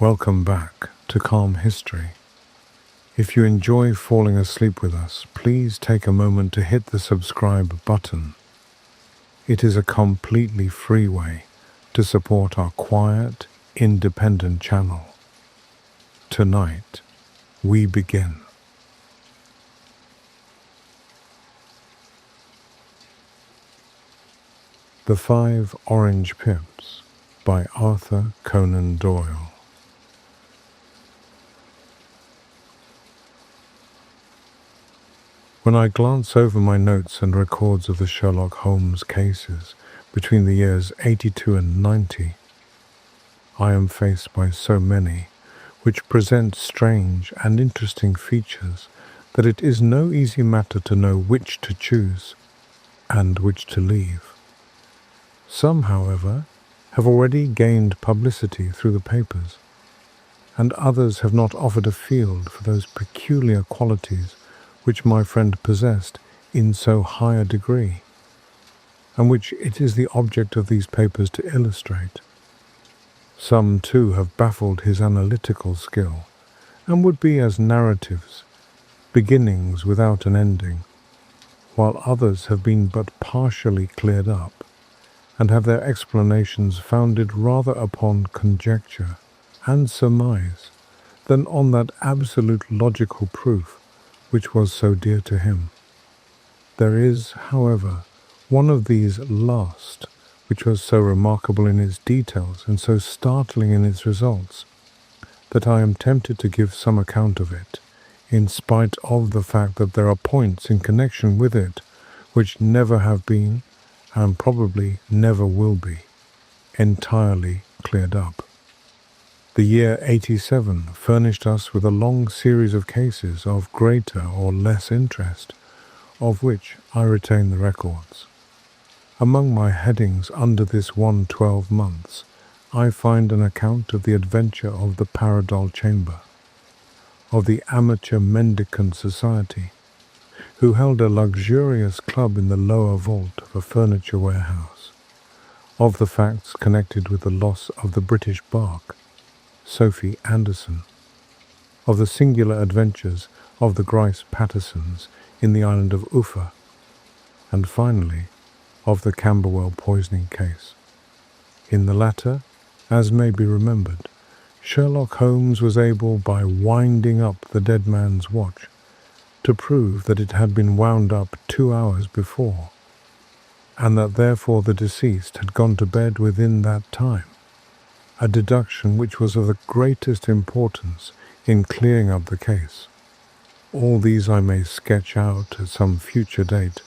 Welcome back to Calm History. If you enjoy falling asleep with us, please take a moment to hit the subscribe button. It is a completely free way to support our quiet, independent channel. Tonight, we begin. The Five Orange Pips by Arthur Conan Doyle. When I glance over my notes and records of the Sherlock Holmes cases between the years 82 and 90, I am faced by so many which present strange and interesting features that it is no easy matter to know which to choose and which to leave. Some, however, have already gained publicity through the papers, and others have not offered a field for those peculiar qualities which my friend possessed in so high a degree, and which it is the object of these papers to illustrate. Some, too, have baffled his analytical skill, and would be as narratives, beginnings without an ending, while others have been but partially cleared up, and have their explanations founded rather upon conjecture and surmise than on that absolute logical proof which was so dear to him. There is, however, one of these last, which was so remarkable in its details and so startling in its results, that I am tempted to give some account of it, in spite of the fact that there are points in connection with it which never have been, and probably never will be, entirely cleared up. The year 87 furnished us with a long series of cases of greater or less interest, of which I retain the records. Among my headings under this 112 months, I find an account of the adventure of the Paradol Chamber, of the Amateur Mendicant Society, who held a luxurious club in the lower vault of a furniture warehouse, of the facts connected with the loss of the British bark, Sophie Anderson, of the singular adventures of the Grice Pattersons in the island of Uffa, and finally, of the Camberwell poisoning case. In the latter, as may be remembered, Sherlock Holmes was able, by winding up the dead man's watch, to prove that it had been wound up 2 hours before, and that therefore the deceased had gone to bed within that time, a deduction which was of the greatest importance in clearing up the case. All these I may sketch out at some future date,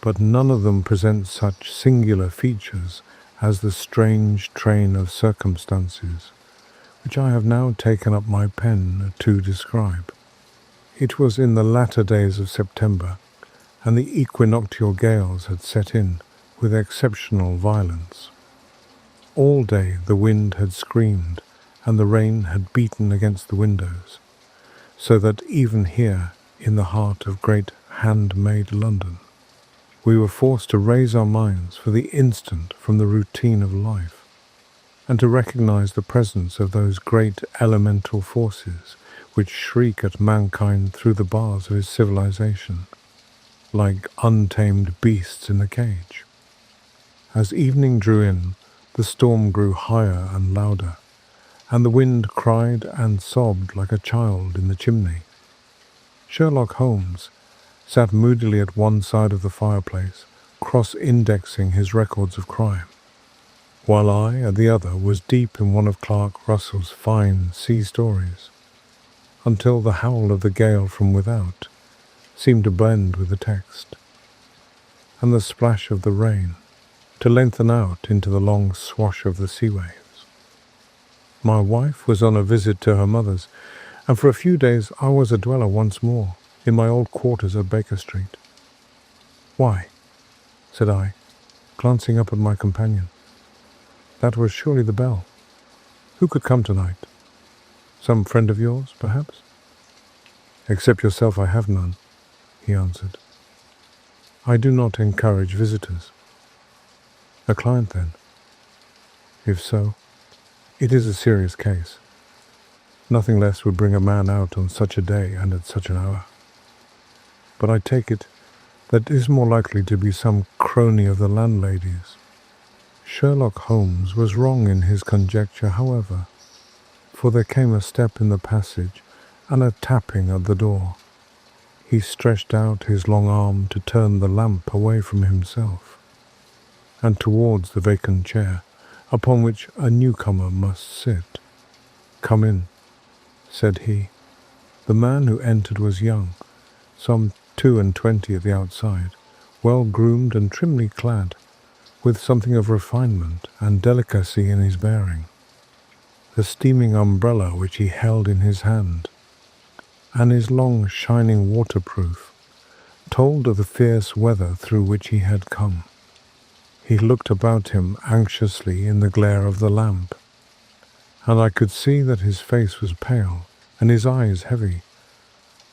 but none of them present such singular features as the strange train of circumstances which I have now taken up my pen to describe. It was in the latter days of September, and the equinoctial gales had set in with exceptional violence. All day the wind had screamed, and the rain had beaten against the windows, so that even here, in the heart of great handmade London, we were forced to raise our minds for the instant from the routine of life, and to recognize the presence of those great elemental forces which shriek at mankind through the bars of his civilization, like untamed beasts in a cage. As evening drew in, the storm grew higher and louder, and the wind cried and sobbed like a child in the chimney. Sherlock Holmes sat moodily at one side of the fireplace, cross-indexing his records of crime, while I, at the other, was deep in one of Clark Russell's fine sea stories, until the howl of the gale from without seemed to blend with the text, and the splash of the rain to lengthen out into the long swash of the sea waves. My wife was on a visit to her mother's, and for a few days I was a dweller once more in my old quarters at Baker Street. "Why?" said I, glancing up at my companion. "That was surely the bell. Who could come tonight? Some friend of yours, perhaps?" "Except yourself, I have none," he answered. "I do not encourage visitors." "A client, then?" "If so, it is a serious case, Nothing less would bring a man out on such a day and at such an hour. But I take it that it is more likely to be some crony of the landlady's. Sherlock Holmes was wrong in his conjecture, however, for there came a step in the passage and a tapping at the door. He stretched out his long arm to turn the lamp away from himself, and towards the vacant chair upon which a newcomer must sit. "Come in," said he. The man who entered was young, some 22 at the outside, well groomed and trimly clad, with something of refinement and delicacy in his bearing. The steaming umbrella which he held in his hand, and his long shining waterproof, told of the fierce weather through which he had come. He looked about him anxiously in the glare of the lamp, and I could see that his face was pale and his eyes heavy,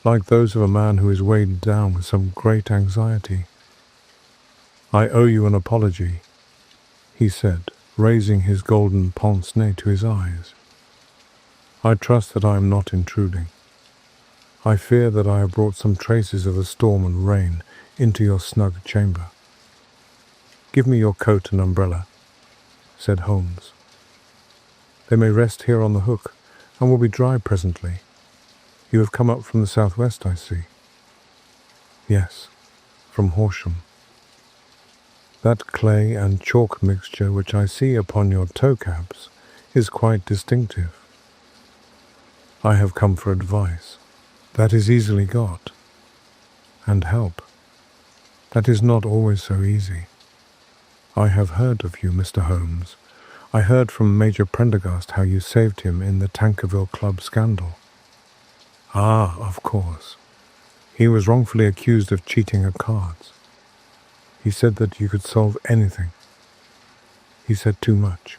like those of a man who is weighed down with some great anxiety. "I owe you an apology," he said, raising his golden pince-nez to his eyes. "I trust that I am not intruding. I fear that I have brought some traces of the storm and rain into your snug chamber." "Give me your coat and umbrella," said Holmes. "They may rest here on the hook, and will be dry presently. You have come up from the southwest, I see." "Yes, from Horsham. That clay and chalk mixture which I see upon your toe-caps is quite distinctive. I have come for advice. That is easily got. And help. That is not always so easy. I have heard of you, Mr. Holmes. I heard from Major Prendergast how you saved him in the Tankerville Club scandal." "Ah, of course. He was wrongfully accused of cheating at cards. He said that you could solve anything. He said too much.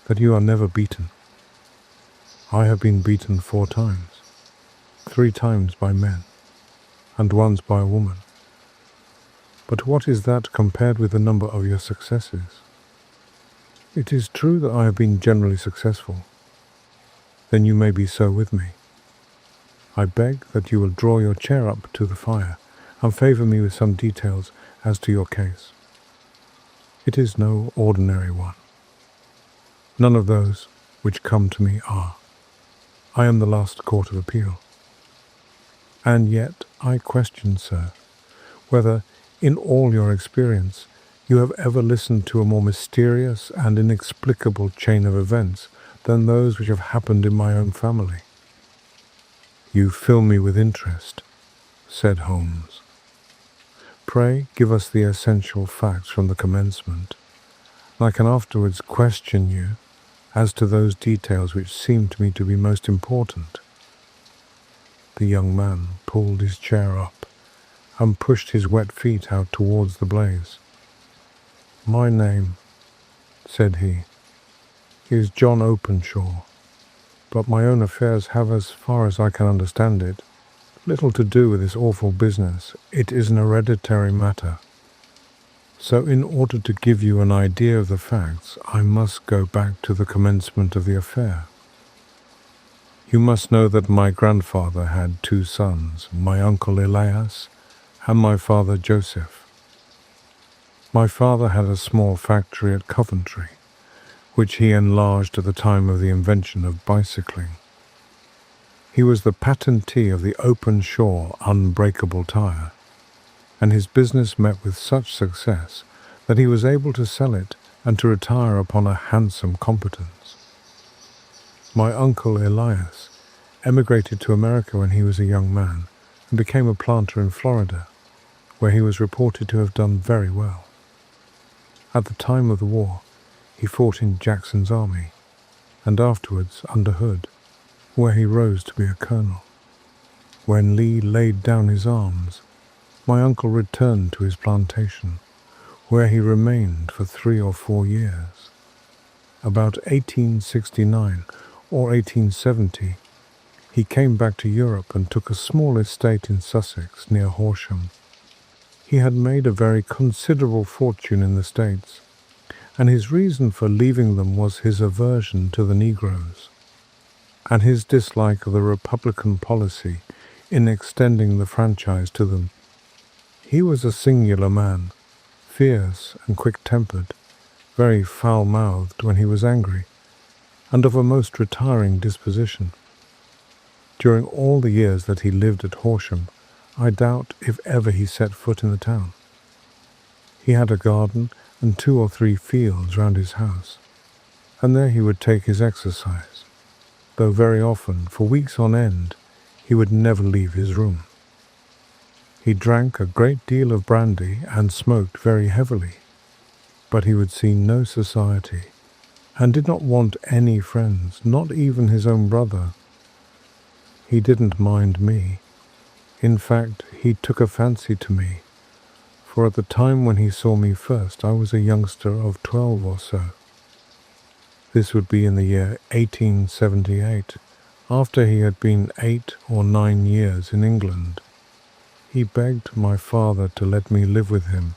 That you are never beaten. I have been beaten 4 times. 3 times by men, and once by a woman. But what is that compared with the number of your successes? It is true that I have been generally successful. Then you may be so with me. I beg that you will draw your chair up to the fire and favour me with some details as to your case. It is no ordinary one. None of those which come to me are. I am the last court of appeal. And yet I question, sir, whether, in all your experience, you have ever listened to a more mysterious and inexplicable chain of events than those which have happened in my own family." "You fill me with interest," said Holmes. "Pray give us the essential facts from the commencement, and I can afterwards question you as to those details which seem to me to be most important." The young man pulled his chair up and pushed his wet feet out towards the blaze. "My name," said he, "is John Openshaw, but my own affairs have, as far as I can understand it, little to do with this awful business. It is an hereditary matter. So in order to give you an idea of the facts, I must go back to the commencement of the affair. You must know that my grandfather had 2 sons, my uncle Elias and my father Joseph. My father had a small factory at Coventry, which he enlarged at the time of the invention of bicycling. He was the patentee of the Openshaw unbreakable tire, and his business met with such success that he was able to sell it and to retire upon a handsome competence. My uncle Elias emigrated to America when he was a young man and became a planter in Florida, where he was reported to have done very well. At the time of the war, he fought in Jackson's army, and afterwards under Hood, where he rose to be a colonel. When Lee laid down his arms, my uncle returned to his plantation, where he remained for 3 or 4 years. About 1869 or 1870, he came back to Europe and took a small estate in Sussex near Horsham. He had made a very considerable fortune in the States, and his reason for leaving them was his aversion to the Negroes. and his dislike of the Republican policy in extending the franchise to them. He was a singular man, fierce and quick-tempered, very foul-mouthed when he was angry, and of a most retiring disposition. During all the years that he lived at Horsham, I doubt if ever he set foot in the town. He had a garden and 2 or 3 fields round his house, and there he would take his exercise, though very often, for weeks on end, he would never leave his room. He drank a great deal of brandy and smoked very heavily, but he would see no society, and did not want any friends, not even his own brother. He didn't mind me. In fact, he took a fancy to me, for at the time when he saw me first I was a youngster of 12 or so. This would be in the year 1878, after he had been 8 or 9 years in England. He begged my father to let me live with him,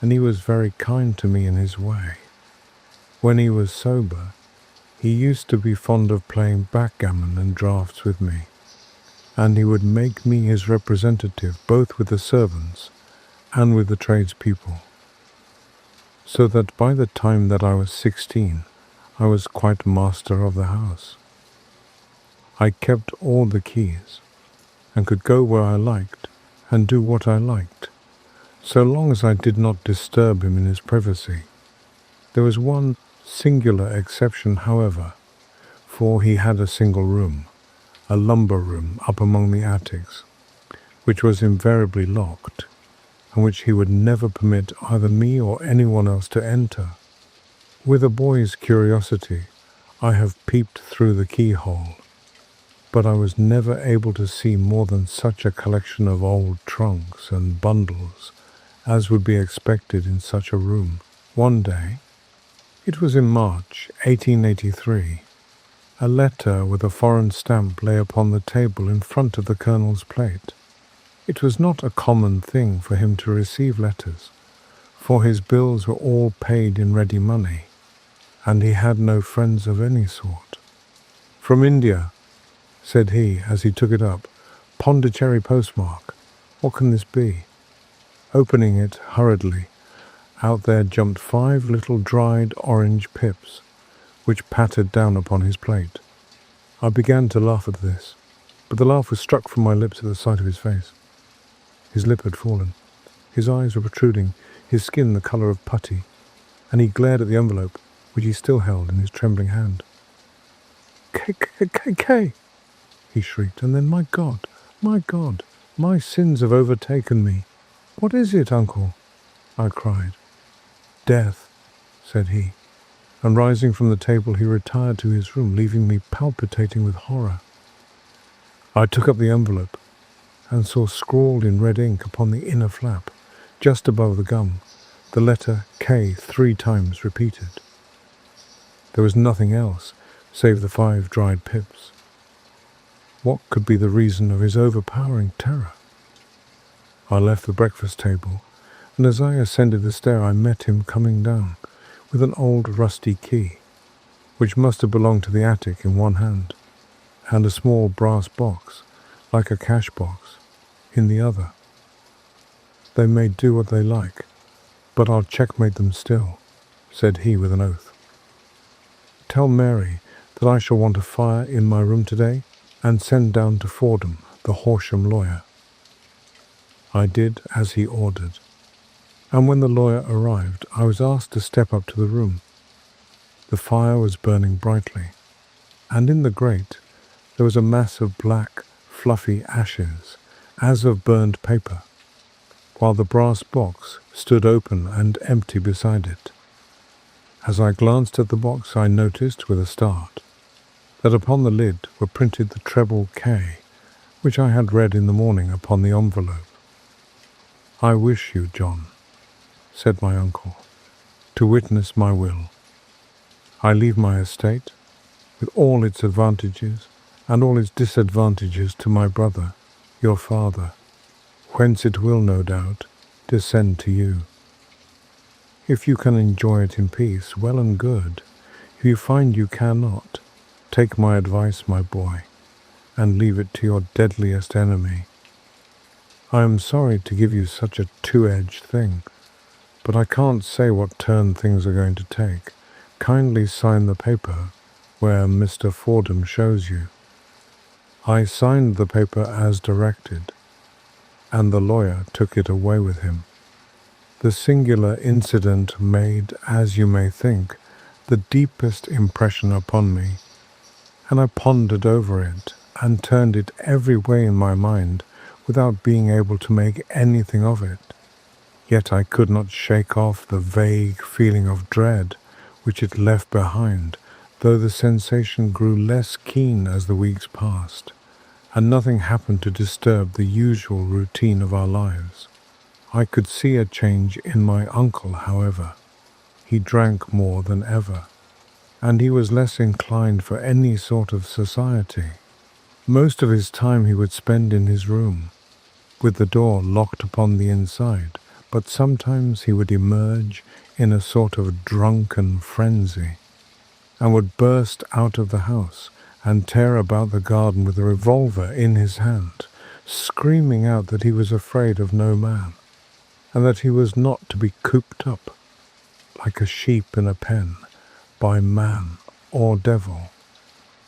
and he was very kind to me in his way. When he was sober, he used to be fond of playing backgammon and draughts with me, and he would make me his representative both with the servants and with the tradespeople, so that by the time that I was 16, I was quite master of the house. I kept all the keys, and could go where I liked and do what I liked, so long as I did not disturb him in his privacy. There was one singular exception, however, for he had a single room, a lumber room up among the attics, which was invariably locked, and which he would never permit either me or anyone else to enter. With a boy's curiosity, I have peeped through the keyhole, but I was never able to see more than such a collection of old trunks and bundles as would be expected in such a room. One day, it was in March 1883, a letter with a foreign stamp lay upon the table in front of the Colonel's plate. It was not a common thing for him to receive letters, for his bills were all paid in ready money, and he had no friends of any sort. "From India," said he as he took it up. "Pondicherry postmark. What can this be?" Opening it hurriedly, out there jumped 5 little dried orange pips, which pattered down upon his plate. I began to laugh at this, but the laugh was struck from my lips at the sight of his face. His lip had fallen, his eyes were protruding, his skin the colour of putty, and he glared at the envelope, which he still held in his trembling hand. "K," he shrieked, and then, my God, my sins have overtaken me." "What is it, uncle?" I cried. "Death," said he, and rising from the table he retired to his room, leaving me palpitating with horror. I took up the envelope, and saw scrawled in red ink upon the inner flap, just above the gum, the letter K 3 times repeated. There was nothing else save the 5 dried pips. What could be the reason of his overpowering terror? I left the breakfast table, and as I ascended the stair I met him coming down, with an old rusty key, which must have belonged to the attic, in one hand, and a small brass box, like a cash box, in the other. "They may do what they like, but I'll checkmate them still," said he with an oath. "Tell Mary that I shall want a fire in my room today, and send down to Fordham the Horsham lawyer." I did as he ordered, and when the lawyer arrived I was asked to step up to the room. The fire was burning brightly, and in the grate there was a mass of black, fluffy ashes, as of burned paper, while the brass box stood open and empty beside it. As I glanced at the box I noticed, with a start, that upon the lid were printed the treble K, which I had read in the morning upon the envelope. "I wish you, John," said my uncle, "to witness my will. I leave my estate, with all its advantages and all its disadvantages, to my brother, your father, whence it will, no doubt, descend to you. If you can enjoy it in peace, well and good. If you find you cannot, Take my advice, my boy, and leave it to your deadliest enemy. I am sorry to give you such a two-edged thing, but I can't say what turn things are going to take. Kindly sign the paper where Mr. Fordham shows you." I signed the paper as directed, and the lawyer took it away with him. The singular incident made, as you may think, the deepest impression upon me, and I pondered over it and turned it every way in my mind without being able to make anything of it. Yet I could not shake off the vague feeling of dread which it left behind, though the sensation grew less keen as the weeks passed, and nothing happened to disturb the usual routine of our lives. I could see a change in my uncle, however. He drank more than ever, and he was less inclined for any sort of society. Most of his time he would spend in his room, with the door locked upon the inside, but sometimes he would emerge in a sort of drunken frenzy, and would burst out of the house and tear about the garden with a revolver in his hand, screaming out that he was afraid of no man, and that he was not to be cooped up, like a sheep in a pen, by man or devil.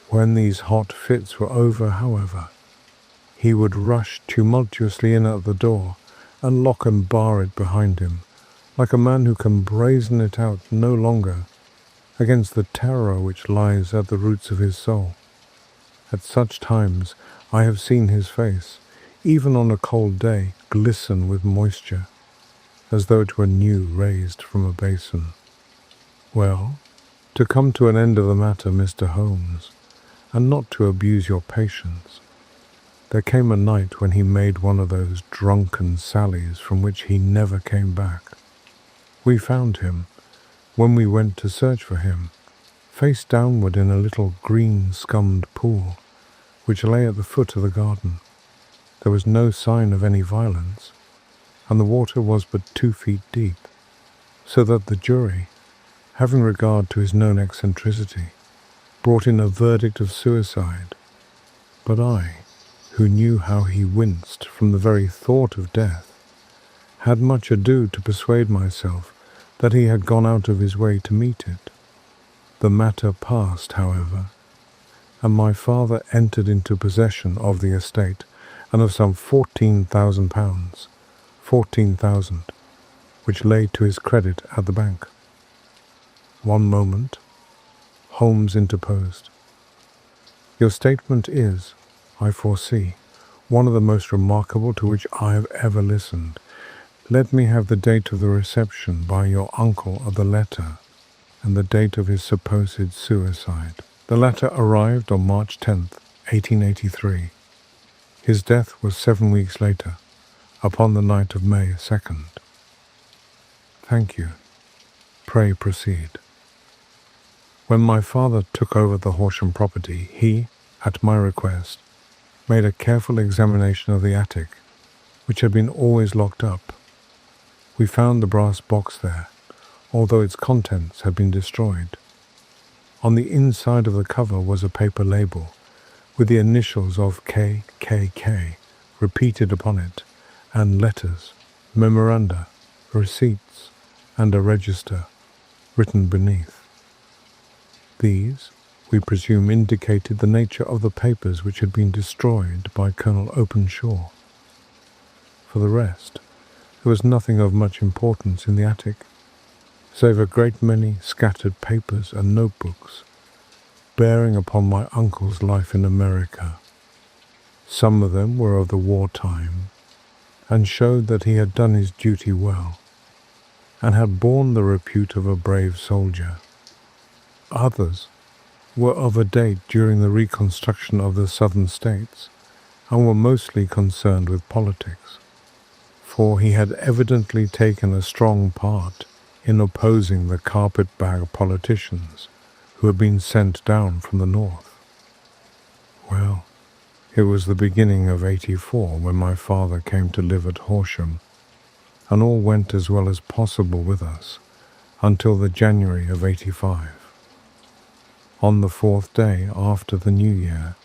When these hot fits were over, however, he would rush tumultuously in at the door and lock and bar it behind him, like a man who can brazen it out no longer against the terror which lies at the roots of his soul. At such times I have seen his face, even on a cold day, glisten with moisture, as though it were new raised from a basin. Well, to come to an end of the matter, Mr. Holmes, and not to abuse your patience, there came a night when he made one of those drunken sallies from which he never came back. We found him, when we went to search for him, face downward in a little green-scummed pool, which lay at the foot of the garden. There was no sign of any violence, and the water was but 2 feet deep, so that the jury, having regard to his known eccentricity, brought in a verdict of suicide. But I, who knew how he winced from the very thought of death, had much ado to persuade myself that he had gone out of his way to meet it. The matter passed, however, and my father entered into possession of the estate and of some £14,000, 14,000, which lay to his credit at the bank. One moment, Holmes interposed. Your statement is, I foresee, one of the most remarkable to which I have ever listened. Let me have the date of the reception by your uncle of the letter, and the date of his supposed suicide. The letter arrived on March 10th, 1883. His death was 7 weeks later, upon the night of May 2nd. Thank you. Pray proceed. When my father took over the Horsham property, he, at my request, made a careful examination of the attic, which had been always locked up. We found the brass box there, although its contents had been destroyed. On the inside of the cover was a paper label, with the initials of KKK repeated upon it, and letters, memoranda, receipts, and a register written beneath. These, we presume, indicated the nature of the papers which had been destroyed by Colonel Openshaw. For the rest, there was nothing of much importance in the attic, save a great many scattered papers and notebooks, bearing upon my uncle's life in America. Some of them were of the war-time, and showed that he had done his duty well, and had borne the repute of a brave soldier. Others were of a date during the reconstruction of the southern states, and were mostly concerned with politics, for he had evidently taken a strong part in opposing the carpetbag politicians who had been sent down from the north. Well, it was the beginning of '84 when my father came to live at Horsham, and all went as well as possible with us until the January of '85. On the 4th day after the New Year,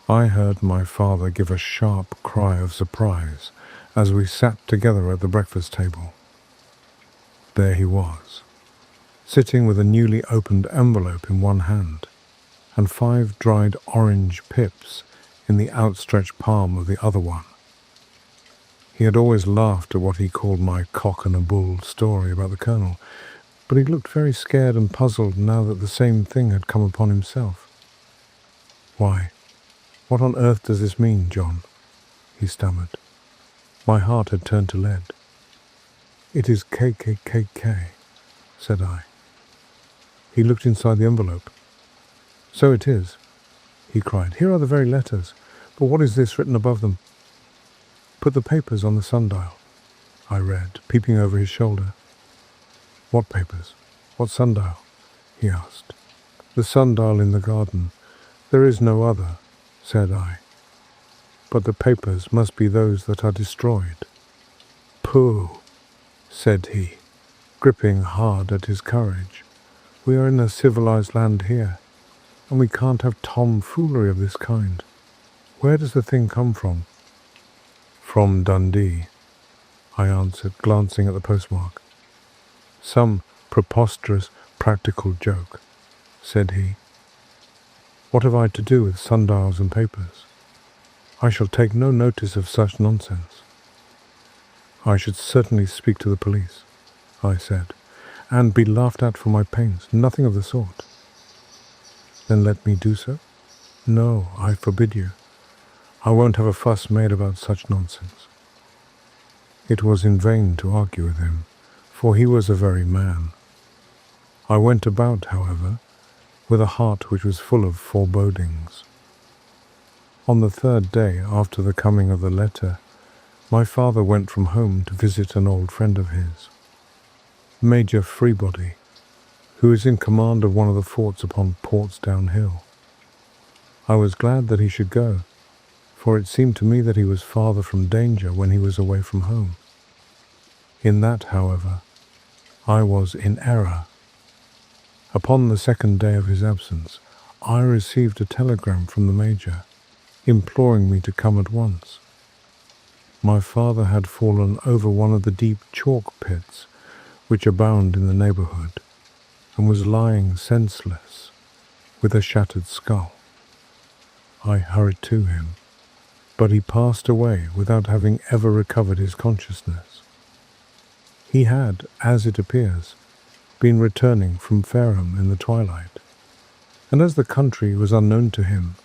I heard my father give a sharp cry of surprise as we sat together at the breakfast table. There he was, sitting with a newly opened envelope in one hand and 5 dried orange pips in the outstretched palm of the other one. He had always laughed at what he called my cock and a bull story about the Colonel, but he looked very scared and puzzled now that the same thing had come upon himself. "Why, what on earth does this mean, John?" he stammered. My heart had turned to lead. "It is KKKK," said I. He looked inside the envelope. "So it is," he cried. "Here are the very letters. But what is this written above them?" "Put the papers on the sundial," I read, peeping over his shoulder. "What papers? What sundial?" he asked. "The sundial in the garden. There is no other," said I. "But the papers must be those that are destroyed." "Pooh," said he, gripping hard at his courage. "We are in a civilized land here, and we can't have tomfoolery of this kind. Where does the thing come from?" "From Dundee," I answered, glancing at the postmark. "Some preposterous practical joke," said he. "What have I to do with sundials and papers? I shall take no notice of such nonsense." "I should certainly speak to the police," I said, "and be laughed at for my pains. Nothing of the sort." "Then let me do so?" "No, I forbid you. I won't have a fuss made about such nonsense." It was in vain to argue with him, for he was a very man. I went about, however, with a heart which was full of forebodings. On the 3rd day after the coming of the letter, my father went from home to visit an old friend of his, Major Freebody, who is in command of one of the forts upon Portsdown Hill. I was glad that he should go, for it seemed to me that he was farther from danger when he was away from home. In that, however, I was in error. Upon the 2nd day of his absence, I received a telegram from the Major, imploring me to come at once. My father had fallen over one of the deep chalk pits which abound in the neighbourhood, and was lying senseless, with a shattered skull. I hurried to him, but he passed away without having ever recovered his consciousness. He had, as it appears, been returning from Fareham in the twilight, and as the country was unknown to him,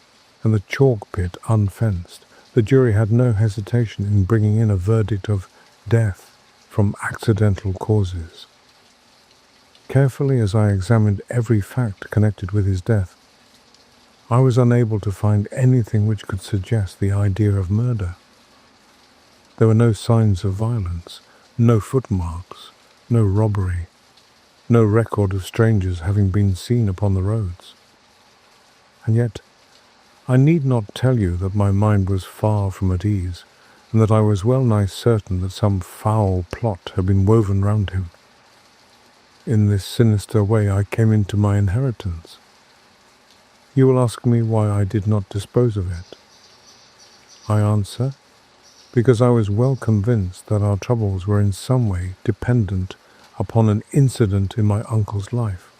and the chalk pit unfenced, the jury had no hesitation in bringing in a verdict of death from accidental causes. Carefully as I examined every fact connected with his death, I was unable to find anything which could suggest the idea of murder. There were no signs of violence, no footmarks, no robbery, no record of strangers having been seen upon the roads. And yet, I need not tell you that my mind was far from at ease, and that I was well nigh certain that some foul plot had been woven round him. In this sinister way I came into my inheritance. You will ask me why I did not dispose of it. I answer, because I was well convinced that our troubles were in some way dependent upon an incident in my uncle's life,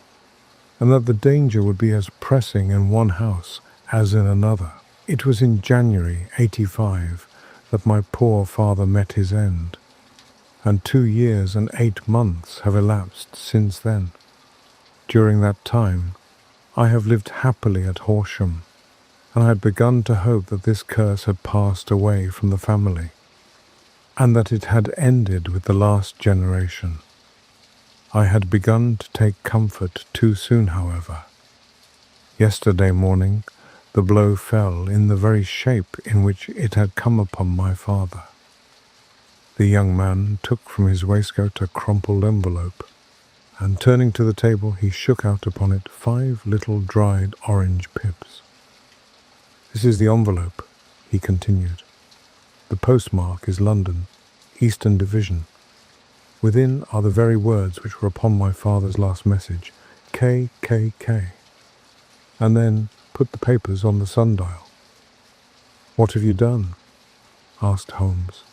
and that the danger would be as pressing in one house as in another. It was in January 85 that my poor father met his end, and 2 years and 8 months have elapsed since then. During that time, I have lived happily at Horsham, and I had begun to hope that this curse had passed away from the family, and that it had ended with the last generation. I had begun to take comfort too soon, however. Yesterday morning, the blow fell in the very shape in which it had come upon my father. The young man took from his waistcoat a crumpled envelope, and turning to the table, he shook out upon it 5 little dried orange pips. "This is the envelope," he continued. "The postmark is London, Eastern Division. Within are the very words which were upon my father's last message, KKK. and then put the papers on the sundial. "What have you done?" asked Holmes.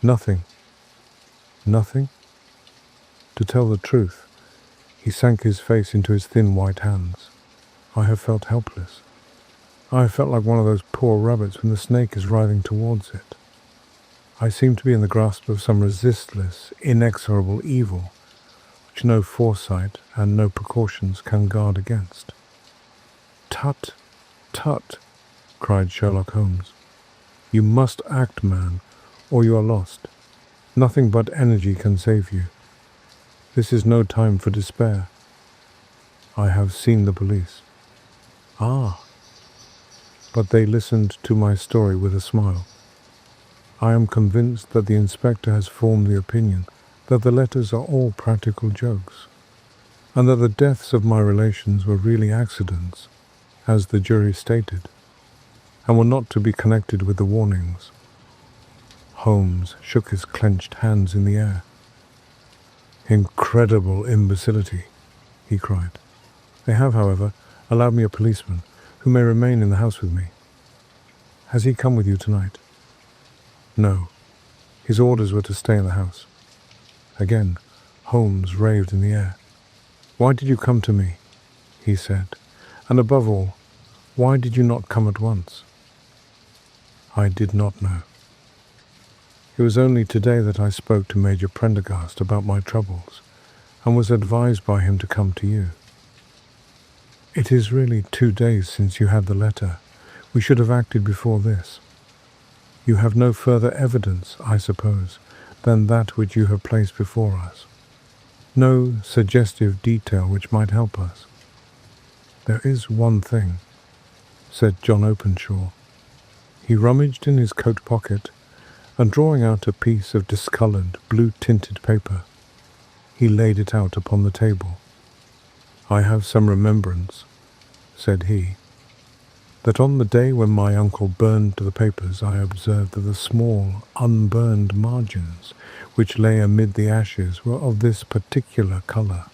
"Nothing." "Nothing?" To tell the truth, he sank his face into his thin white hands. I have felt helpless. I have felt like one of those poor rabbits when the snake is writhing towards it. I seem to be in the grasp of some resistless, inexorable evil, which no foresight and no precautions can guard against. "Tut, tut," cried Sherlock Holmes. "You must act, man, or you are lost. Nothing but energy can save you. This is no time for despair. I have seen the police." "Ah." But they listened to my story with a smile. "I am convinced that the inspector has formed the opinion that the letters are all practical jokes, and that the deaths of my relations were really accidents, as the jury stated, and were not to be connected with the warnings." Holmes shook his clenched hands in the air. "Incredible imbecility," he cried. "They have, however, allowed me a policeman who may remain in the house with me. Has he come with you tonight?" "No. His orders were to stay in the house." Again, Holmes raved in the air. "Why did you come to me?" he said. "And above all, why did you not come at once?" I did not know. It was only today that I spoke to Major Prendergast about my troubles, and was advised by him to come to you. "It is really 2 days since you had the letter. We should have acted before this. You have no further evidence, I suppose, than that which you have placed before us. No suggestive detail which might help us." "There is one thing," said John Openshaw. He rummaged in his coat pocket, and drawing out a piece of discoloured, blue-tinted paper, he laid it out upon the table. "I have some remembrance," said he, "that on the day when my uncle burned the papers, I observed that the small, unburned margins which lay amid the ashes were of this particular colour.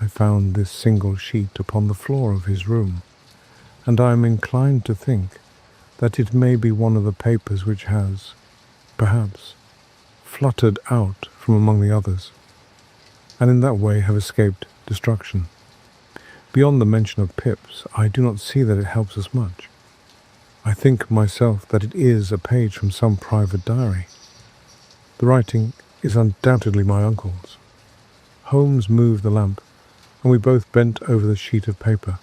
I found this single sheet upon the floor of his room, and I am inclined to think that it may be one of the papers which has, perhaps, fluttered out from among the others, and in that way have escaped destruction. Beyond the mention of pips, I do not see that it helps us much. I think myself that it is a page from some private diary. The writing is undoubtedly my uncle's." Holmes moved the lamp, and we both bent over the sheet of paper,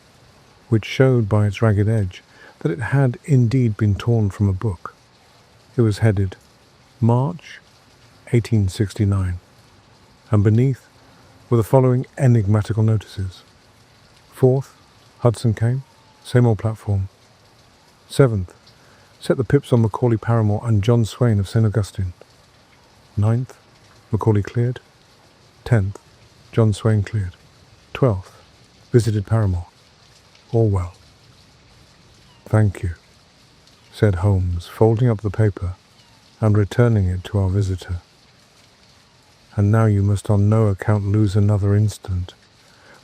which showed by its ragged edge that it had indeed been torn from a book. It was headed March 1869, and beneath were the following enigmatical notices: 4th, Hudson came, same old platform. 7th, set the pips on Macaulay Paramore and John Swain of St. Augustine. 9th, Macaulay cleared. 10th, John Swain cleared. 12th, visited Paramore. All well. "Thank you," said Holmes, folding up the paper and returning it to our visitor. "And now you must on no account lose another instant.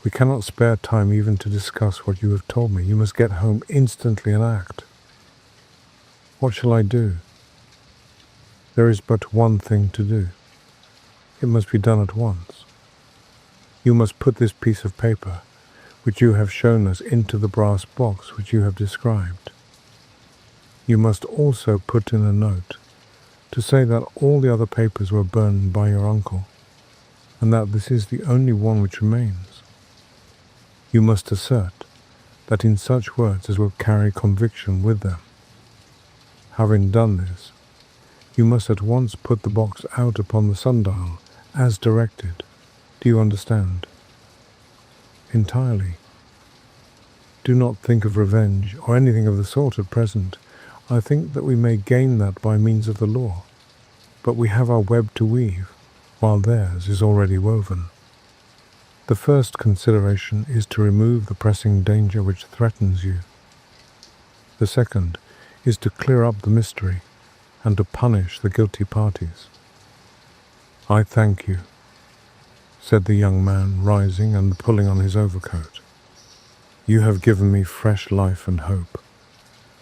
We cannot spare time even to discuss what you have told me. You must get home instantly and act." "What shall I do?" "There is but one thing to do. It must be done at once. You must put this piece of paper, which you have shown us, into the brass box which you have described. You must also put in a note to say that all the other papers were burned by your uncle, and that this is the only one which remains. You must assert that in such words as will carry conviction with them. Having done this, you must at once put the box out upon the sundial, as directed. Do you understand?" "Entirely." "Do not think of revenge or anything of the sort at present. I think that we may gain that by means of the law, but we have our web to weave, while theirs is already woven. The first consideration is to remove the pressing danger which threatens you. The second is to clear up the mystery and to punish the guilty parties." "I thank you," said the young man, rising and pulling on his overcoat. You have given me fresh life and hope.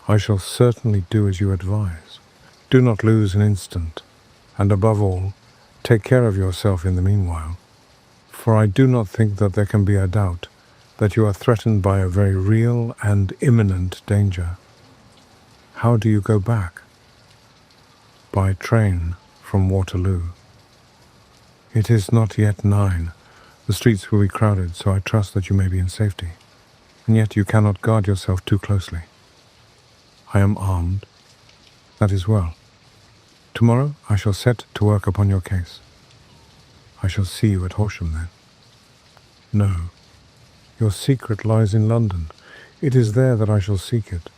I shall certainly do as you advise. Do not lose an instant, and above all, take care of yourself in the meanwhile, for I do not think that there can be a doubt that you are threatened by a very real and imminent danger. How do you go back? By train from Waterloo. It is not yet 9. The streets will be crowded, so I trust that you may be in safety. And yet you cannot guard yourself too closely. I am armed. That is well. Tomorrow I shall set to work upon your case. I shall see you at Horsham then. No. Your secret lies in London. It is there that I shall seek it.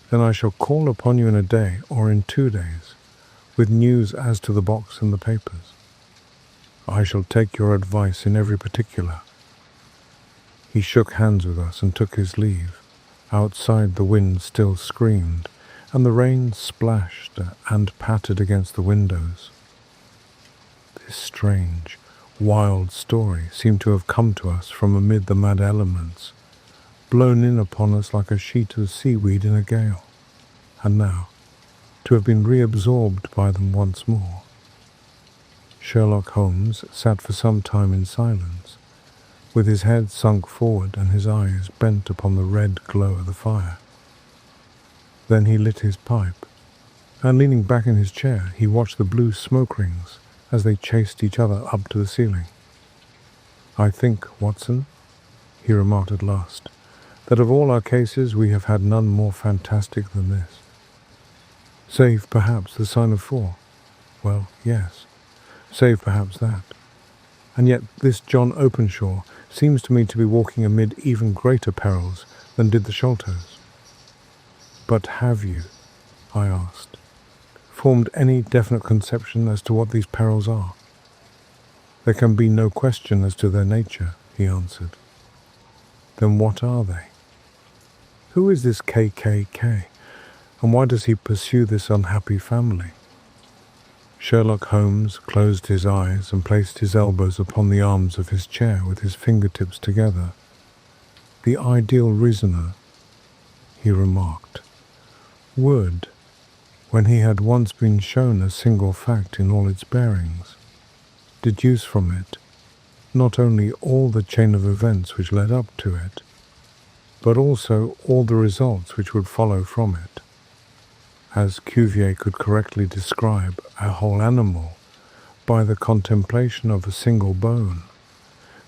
Then I shall call upon you in a day or in 2 days, with news as to the box and the papers. I shall take your advice in every particular. He shook hands with us and took his leave. Outside the wind still screamed, and the rain splashed and pattered against the windows. This strange, wild story seemed to have come to us from amid the mad elements, blown in upon us like a sheet of seaweed in a gale, and now to have been reabsorbed by them once more. Sherlock Holmes sat for some time in silence, with his head sunk forward and his eyes bent upon the red glow of the fire. Then he lit his pipe, and leaning back in his chair, he watched the blue smoke rings as they chased each other up to the ceiling. "I think, Watson," he remarked at last, "that of all our cases we have had none more fantastic than this. Save perhaps the sign of 4. Well, yes, save perhaps that. And yet this John Openshaw seems to me to be walking amid even greater perils than did the Sholtos." "But have you," I asked, "formed any definite conception as to what these perils are?" "There can be no question as to their nature," he answered. "Then what are they? Who is this KKK, and why does he pursue this unhappy family?" Sherlock Holmes closed his eyes and placed his elbows upon the arms of his chair with his fingertips together. "The ideal reasoner," he remarked, "would, when he had once been shown a single fact in all its bearings, deduce from it not only all the chain of events which led up to it, but also all the results which would follow from it. As Cuvier could correctly describe a whole animal by the contemplation of a single bone,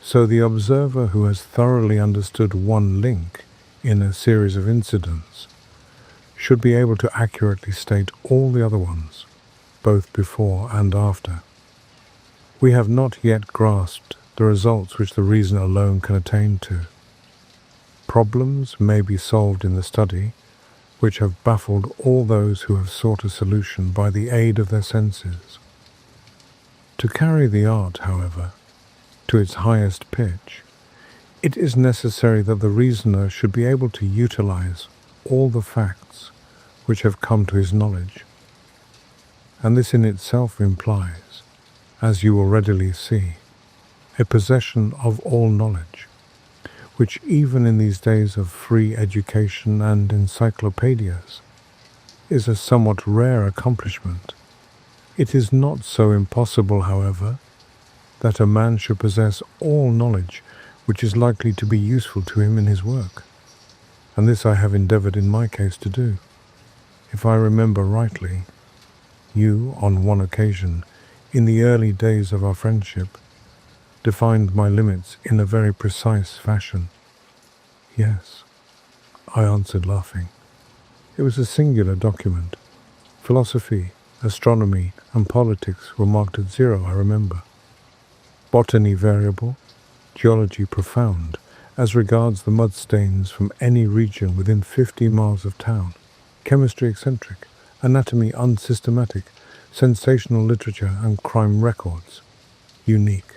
so the observer who has thoroughly understood one link in a series of incidents should be able to accurately state all the other ones, both before and after. We have not yet grasped the results which the reason alone can attain to. Problems may be solved in the study, which have baffled all those who have sought a solution by the aid of their senses. To carry the art, however, to its highest pitch, it is necessary that the reasoner should be able to utilize all the facts which have come to his knowledge. And this in itself implies, as you will readily see, a possession of all knowledge, which even in these days of free education and encyclopedias is a somewhat rare accomplishment. It is not so impossible, however, that a man should possess all knowledge which is likely to be useful to him in his work, and this I have endeavored in my case to do. If I remember rightly, you, on one occasion, in the early days of our friendship, defined my limits in a very precise fashion. "Yes," I answered, laughing. "It was a singular document. Philosophy, astronomy, and politics were marked at 0, I remember. Botany variable, geology profound, as regards the mud stains from any region within 50 miles of town, chemistry eccentric, anatomy unsystematic, sensational literature and crime records, unique.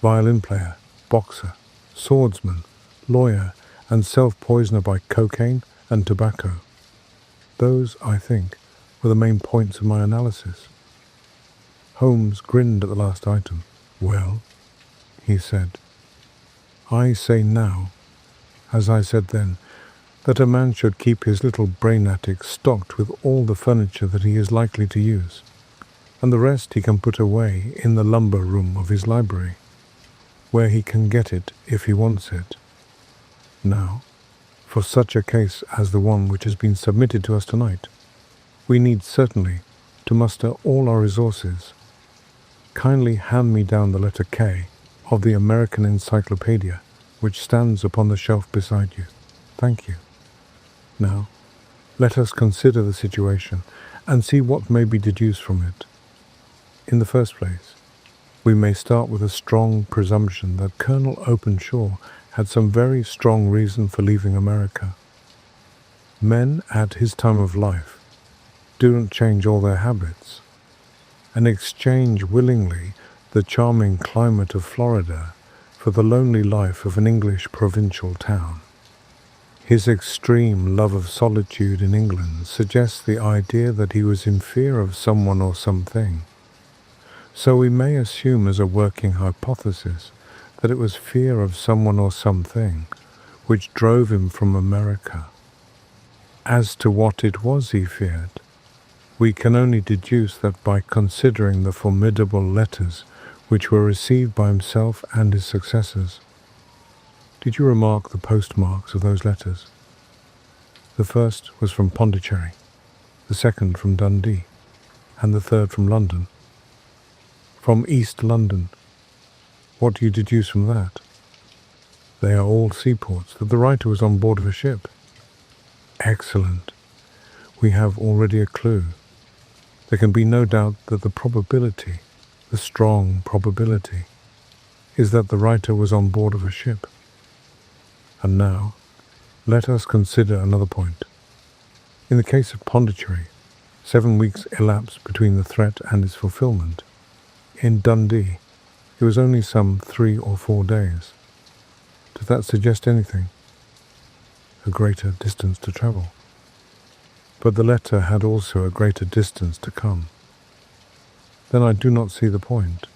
Violin player, boxer, swordsman, lawyer, and self-poisoner by cocaine and tobacco. Those, I think, were the main points of my analysis." Holmes grinned at the last item. "Well," he said, "I say now as I said then, that a man should keep his little brain attic stocked with all the furniture that he is likely to use, and the rest he can put away in the lumber room of his library, where he can get it if he wants it. Now, for such a case as the one which has been submitted to us tonight, we need certainly to muster all our resources. Kindly hand me down the letter K of the American Encyclopedia, which stands upon the shelf beside you. Thank you. Now, let us consider the situation and see what may be deduced from it. In the first place, we may start with a strong presumption that Colonel Openshaw had some very strong reason for leaving America. Men at his time of life do not change all their habits and exchange willingly the charming climate of Florida for the lonely life of an English provincial town. His extreme love of solitude in England suggests the idea that he was in fear of someone or something. So we may assume as a working hypothesis that it was fear of someone or something which drove him from America. As to what it was he feared, we can only deduce that by considering the formidable letters which were received by himself and his successors. Did you remark the postmarks of those letters? The first was from Pondicherry, the second from Dundee, and the third from London. From East London. What do you deduce from that? They are all seaports, that the writer was on board of a ship. Excellent. We have already a clue. There can be no doubt that the probability, the strong probability, is that the writer was on board of a ship. And now, let us consider another point. In the case of Pondicherry, 7 weeks elapsed between the threat and its fulfillment. In Dundee, it was only some 3 or 4 days. Does that suggest anything? A greater distance to travel. But the letter had also a greater distance to come. Then I do not see the point.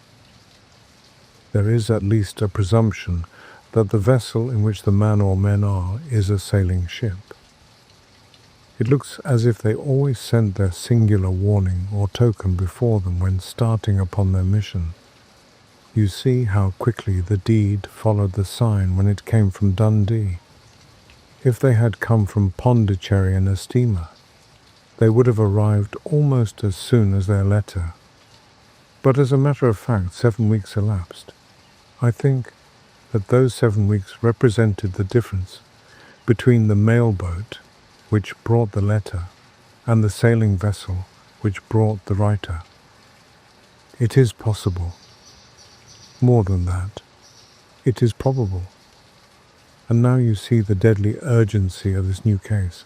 There is at least a presumption that the vessel in which the man or men are is a sailing ship. It looks as if they always sent their singular warning or token before them when starting upon their mission. You see how quickly the deed followed the sign when it came from Dundee. If they had come from Pondicherry in a steamer, they would have arrived almost as soon as their letter. But as a matter of fact, 7 weeks elapsed. I think that those 7 weeks represented the difference between the mail boat which brought the letter and the sailing vessel which brought the writer. It is possible. More than that, it is probable. And now you see the deadly urgency of this new case,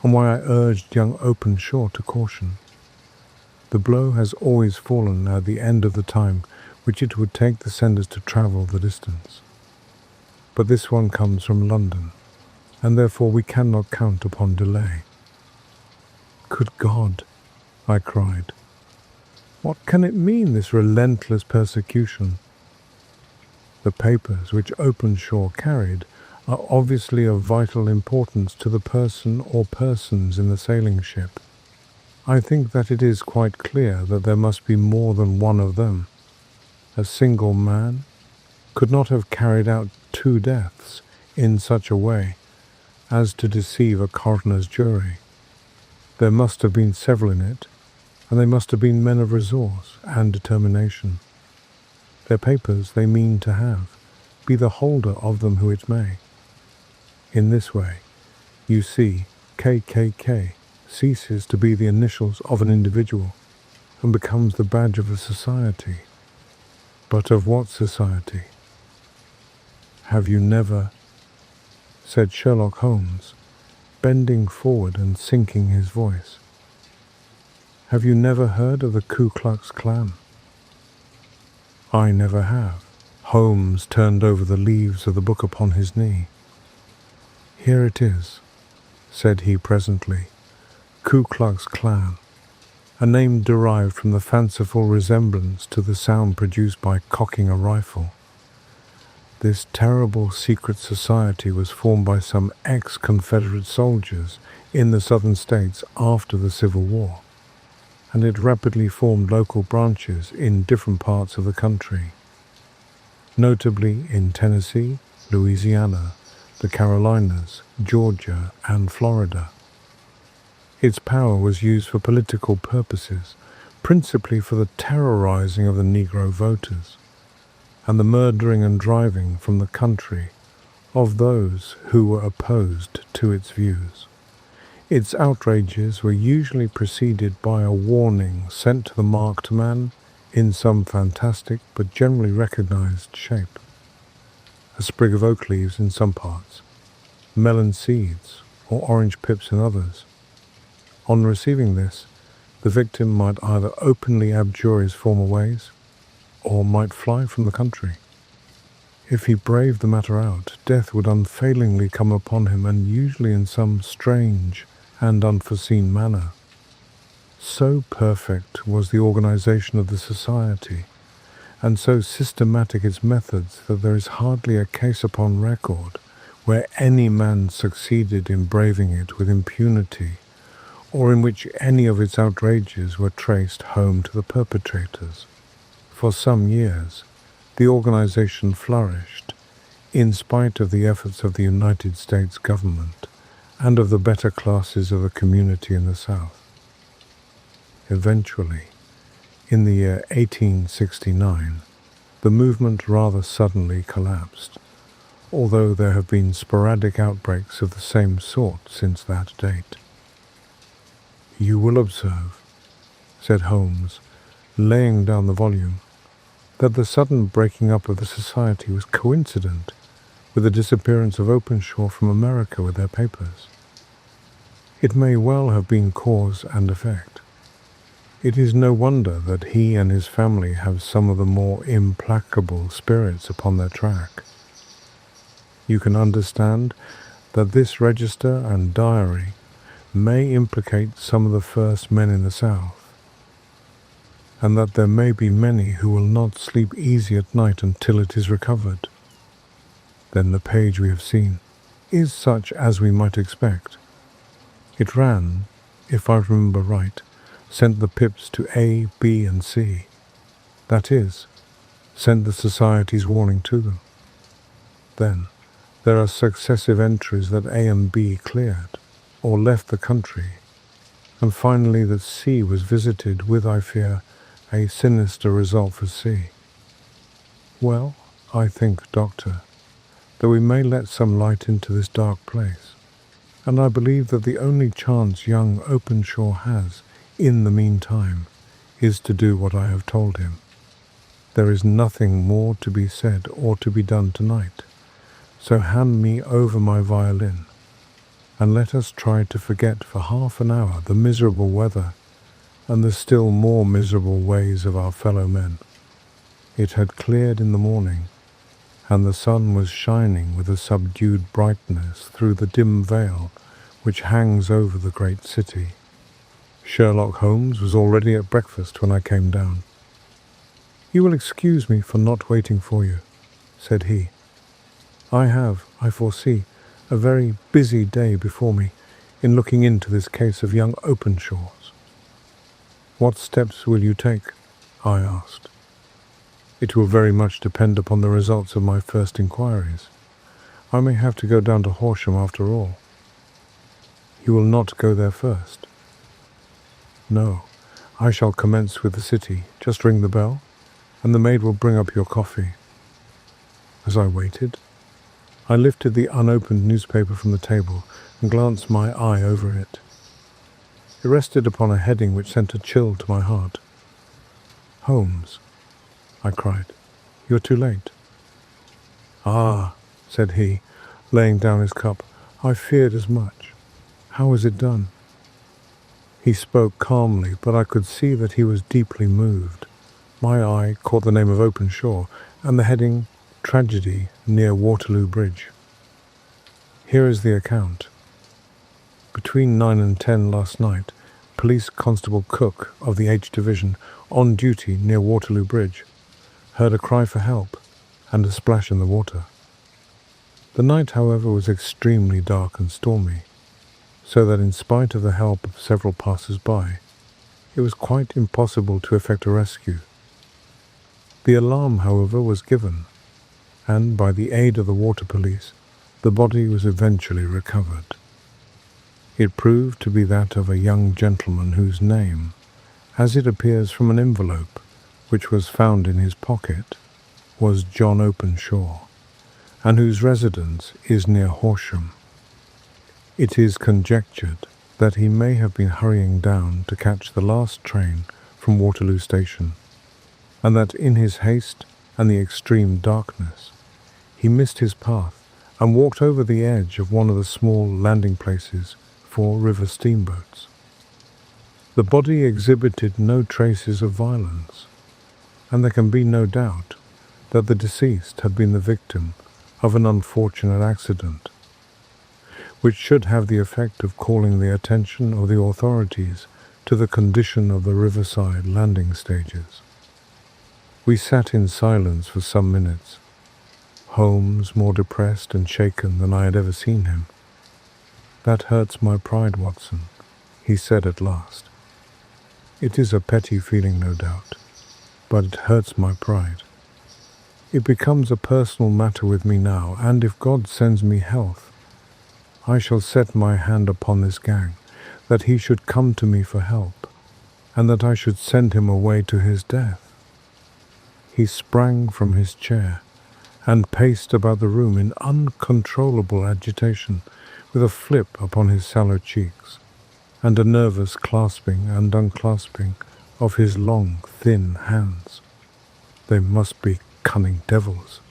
and why I urged young Openshaw to caution. The blow has always fallen at the end of the time which it would take the senders to travel the distance. But this one comes from London, and therefore we cannot count upon delay. Good God, I cried. What can it mean, this relentless persecution? The papers which Openshaw carried are obviously of vital importance to the person or persons in the sailing ship. I think that it is quite clear that there must be more than one of them. A single man could not have carried out 2 deaths in such a way as to deceive a coroner's jury. There must have been several in it, and they must have been men of resource and determination. Their papers they mean to have, be the holder of them who it may. In this way, you see, KKK ceases to be the initials of an individual and becomes the badge of a society. But of what society? Have you never, said Sherlock Holmes, bending forward and sinking his voice, have you never heard of the Ku Klux Klan? I never have. Holmes turned over the leaves of the book upon his knee. Here it is, said he presently, Ku Klux Klan, a name derived from the fanciful resemblance to the sound produced by cocking a rifle. This terrible secret society was formed by some ex-Confederate soldiers in the southern states after the Civil War, and it rapidly formed local branches in different parts of the country, notably in Tennessee, Louisiana, the Carolinas, Georgia, and Florida. Its power was used for political purposes, principally for the terrorizing of the Negro voters, and the murdering and driving from the country of those who were opposed to its views. Its outrages were usually preceded by a warning sent to the marked man in some fantastic but generally recognized shape. A sprig of oak leaves in some parts, melon seeds, or orange pips in others. On receiving this, the victim might either openly abjure his former ways, or might fly from the country. If he braved the matter out, death would unfailingly come upon him, and usually in some strange and unforeseen manner. So perfect was the organization of the society, and so systematic its methods, that there is hardly a case upon record where any man succeeded in braving it with impunity, or in which any of its outrages were traced home to the perpetrators. For some years, the organization flourished, in spite of the efforts of the United States government and of the better classes of the community in the South. Eventually, in the year 1869, the movement rather suddenly collapsed, although there have been sporadic outbreaks of the same sort since that date. "You will observe," said Holmes, laying down the volume, "that the sudden breaking up of the society was coincident with the disappearance of Openshaw from America with their papers. It may well have been cause and effect. It is no wonder that he and his family have some of the more implacable spirits upon their track. You can understand that this register and diary may implicate some of the first men in the South, and that there may be many who will not sleep easy at night until it is recovered. Then the page we have seen is such as we might expect. It ran, if I remember right, sent the pips to A, B, and C. That is, sent the society's warning to them. Then there are successive entries that A and B cleared, or left the country, and finally that C was visited with, I fear, a sinister result for C. Well, I think, Doctor, that we may let some light into this dark place, and I believe that the only chance young Openshaw has, in the meantime, is to do what I have told him. There is nothing more to be said or to be done tonight, so hand me over my violin, and let us try to forget for half an hour the miserable weather and the still more miserable ways of our fellow men." It had cleared in the morning, and the sun was shining with a subdued brightness through the dim veil which hangs over the great city. Sherlock Holmes was already at breakfast when I came down. "You will excuse me for not waiting for you," said he. "I have, I foresee, a very busy day before me in looking into this case of young Openshaw's." "What steps will you take?" I asked. "It will very much depend upon the results of my first inquiries. I may have to go down to Horsham after all." "You will not go there first?" "No, I shall commence with the city. Just ring the bell, and the maid will bring up your coffee." As I waited, I lifted the unopened newspaper from the table and glanced my eye over it. It rested upon a heading which sent a chill to my heart. "Holmes," I cried, "you're too late." "Ah," said he, laying down his cup, "I feared as much. How was it done?" He spoke calmly, but I could see that he was deeply moved. My eye caught the name of Openshaw and the heading, "Tragedy near Waterloo Bridge." Here is the account. "Between 9 and 10 last night, Police Constable Cook of the H Division, on duty near Waterloo Bridge, heard a cry for help and a splash in the water. The night, however, was extremely dark and stormy, so that in spite of the help of several passers-by, it was quite impossible to effect a rescue. The alarm, however, was given, and by the aid of the water police, the body was eventually recovered. It proved to be that of a young gentleman whose name, as it appears from an envelope which was found in his pocket, was John Openshaw, and whose residence is near Horsham. It is conjectured that he may have been hurrying down to catch the last train from Waterloo Station, and that in his haste and the extreme darkness, he missed his path and walked over the edge of one of the small landing places for river steamboats. The body exhibited no traces of violence, and there can be no doubt that the deceased had been the victim of an unfortunate accident, which should have the effect of calling the attention of the authorities to the condition of the riverside landing stages. We sat in silence for some minutes, Holmes more depressed and shaken than I had ever seen him. "That hurts my pride, Watson," he said at last. "It is a petty feeling, no doubt, but it hurts my pride. It becomes a personal matter with me now, and if God sends me health, I shall set my hand upon this gang, that he should come to me for help, and that I should send him away to his death." He sprang from his chair and paced about the room in uncontrollable agitation, with a flip upon his sallow cheeks, and a nervous clasping and unclasping of his long, thin hands. "They must be cunning devils,"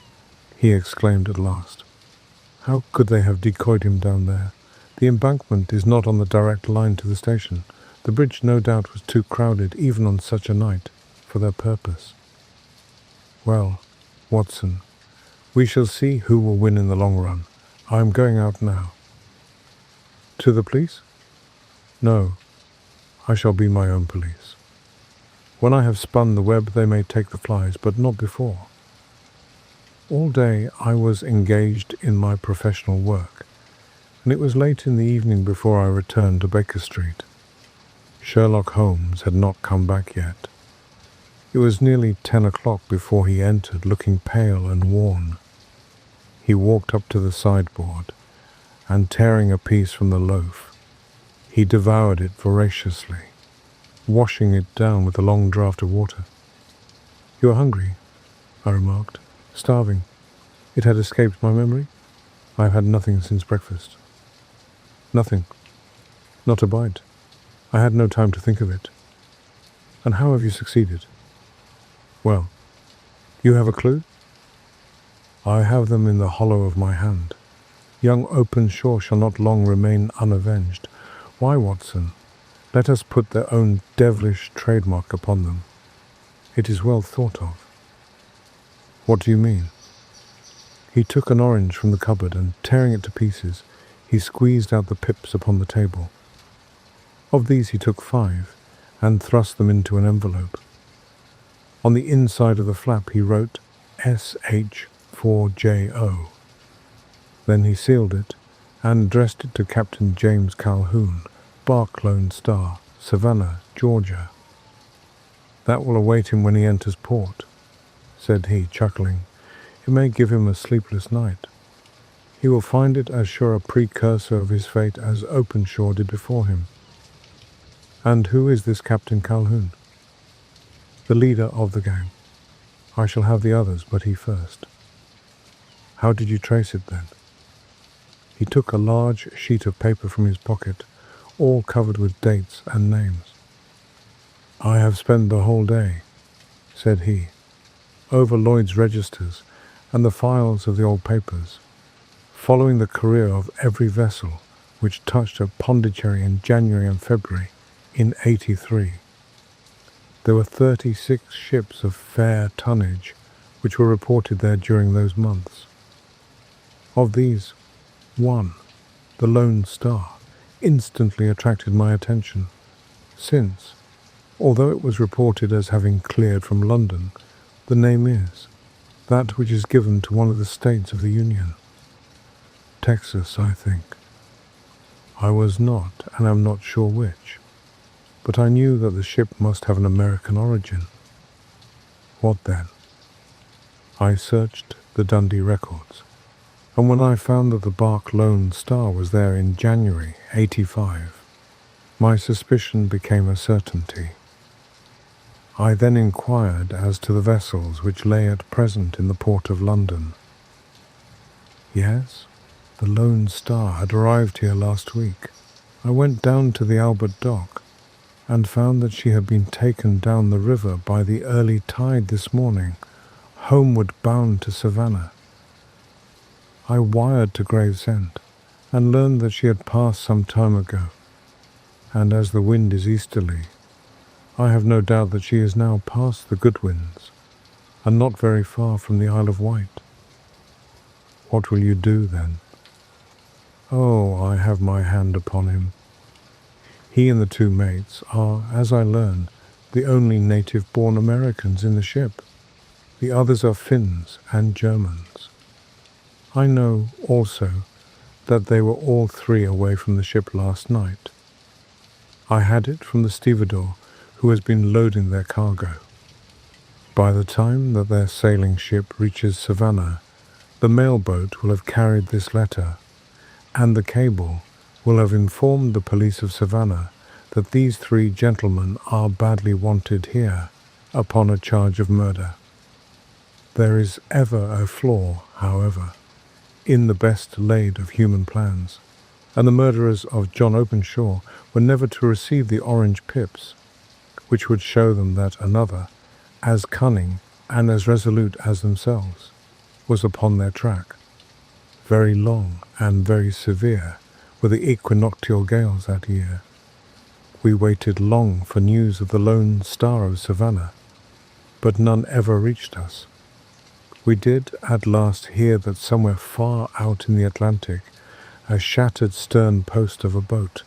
he exclaimed at last. "How could they have decoyed him down there? The embankment is not on the direct line to the station. The bridge no doubt was too crowded, even on such a night, for their purpose. Well, Watson, we shall see who will win in the long run. I am going out now." "To the police?" "No, I shall be my own police. When I have spun the web they may take the flies, but not before." All day I was engaged in my professional work, and it was late in the evening before I returned to Baker Street. Sherlock Holmes had not come back yet. It was nearly 10 o'clock before he entered, looking pale and worn. He walked up to the sideboard, and tearing a piece from the loaf, he devoured it voraciously, washing it down with a long draught of water. "You are hungry?" I remarked. "Starving. It had escaped my memory. I have had nothing since breakfast." "Nothing. Not a bite. I had no time to think of it." "And how have you succeeded?" "Well, you have a clue?" "I have them in the hollow of my hand. Young Openshaw shall not long remain unavenged. Why, Watson, let us put their own devilish trademark upon them. It is well thought of." "What do you mean?" He took an orange from the cupboard, and tearing it to pieces, he squeezed out the pips upon the table. Of these he took 5, and thrust them into an envelope. On the inside of the flap he wrote SH4JO. Then he sealed it, and addressed it to Captain James Calhoun, Bark Lone Star, Savannah, Georgia. "That will await him when he enters port," said he, chuckling. "It may give him a sleepless night. He will find it as sure a precursor of his fate as Openshaw did before him." "And who is this Captain Calhoun?" "The leader of the gang. I shall have the others, but he first." "How did you trace it, then?" He took a large sheet of paper from his pocket, all covered with dates and names. "I have spent the whole day," said he, "over Lloyd's registers and the files of the old papers, following the career of every vessel which touched at Pondicherry in January and February in '83. There were 36 ships of fair tonnage which were reported there during those months. Of these, one, the Lone Star, instantly attracted my attention, since, although it was reported as having cleared from London, the name is, that which is given to one of the states of the Union. Texas, I think. I was not, and am not sure which, but I knew that the ship must have an American origin. What then? I searched the Dundee records, and when I found that the bark Lone Star was there in January 85, my suspicion became a certainty. I then inquired as to the vessels which lay at present in the port of London. Yes, the Lone Star had arrived here last week. I went down to the Albert Dock and found that she had been taken down the river by the early tide this morning, homeward bound to Savannah. I wired to Gravesend and learned that she had passed some time ago, and as the wind is easterly, I have no doubt that she is now past the Goodwins, and not very far from the Isle of Wight. What will you do then? Oh, I have my hand upon him. He and the two mates are, as I learn, the only native-born Americans in the ship. The others are Finns and Germans. I know, also, that they were all three away from the ship last night. I had it from the stevedore who has been loading their cargo. By the time that their sailing ship reaches Savannah, the mailboat will have carried this letter, and the cable will have informed the police of Savannah that these three gentlemen are badly wanted here upon a charge of murder. There is ever a flaw, however, in the best laid of human plans, and the murderers of John Openshaw were never to receive the orange pips, which would show them that another, as cunning and as resolute as themselves, was upon their track. Very long and very severe were the equinoctial gales that year. We waited long for news of the Lone Star of Savannah, but none ever reached us. We did at last hear that somewhere far out in the Atlantic a shattered stern post of a boat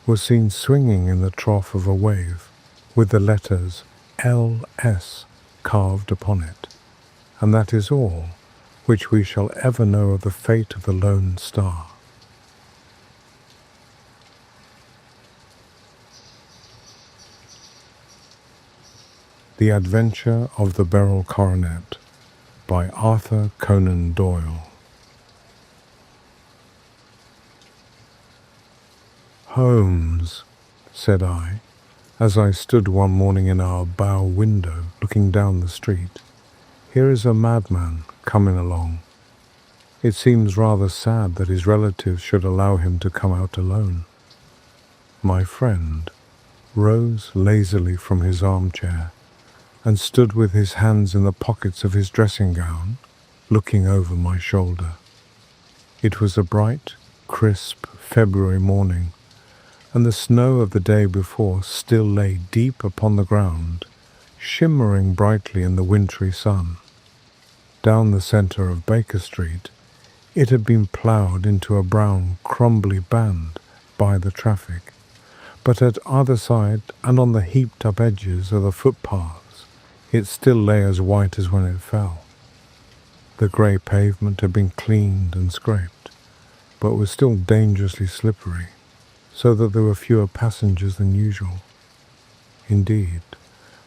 was seen swinging in the trough of a wave, with the letters L.S. carved upon it, and that is all which we shall ever know of the fate of the Lone Star. The Adventure of the Beryl Coronet by Arthur Conan Doyle. Holmes, said I, as I stood one morning in our bow window looking down the street, here is a madman coming along. It seems rather sad that his relatives should allow him to come out alone. My friend rose lazily from his armchair and stood with his hands in the pockets of his dressing gown, looking over my shoulder. It was a bright, crisp February morning, and the snow of the day before still lay deep upon the ground, shimmering brightly in the wintry sun. Down the centre of Baker Street, it had been ploughed into a brown, crumbly band by the traffic, but at either side and on the heaped-up edges of the footpaths, it still lay as white as when it fell. The grey pavement had been cleaned and scraped, but was still dangerously slippery, so that there were fewer passengers than usual. Indeed,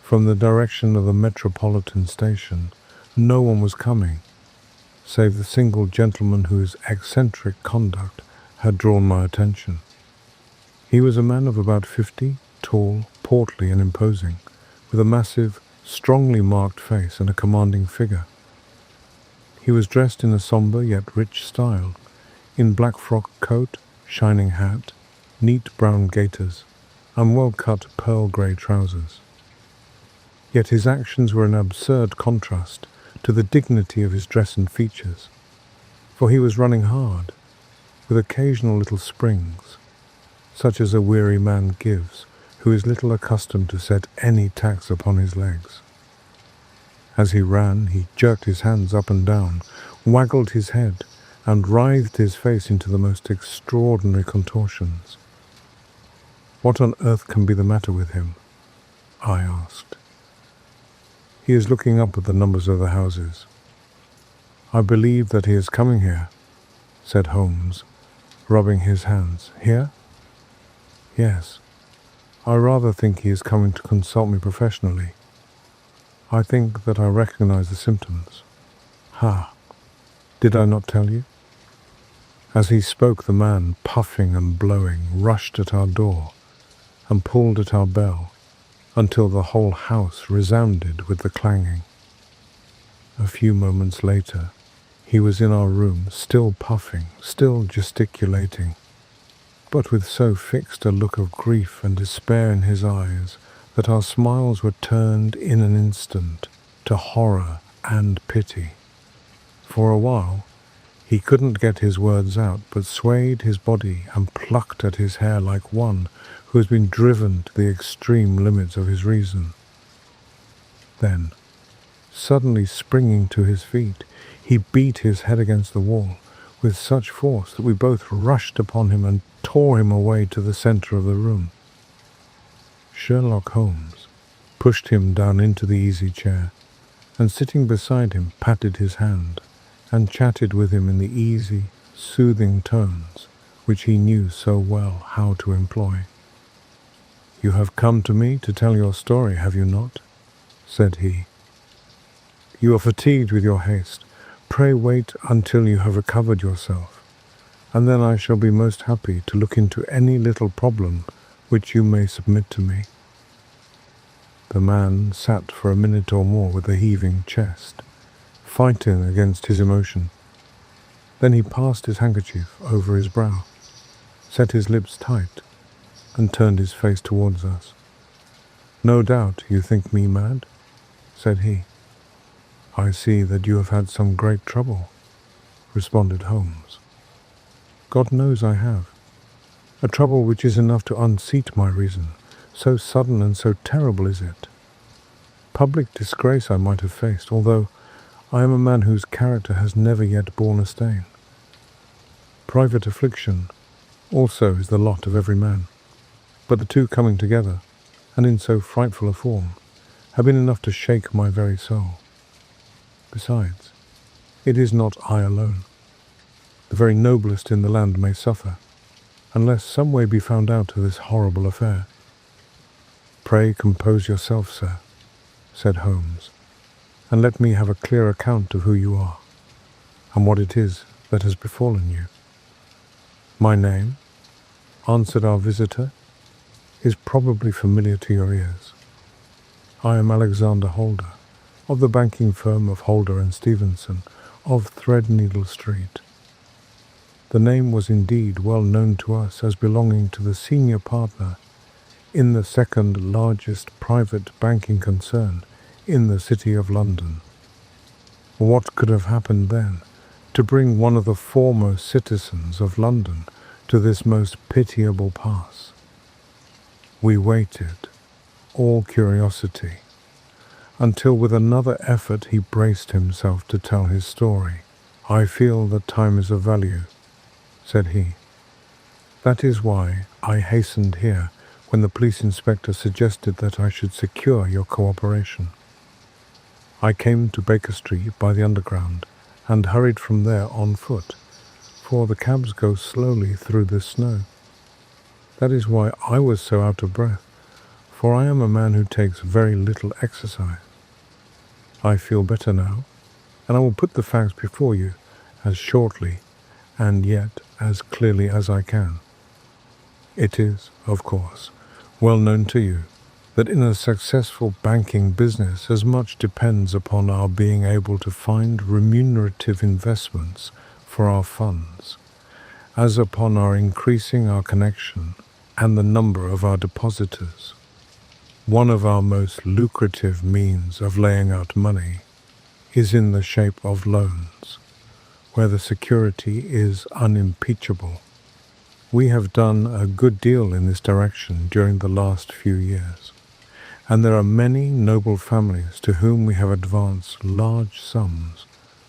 from the direction of the Metropolitan Station, no one was coming, save the single gentleman whose eccentric conduct had drawn my attention. He was a man of about 50, tall, portly and imposing, with a massive, strongly marked face and a commanding figure. He was dressed in a sombre yet rich style, in black frock coat, shining hat, neat brown gaiters, and well-cut pearl-grey trousers. Yet his actions were an absurd contrast to the dignity of his dress and features, for he was running hard, with occasional little springs, such as a weary man gives who is little accustomed to set any tax upon his legs. As he ran, he jerked his hands up and down, waggled his head, and writhed his face into the most extraordinary contortions. "What on earth can be the matter with him?" I asked. "He is looking up at the numbers of the houses. I believe that he is coming here, said Holmes, rubbing his hands. Here? Yes. I rather think he is coming to consult me professionally. I think that I recognize the symptoms. Ha! Did I not tell you? As he spoke, the man, puffing and blowing, rushed at our door and pulled at our bell until the whole house resounded with the clanging. A few moments later, he was in our room, still puffing, still gesticulating, but with so fixed a look of grief and despair in his eyes that our smiles were turned in an instant to horror and pity. For a while, he couldn't get his words out, but swayed his body and plucked at his hair like one who has been driven to the extreme limits of his reason. Then, suddenly springing to his feet, he beat his head against the wall with such force that we both rushed upon him and tore him away to the center of the room. Sherlock Holmes pushed him down into the easy chair, and sitting beside him patted his hand and chatted with him in the easy, soothing tones which he knew so well how to employ. "You have come to me to tell your story, have you not?" said he. "You are fatigued with your haste. Pray wait until you have recovered yourself, and then I shall be most happy to look into any little problem which you may submit to me." The man sat for a minute or more with a heaving chest, fighting against his emotion. Then he passed his handkerchief over his brow, set his lips tight, and turned his face towards us. "No doubt you think me mad," said he. "I see that you have had some great trouble," responded Holmes. "God knows I have. A trouble which is enough to unseat my reason, so sudden and so terrible is it. Public disgrace I might have faced, although I am a man whose character has never yet borne a stain. Private affliction also is the lot of every man, but the two coming together, and in so frightful a form, have been enough to shake my very soul. Besides, it is not I alone. The very noblest in the land may suffer, unless some way be found out of this horrible affair." "Pray compose yourself, sir," said Holmes, "and let me have a clear account of who you are, and what it is that has befallen you." "My name," answered our visitor, "is probably familiar to your ears. I am Alexander Holder, of the banking firm of Holder and Stevenson, of Threadneedle Street." The name was indeed well known to us as belonging to the senior partner in the second largest private banking concern in the City of London. What could have happened then to bring one of the foremost citizens of London to this most pitiable pass? We waited, all curiosity, until with another effort he braced himself to tell his story. "I feel that time is of value," said he. "That is why I hastened here when the police inspector suggested that I should secure your cooperation. I came to Baker Street by the Underground and hurried from there on foot, for the cabs go slowly through the snow. That is why I was so out of breath, for I am a man who takes very little exercise. I feel better now, and I will put the facts before you as shortly and yet as clearly as I can. It is, of course, well known to you that in a successful banking business as much depends upon our being able to find remunerative investments for our funds, as upon our increasing our connection and the number of our depositors. One of our most lucrative means of laying out money is in the shape of loans, where the security is unimpeachable. We have done a good deal in this direction during the last few years, and there are many noble families to whom we have advanced large sums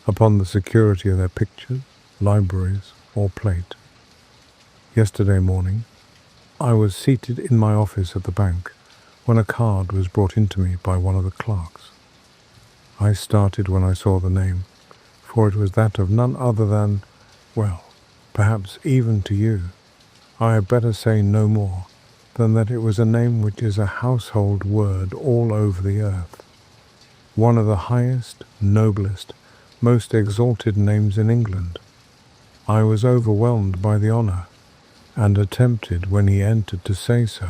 upon the security of their pictures, libraries, or plate. Yesterday morning, I was seated in my office at the bank when a card was brought in to me by one of the clerks. I started when I saw the name, for it was that of none other than, well, perhaps even to you, I had better say no more than that it was a name which is a household word all over the earth, one of the highest, noblest, most exalted names in England. I was overwhelmed by the honour, and attempted when he entered to say so,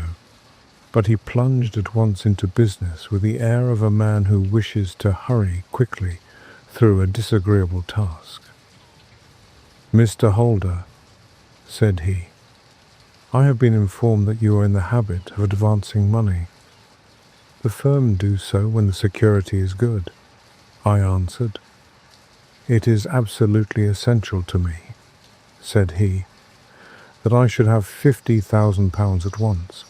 but he plunged at once into business with the air of a man who wishes to hurry quickly through a disagreeable task. "Mr. Holder," said he, "I have been informed that you are in the habit of advancing money." "The firm do so when the security is good," I answered. "It is absolutely essential to me," said he, "that I should have £50,000 at once.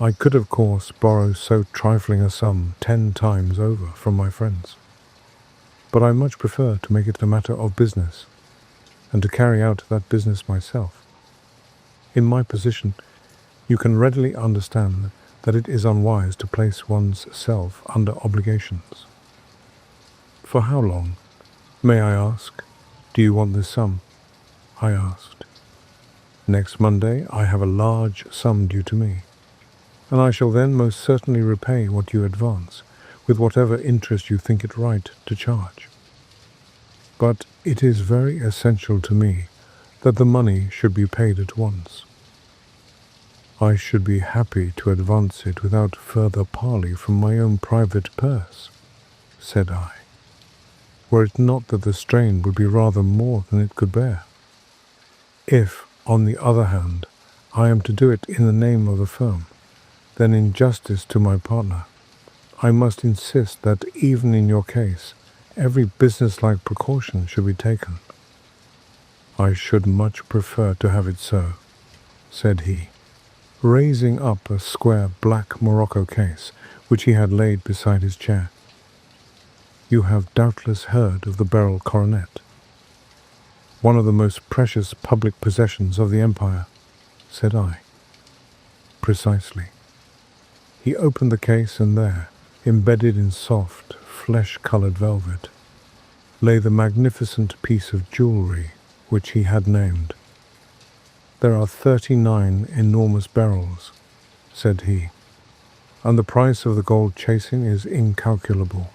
I could, of course, borrow so trifling a sum 10 times over from my friends, but I much prefer to make it a matter of business, and to carry out that business myself. In my position, you can readily understand that it is unwise to place one's self under obligations." "For how long, may I ask, do you want this sum?" I asked. "Next Monday I have a large sum due to me, and I shall then most certainly repay what you advance, with whatever interest you think it right to charge. But it is very essential to me that the money should be paid at once." "I should be happy to advance it without further parley from my own private purse," said I, "were it not that the strain would be rather more than it could bear. If, on the other hand, I am to do it in the name of the firm, then in justice to my partner, I must insist that even in your case, every business-like precaution should be taken." "I should much prefer to have it so," said he, raising up a square black morocco case which he had laid beside his chair. "You have doubtless heard of the Beryl Coronet, one of the most precious public possessions of the Empire," said I. "Precisely." He opened the case, and there, embedded in soft, flesh-coloured velvet, lay the magnificent piece of jewellery which he had named. "There are 39 enormous beryls," said he, "and the price of the gold chasing is incalculable.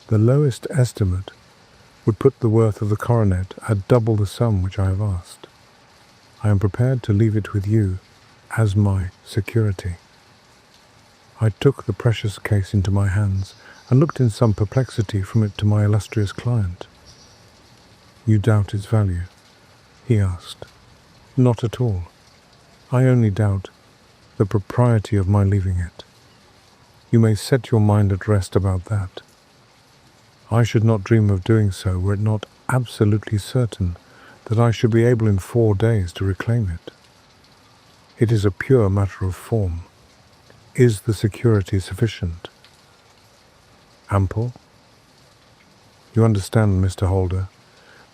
The lowest estimate would put the worth of the coronet at double the sum which I have asked. I am prepared to leave it with you as my security." I took the precious case into my hands and looked in some perplexity from it to my illustrious client. "You doubt its value?" he asked. "Not at all. I only doubt the propriety of my leaving it. You may set your mind at rest about that. I should not dream of doing so were it not absolutely certain that I should be able in 4 days to reclaim it. It is a pure matter of form. Is the security sufficient? Ample? You understand, Mr. Holder,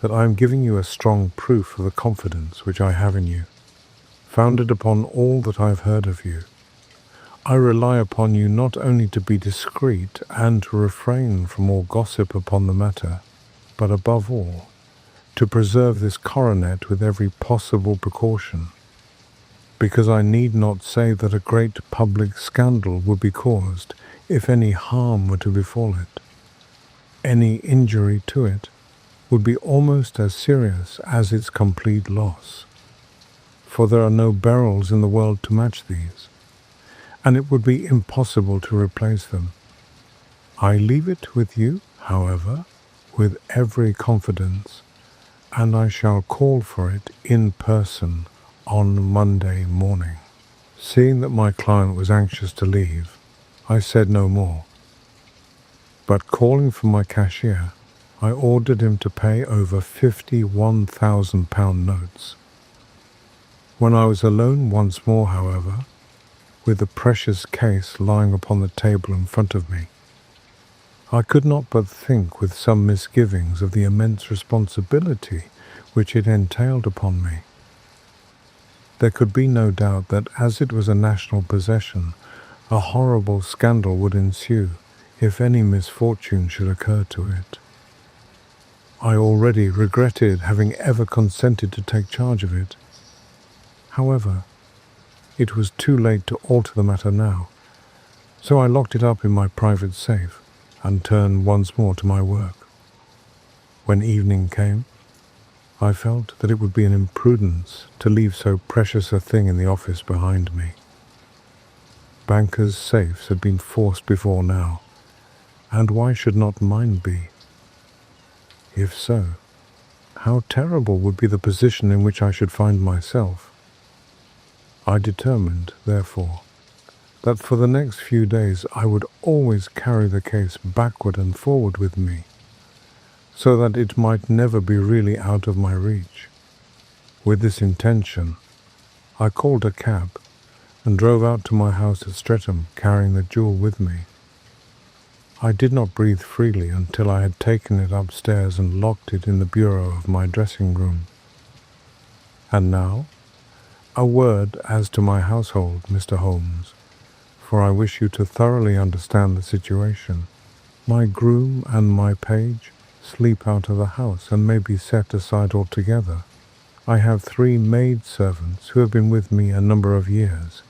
that I am giving you a strong proof of the confidence which I have in you, founded upon all that I have heard of you. I rely upon you not only to be discreet and to refrain from all gossip upon the matter, but above all, to preserve this coronet with every possible precaution, because I need not say that a great public scandal would be caused if any harm were to befall it. Any injury to it would be almost as serious as its complete loss, for there are no beryls in the world to match these, and it would be impossible to replace them. I leave it with you, however, with every confidence, and I shall call for it in person on Monday morning." Seeing that my client was anxious to leave, I said no more, but calling for my cashier, I ordered him to pay over £51,000 notes. When I was alone once more, however, with the precious case lying upon the table in front of me, I could not but think with some misgivings of the immense responsibility which it entailed upon me. There could be no doubt that as it was a national possession, a horrible scandal would ensue if any misfortune should occur to it. I already regretted having ever consented to take charge of it. However, it was too late to alter the matter now, so I locked it up in my private safe and turned once more to my work. When evening came, I felt that it would be an imprudence to leave so precious a thing in the office behind me. Bankers' safes had been forced before now, and why should not mine be? If so, how terrible would be the position in which I should find myself. I determined, therefore, that for the next few days I would always carry the case backward and forward with me, so that it might never be really out of my reach. With this intention, I called a cab and drove out to my house at Streatham, carrying the jewel with me. I did not breathe freely until I had taken it upstairs and locked it in the bureau of my dressing room. And now, a word as to my household, Mr. Holmes, for I wish you to thoroughly understand the situation. My groom and my page sleep out of the house and may be set aside altogether. I have 3 maid-servants who have been with me a number of years,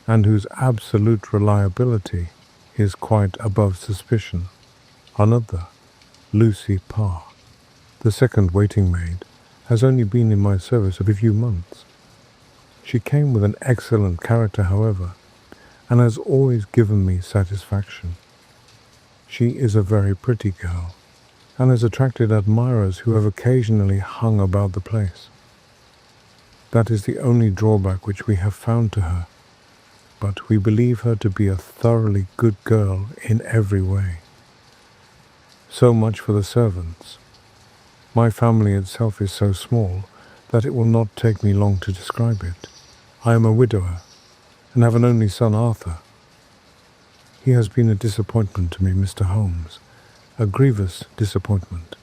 and whose absolute reliability is quite above suspicion. Another, Lucy Parr, the second waiting maid, has only been in my service a few months. She came with an excellent character, however, and has always given me satisfaction. She is a very pretty girl, and has attracted admirers who have occasionally hung about the place. That is the only drawback which we have found to her, but we believe her to be a thoroughly good girl in every way. So much for the servants. My family itself is so small that it will not take me long to describe it. I am a widower, and have an only son, Arthur. He has been a disappointment to me, Mr. Holmes, a grievous disappointment.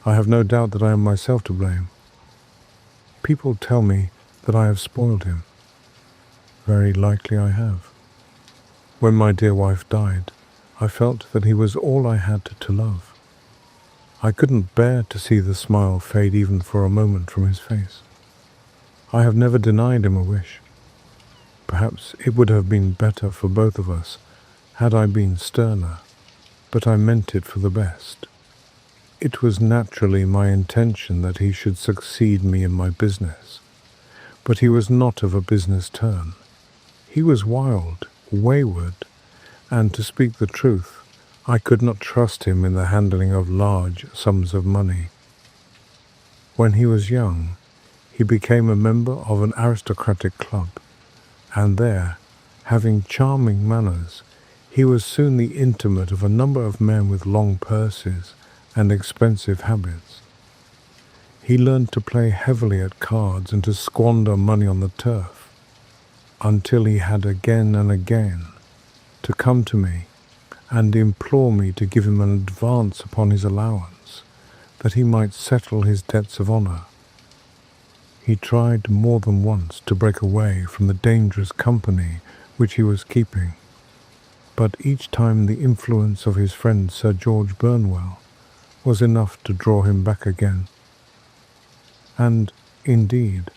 I have no doubt that I am myself to blame. People tell me that I have spoiled him. Very likely I have. When my dear wife died, I felt that he was all I had to love. I couldn't bear to see the smile fade even for a moment from his face. I have never denied him a wish. Perhaps it would have been better for both of us had I been sterner, but I meant it for the best. It was naturally my intention that he should succeed me in my business, but he was not of a business turn. He was wild, wayward, and to speak the truth, I could not trust him in the handling of large sums of money. When he was young, he became a member of an aristocratic club, and there, having charming manners, he was soon the intimate of a number of men with long purses and expensive habits. He learned to play heavily at cards and to squander money on the turf, until he had again and again to come to me and implore me to give him an advance upon his allowance, that he might settle his debts of honour. He tried more than once to break away from the dangerous company which he was keeping, but each time the influence of his friend Sir George Burnwell was enough to draw him back again. And, indeed,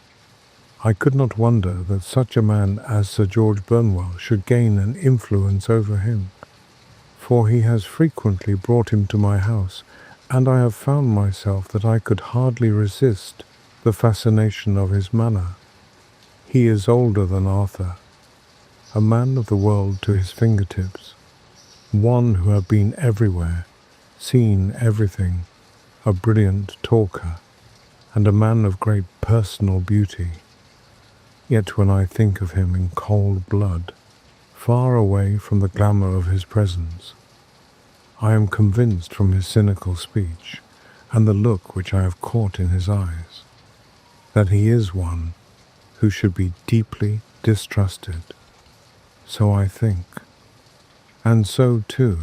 I could not wonder that such a man as Sir George Burnwell should gain an influence over him, for he has frequently brought him to my house, and I have found myself that I could hardly resist the fascination of his manner. He is older than Arthur, a man of the world to his fingertips, one who had been everywhere, seen everything, a brilliant talker, and a man of great personal beauty. Yet when I think of him in cold blood, far away from the glamour of his presence, I am convinced from his cynical speech and the look which I have caught in his eyes, that he is one who should be deeply distrusted. So I think, and so too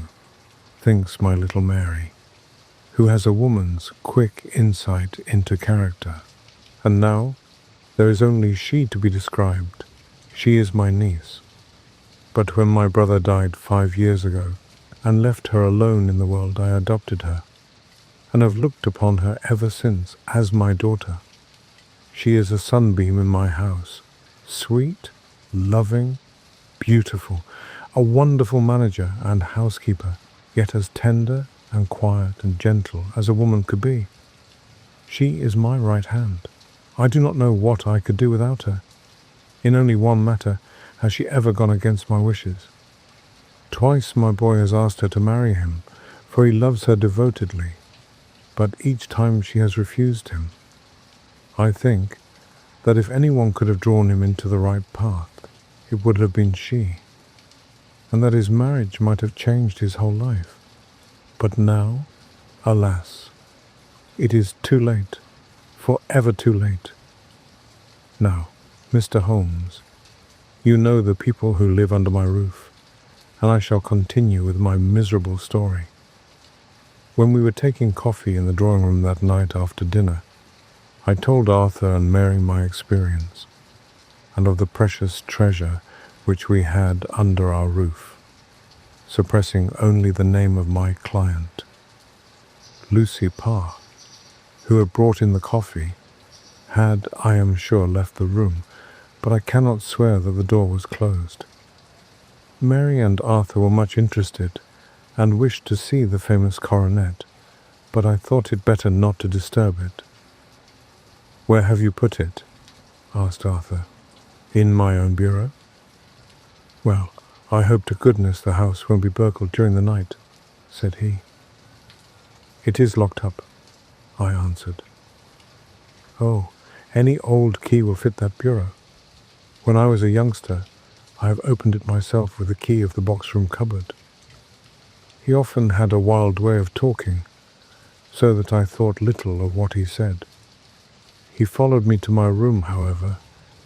thinks my little Mary, who has a woman's quick insight into character. And now there is only she to be described. She is my niece. But when my brother died 5 years ago, and left her alone in the world, I adopted her. and have looked upon her ever since as my daughter. She is a sunbeam in my house, sweet, loving, beautiful, a wonderful manager and housekeeper, yet as tender and quiet and gentle as a woman could be. She is my right hand. I do not know what I could do without her. In only one matter has she ever gone against my wishes. Twice my boy has asked her to marry him, for he loves her devotedly, but each time she has refused him. I think that if anyone could have drawn him into the right path, it would have been she, and that his marriage might have changed his whole life. But now, alas, it is too late, forever too late. Now, Mr. Holmes, you know the people who live under my roof, and I shall continue with my miserable story. When we were taking coffee in the drawing room that night after dinner, I told Arthur and Mary my experience, and of the precious treasure which we had under our roof, suppressing only the name of my client. Lucy Parr, who had brought in the coffee, had, I am sure, left the room, but I cannot swear that the door was closed. Mary and Arthur were much interested, and wished to see the famous coronet, but I thought it better not to disturb it. "Where have you put it?" asked Arthur. "In my own bureau?" "Well, I hope to goodness the house won't be burgled during the night," said he. "It is locked up," I answered. "Oh, any old key will fit that bureau. When I was a youngster, I have opened it myself with the key of the box-room cupboard." He often had a wild way of talking, so that I thought little of what he said. He followed me to my room, however,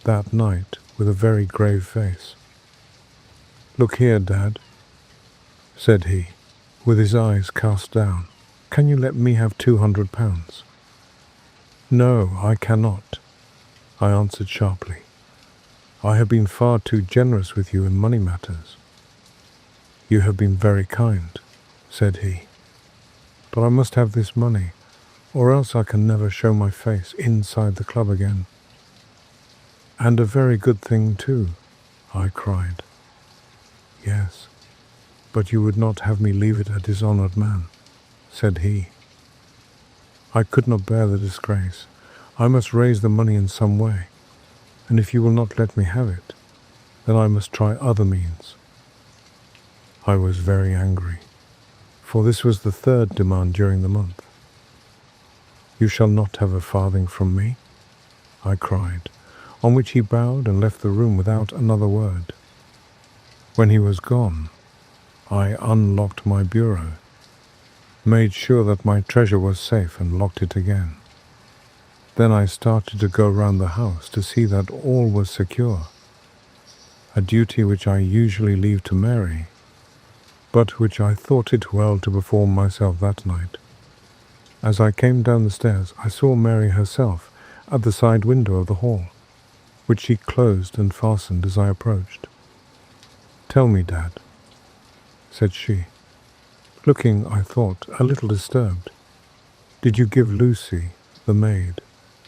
that night with a very grave face. "Look here, Dad," said he, with his eyes cast down. "Can you let me have £200? "No, I cannot," I answered sharply. "I have been far too generous with you in money matters." "You have been very kind," said he, "but I must have this money, or else I can never show my face inside the club again." "And a very good thing too," I cried. "Yes, but you would not have me leave it a dishonored man," said he. "I could not bear the disgrace. I must raise the money in some way, and if you will not let me have it, then I must try other means." I was very angry, for this was the third demand during the month. "You shall not have a farthing from me," I cried, on which he bowed and left the room without another word. When he was gone, I unlocked my bureau, made sure that my treasure was safe, and locked it again. Then I started to go round the house to see that all was secure, a duty which I usually leave to Mary, but which I thought it well to perform myself that night. As I came down the stairs, I saw Mary herself at the side window of the hall, which she closed and fastened as I approached. "Tell me, Dad," said she, looking, I thought, a little disturbed. "Did you give Lucy, the maid,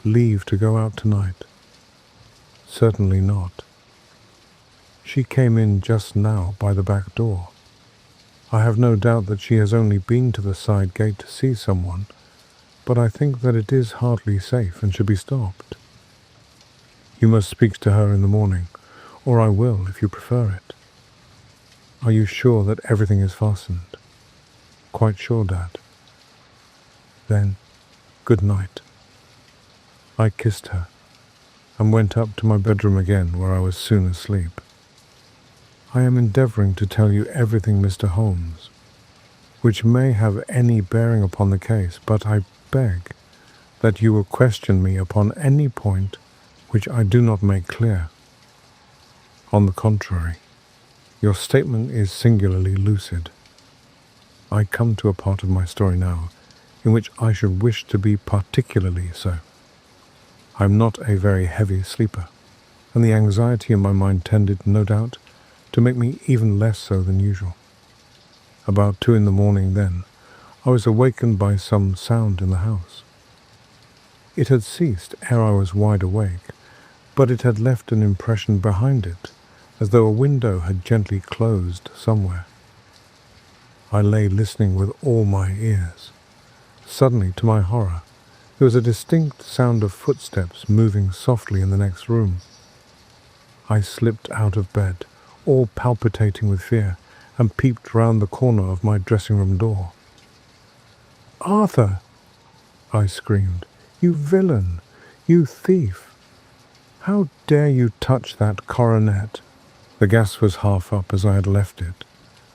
leave to go out tonight?" "Certainly not. She came in just now by the back door. I have no doubt that she has only been to the side gate to see someone, but I think that it is hardly safe and should be stopped. You must speak to her in the morning, or I will, if you prefer it. Are you sure that everything is fastened?" "Quite sure, Dad." "Then, good night." I kissed her, and went up to my bedroom again, where I was soon asleep. I am endeavouring to tell you everything, Mr. Holmes, which may have any bearing upon the case, but I beg that you will question me upon any point which I do not make clear. On the contrary, your statement is singularly lucid. I come to a part of my story now in which I should wish to be particularly so. I am not a very heavy sleeper, and the anxiety in my mind tended, no doubt, to make me even less so than usual. About 2 in the morning then, I was awakened by some sound in the house. It had ceased ere I was wide awake, but it had left an impression behind it, as though a window had gently closed somewhere. I lay listening with all my ears. Suddenly, to my horror, there was a distinct sound of footsteps moving softly in the next room. I slipped out of bed, all palpitating with fear, and peeped round the corner of my dressing-room door. "Arthur!" I screamed. "You villain! You thief! How dare you touch that coronet?" The gas was half up as I had left it,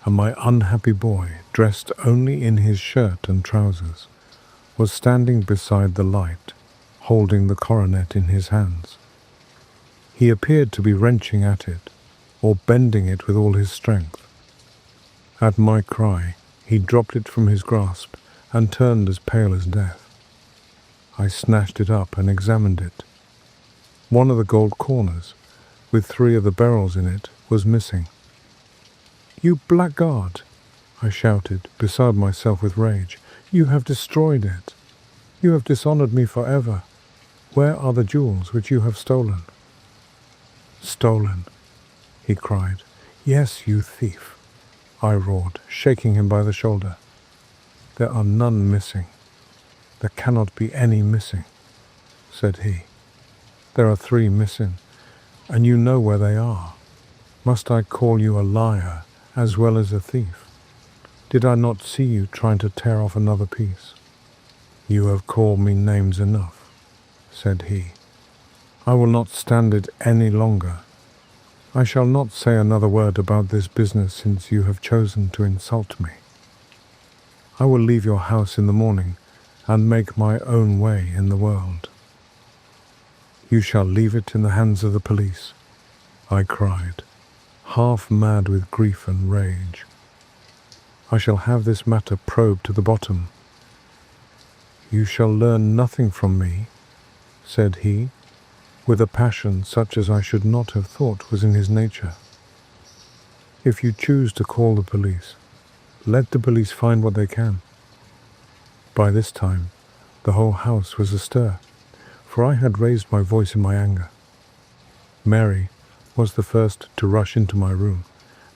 and my unhappy boy, dressed only in his shirt and trousers, was standing beside the light, holding the coronet in his hands. He appeared to be wrenching at it, or bending it with all his strength. At my cry, he dropped it from his grasp and turned as pale as death. I snatched it up and examined it. One of the gold corners, with 3 of the beryls in it, was missing. "You blackguard!" I shouted, beside myself with rage. "You have destroyed it. You have dishonored me forever. Where are the jewels which you have stolen?" "Stolen," he cried. "Yes, you thief," I roared, shaking him by the shoulder. "There are none missing. There cannot be any missing," said he. "There are 3 missing, and you know where they are. Must I call you a liar as well as a thief? Did I not see you trying to tear off another piece?" "You have called me names enough," said he. "I will not stand it any longer. I shall not say another word about this business since you have chosen to insult me. I will leave your house in the morning and make my own way in the world." "You shall leave it in the hands of the police," I cried, half mad with grief and rage. "I shall have this matter probed to the bottom." "You shall learn nothing from me," said he, with a passion such as I should not have thought was in his nature. "If you choose to call the police, let the police find what they can." By this time, the whole house was astir, for I had raised my voice in my anger. Mary was the first to rush into my room,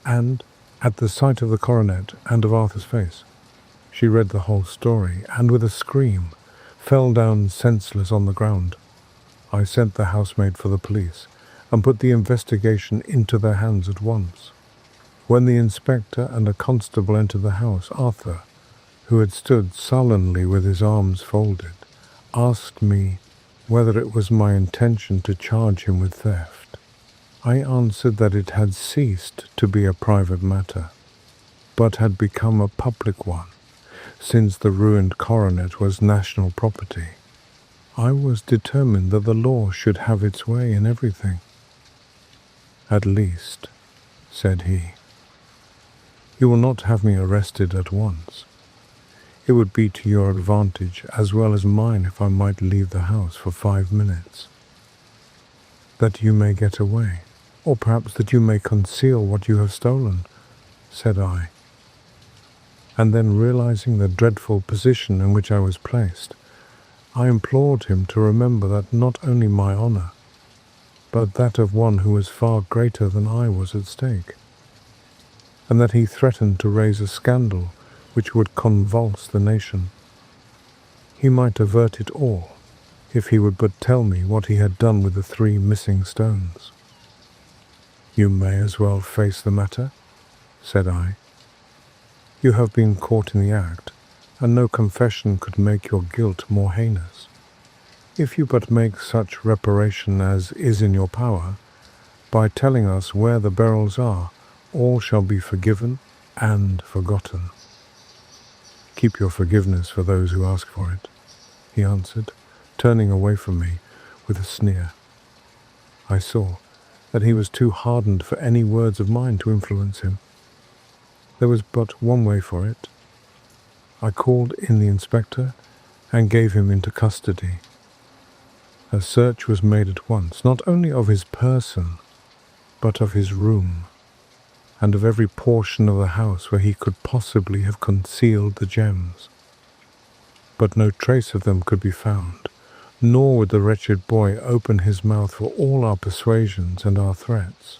and, at the sight of the coronet and of Arthur's face, she read the whole story, and with a scream, fell down senseless on the ground. I sent the housemaid for the police, and put the investigation into their hands at once. When the inspector and a constable entered the house, Arthur, who had stood sullenly with his arms folded, asked me whether it was my intention to charge him with theft. I answered that it had ceased to be a private matter, but had become a public one, since the ruined coronet was national property. I was determined that the law should have its way in everything. "At least," said he, "you will not have me arrested at once. It would be to your advantage as well as mine if I might leave the house for 5 minutes. That you may get away, or perhaps that you may conceal what you have stolen," said I. And then, realizing the dreadful position in which I was placed, I implored him to remember that not only my honor, but that of one who was far greater than I was at stake, and that he threatened to raise a scandal which would convulse the nation. He might avert it all, if he would but tell me what he had done with the 3 missing stones. "You may as well face the matter," said I. "You have been caught in the act, and no confession could make your guilt more heinous. If you but make such reparation as is in your power, by telling us where the beryls are, all shall be forgiven and forgotten." "Keep your forgiveness for those who ask for it," he answered, turning away from me with a sneer. I saw that he was too hardened for any words of mine to influence him. There was but one way for it. I called in the inspector and gave him into custody. A search was made at once, not only of his person, but of his room, and of every portion of the house where he could possibly have concealed the gems. but no trace of them could be found, nor would the wretched boy open his mouth for all our persuasions and our threats.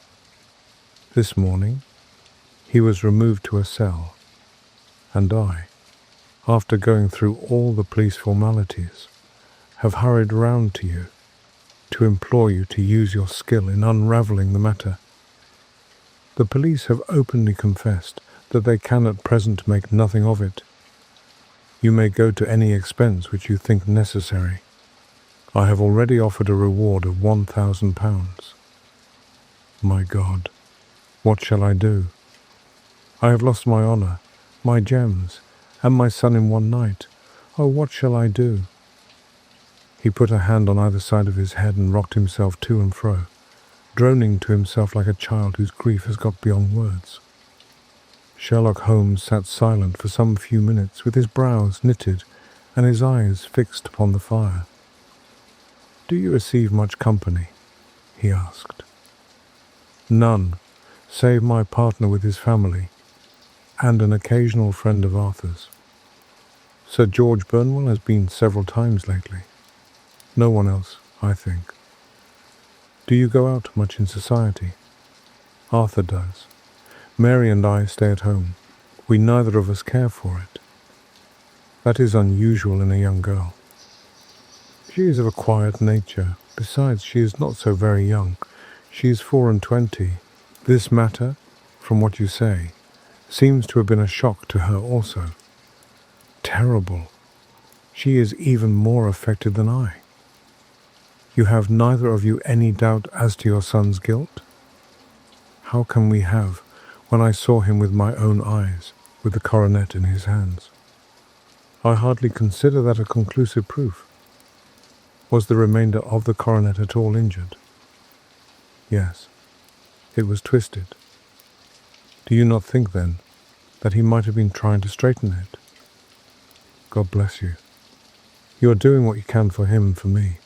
This morning he was removed to a cell, and I, after going through all the police formalities, have hurried round to you to implore you to use your skill in unravelling the matter. The police have openly confessed that they can at present make nothing of it. You may go to any expense which you think necessary. I have already offered a reward of £1,000. My God, what shall I do? I have lost my honour, my gems, and my son in one night. Oh, what shall I do? He put a hand on either side of his head and rocked himself to and fro, droning to himself like a child whose grief has got beyond words. Sherlock Holmes sat silent for some few minutes, with his brows knitted and his eyes fixed upon the fire. "Do you receive much company?" he asked. "None, save my partner with his family, and an occasional friend of Arthur's. Sir George Burnwell has been several times lately. No one else, I think. Do you go out much in society?" "Arthur does. Mary and I stay at home. We neither of us care for it." "That is unusual in a young girl." "She is of a quiet nature. Besides, she is not so very young. She is 24. This matter, from what you say, seems to have been a shock to her also." "Terrible. She is even more affected than I." "You have neither of you any doubt as to your son's guilt?" "How can we have, when I saw him with my own eyes, with the coronet in his hands?" "I hardly consider that a conclusive proof. Was the remainder of the coronet at all injured?" "Yes, it was twisted." "Do you not think, then, that he might have been trying to straighten it?" "God bless you. You are doing what you can for him and for me.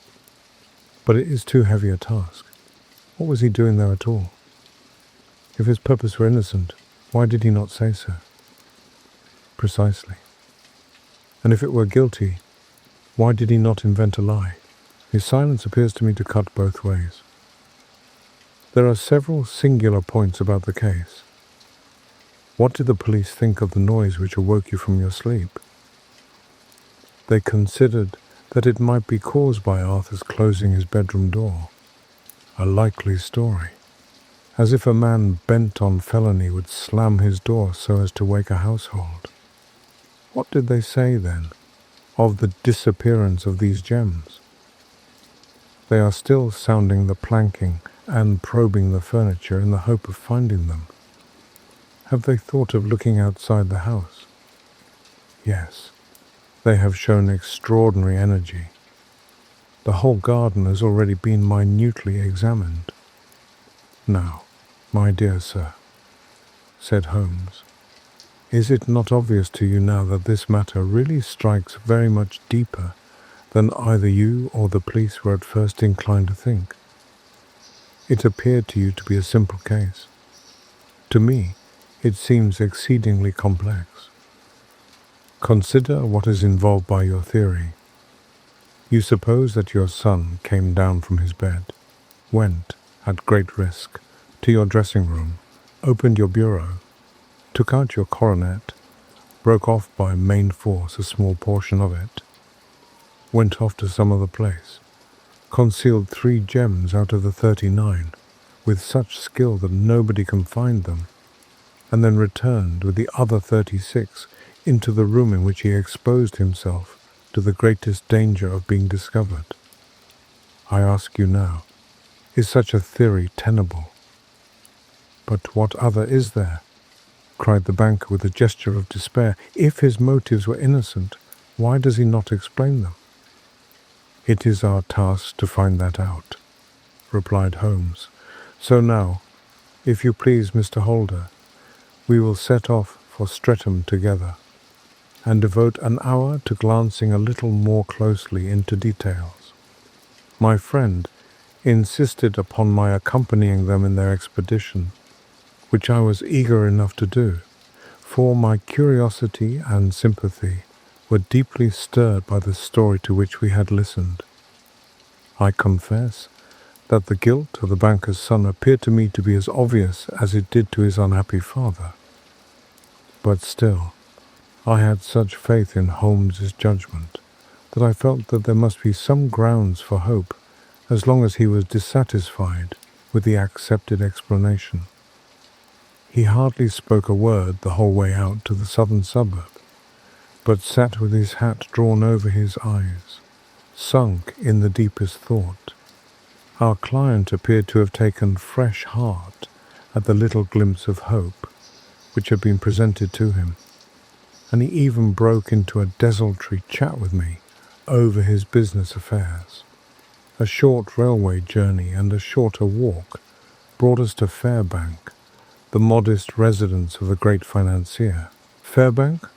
But it is too heavy a task. What was he doing there at all? If his purpose were innocent, why did he not say so?" "Precisely. And if it were guilty, why did he not invent a lie? His silence appears to me to cut both ways. There are several singular points about the case. What did the police think of the noise which awoke you from your sleep?" "They considered that it might be caused by Arthur's closing his bedroom door. A likely story. As if a man bent on felony would slam his door so as to wake a household. What did they say, then, of the disappearance of these gems?" "They are still sounding the planking and probing the furniture in the hope of finding them." "Have they thought of looking outside the house?" "Yes. They have shown extraordinary energy. The whole garden has already been minutely examined." "Now, my dear sir," said Holmes, "is it not obvious to you now that this matter really strikes very much deeper than either you or the police were at first inclined to think? It appeared to you to be a simple case. To me, it seems exceedingly complex. Consider what is involved by your theory. You suppose that your son came down from his bed, went, at great risk, to your dressing room, opened your bureau, took out your coronet, broke off by main force a small portion of it, went off to some other place, concealed 3 gems out of the 39, with such skill that nobody can find them, and then returned with the other 36 into the room in which he exposed himself to the greatest danger of being discovered. I ask you now, is such a theory tenable?" "But what other is there?" cried the banker with a gesture of despair. "If his motives were innocent, why does he not explain them?" "It is our task to find that out," replied Holmes. "So now, if you please, Mr. Holder, we will set off for Streatham together, and devote an hour to glancing a little more closely into details. My friend insisted upon my accompanying them in their expedition, which I was eager enough to do, for my curiosity and sympathy were deeply stirred by the story to which we had listened. I confess that the guilt of the banker's son appeared to me to be as obvious as it did to his unhappy father. But still, I had such faith in Holmes's judgment that I felt that there must be some grounds for hope as long as he was dissatisfied with the accepted explanation. He hardly spoke a word the whole way out to the southern suburb, but sat with his hat drawn over his eyes, sunk in the deepest thought. Our client appeared to have taken fresh heart at the little glimpse of hope which had been presented to him, and he even broke into a desultory chat with me over his business affairs. A short railway journey and a shorter walk brought us to Fairbank, the modest residence of the great financier. Fairbank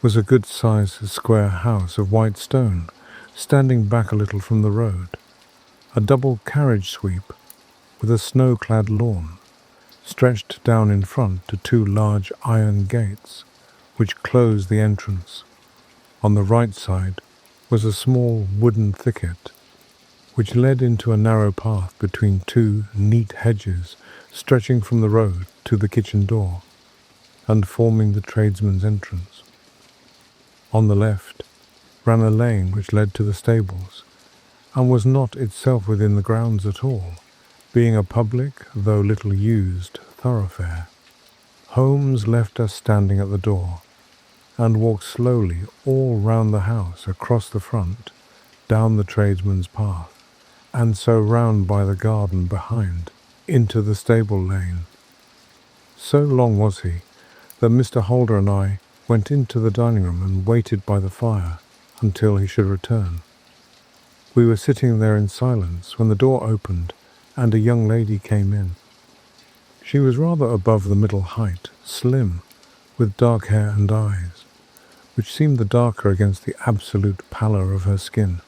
was a good-sized square house of white stone, standing back a little from the road. A double carriage sweep with a snow-clad lawn stretched down in front to two large iron gates which closed the entrance. On the right side was a small wooden thicket which led into a narrow path between two neat hedges stretching from the road to the kitchen door and forming the tradesman's entrance. On the left ran a lane which led to the stables, and was not itself within the grounds at all, being a public, though little used, thoroughfare. Holmes left us standing at the door, and walked slowly all round the house, across the front, down the tradesman's path, and so round by the garden behind, into the stable lane. So long was he, that Mr. Holder and I went into the dining room and waited by the fire until he should return. We were sitting there in silence when the door opened and a young lady came in. She was rather above the middle height, slim, with dark hair and eyes, which seemed the darker against the absolute pallor of her skin.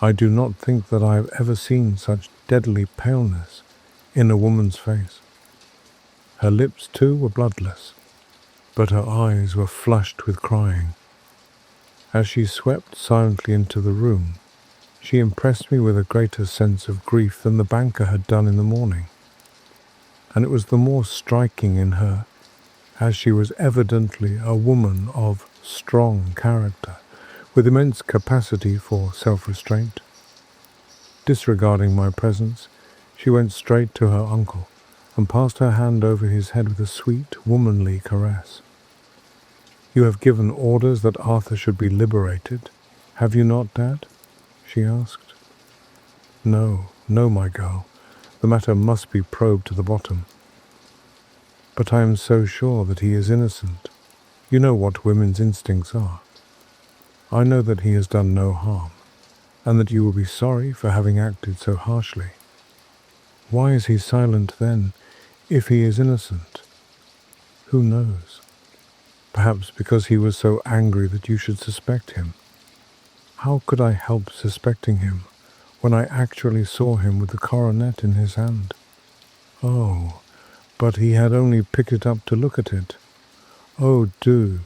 I do not think that I have ever seen such deadly paleness in a woman's face. Her lips, too, were bloodless, but her eyes were flushed with crying. As she swept silently into the room, she impressed me with a greater sense of grief than the banker had done in the morning, and it was the more striking in her as she was evidently a woman of strong character, with immense capacity for self-restraint. Disregarding my presence, she went straight to her uncle and passed her hand over his head with a sweet, womanly caress. "You have given orders that Arthur should be liberated, have you not, Dad?" she asked. No, my girl. The matter must be probed to the bottom. But I am so sure that he is innocent. You know what women's instincts are. I know that he has done no harm, and that you will be sorry for having acted so harshly. Why is he silent then, if he is innocent? Who knows? Perhaps because he was so angry that you should suspect him. How could I help suspecting him when I actually saw him with the coronet in his hand? Oh, but he had only picked it up to look at it. Oh, do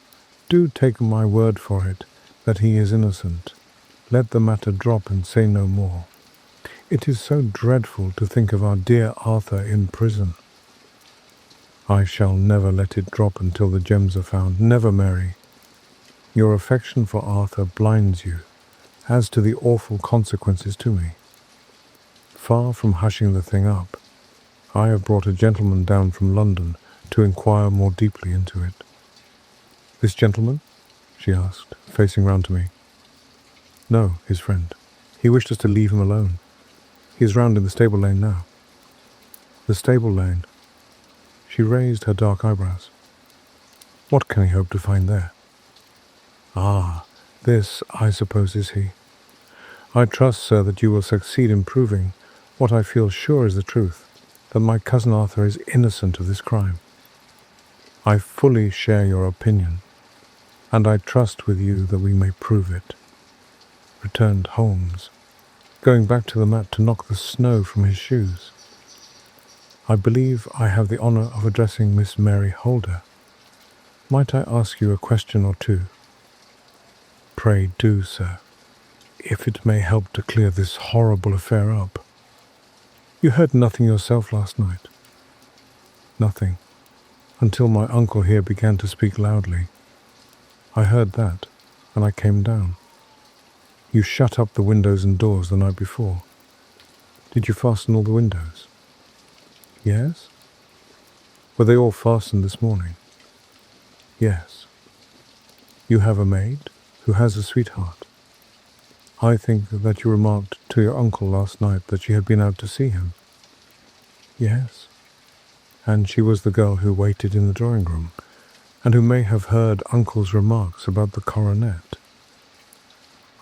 take my word for it that he is innocent. Let the matter drop and say no more. It is so dreadful to think of our dear Arthur in prison. I shall never let it drop until the gems are found. Never, Mary. Your affection for Arthur blinds you as to the awful consequences to me. Far from hushing the thing up, I have brought a gentleman down from London to inquire more deeply into it. This gentleman? She asked, facing round to me. No, his friend. He wished us to leave him alone. He is round in the stable lane now. The stable lane? She raised her dark eyebrows. What can he hope to find there? Ah, this, I suppose, is he. I trust, sir, that you will succeed in proving what I feel sure is the truth, that my cousin Arthur is innocent of this crime. I fully share your opinion, and I trust with you that we may prove it, returned Holmes, going back to the mat to knock the snow from his shoes. I believe I have the honour of addressing Miss Mary Holder. Might I ask you a question or two? Pray do, sir, if it may help to clear this horrible affair up. You heard nothing yourself last night? Nothing, until my uncle here began to speak loudly. I heard that, and I came down. You shut up the windows and doors the night before. Did you fasten all the windows? Yes? Were they all fastened this morning? Yes. You have a maid who has a sweetheart. I think that you remarked to your uncle last night that she had been out to see him. Yes. And she was the girl who waited in the drawing room, and who may have heard uncle's remarks about the coronet.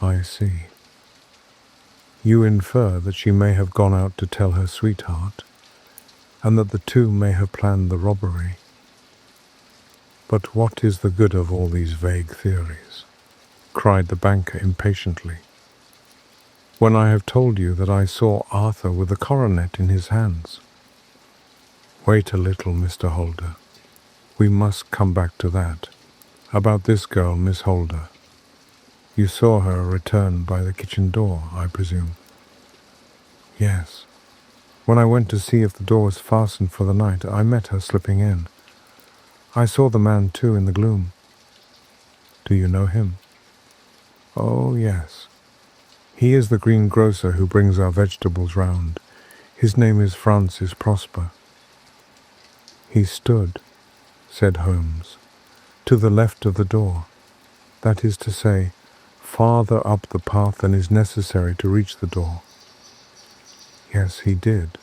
I see. You infer that she may have gone out to tell her sweetheart, and that the two may have planned the robbery. But what is the good of all these vague theories? Cried the banker impatiently, when I have told you that I saw Arthur with the coronet in his hands. Wait a little, Mr. Holder. We must come back to that. About this girl, Miss Holder. You saw her return by the kitchen door, I presume? Yes. When I went to see if the door was fastened for the night, I met her slipping in. I saw the man, too, in the gloom. Do you know him? Oh, yes. He is the greengrocer who brings our vegetables round. His name is Francis Prosper. He stood, said Holmes, to the left of the door, that is to say, farther up the path than is necessary to reach the door. Yes, he did.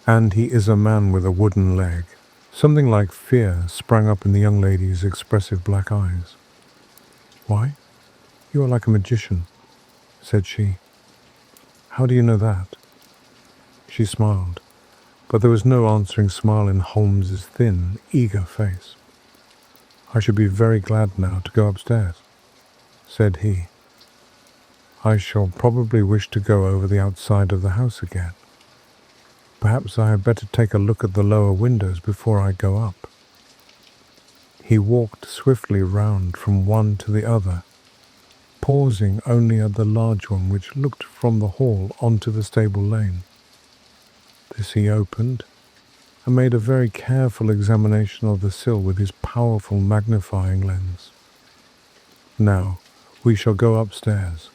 And he is a man with a wooden leg. Something like fear sprang up in the young lady's expressive black eyes. Why, you are like a magician, said she. How do you know that? She smiled, but there was no answering smile in Holmes's thin, eager face. I should be very glad now to go upstairs, said he. I shall probably wish to go over the outside of the house again. Perhaps I had better take a look at the lower windows before I go up. He walked swiftly round from one to the other, pausing only at the large one which looked from the hall onto the stable lane. This he opened, and made a very careful examination of the sill with his powerful magnifying lens. Now, we shall go upstairs,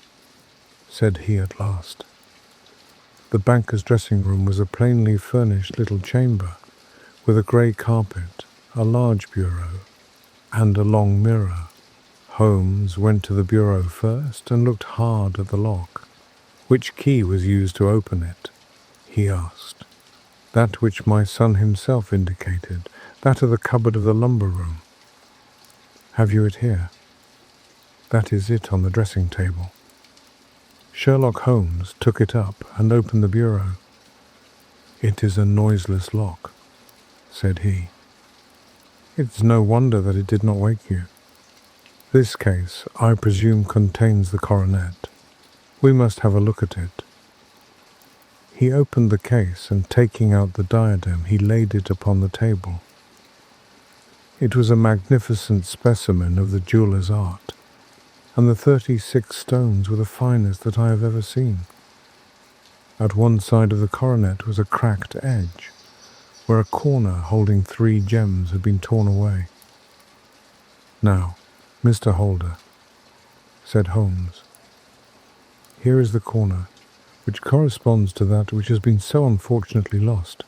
said he at last. The banker's dressing-room was a plainly furnished little chamber, with a grey carpet, a large bureau, and a long mirror. Holmes went to the bureau first and looked hard at the lock. Which key was used to open it? He asked. That which my son himself indicated, that of the cupboard of the lumber room. Have you it here? That is it on the dressing table. Sherlock Holmes took it up and opened the bureau. It is a noiseless lock, said he. It's no wonder that it did not wake you. This case, I presume, contains the coronet. We must have a look at it. He opened the case, and taking out the diadem, he laid it upon the table. It was a magnificent specimen of the jeweller's art, and the 36 stones were the finest that I have ever seen. At one side of the coronet was a cracked edge, where a corner holding 3 gems had been torn away. Now, Mr. Holder, said Holmes, here is the corner, which corresponds to that which has been so unfortunately lost.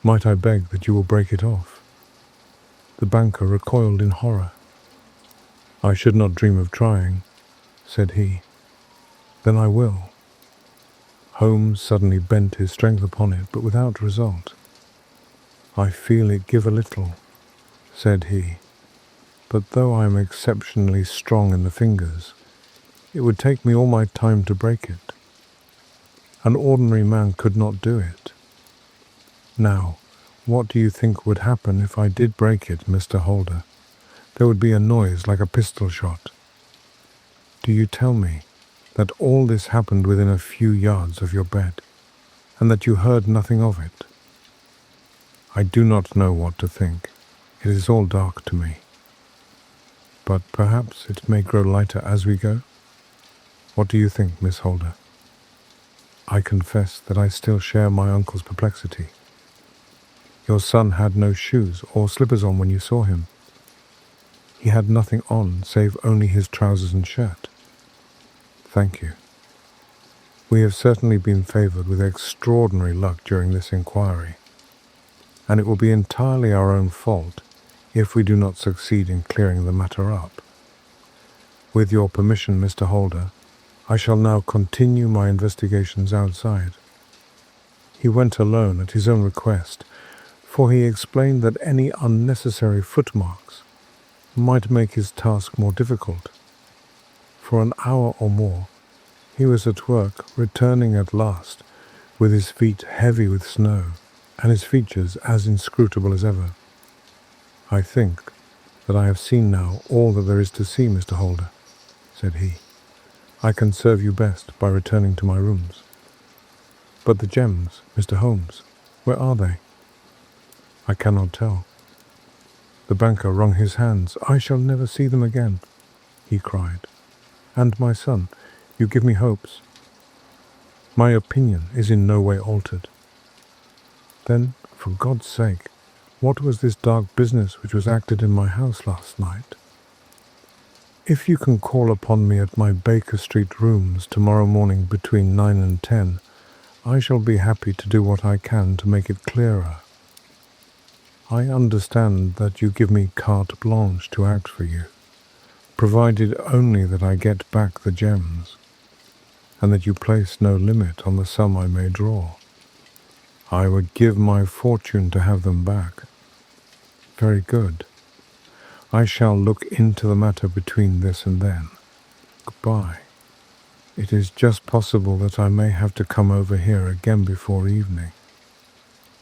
Might I beg that you will break it off? The banker recoiled in horror. I should not dream of trying, said he. Then I will. Holmes suddenly bent his strength upon it, but without result. I feel it give a little, said he, but though I am exceptionally strong in the fingers, it would take me all my time to break it. An ordinary man could not do it. Now, what do you think would happen if I did break it, Mr. Holder? There would be a noise like a pistol shot. Do you tell me that all this happened within a few yards of your bed, and that you heard nothing of it? I do not know what to think. It is all dark to me. but perhaps it may grow lighter as we go. What do you think, Miss Holder? I confess that I still share my uncle's perplexity. Your son had no shoes or slippers on when you saw him. He had nothing on save only his trousers and shirt. Thank you. We have certainly been favored with extraordinary luck during this inquiry, and it will be entirely our own fault if we do not succeed in clearing the matter up. With your permission, Mr. Holder, I shall now continue my investigations outside. He went alone at his own request, for he explained that any unnecessary footmarks might make his task more difficult. For an hour or more, he was at work, returning at last, with his feet heavy with snow, and his features as inscrutable as ever. I think that I have seen now all that there is to see, Mr. Holder, said he. I can serve you best by returning to my rooms. But the gems, Mr. Holmes, where are they? I cannot tell. The banker wrung his hands. I shall never see them again, he cried. And my son, you give me hopes. My opinion is in no way altered. Then, for God's sake, what was this dark business which was acted in my house last night? If you can call upon me at my Baker Street rooms tomorrow morning between 9 and 10, I shall be happy to do what I can to make it clearer. I understand that you give me carte blanche to act for you, provided only that I get back the gems, and that you place no limit on the sum I may draw. I would give my fortune to have them back. Very good. I shall look into the matter between this and then. Goodbye. It is just possible that I may have to come over here again before evening.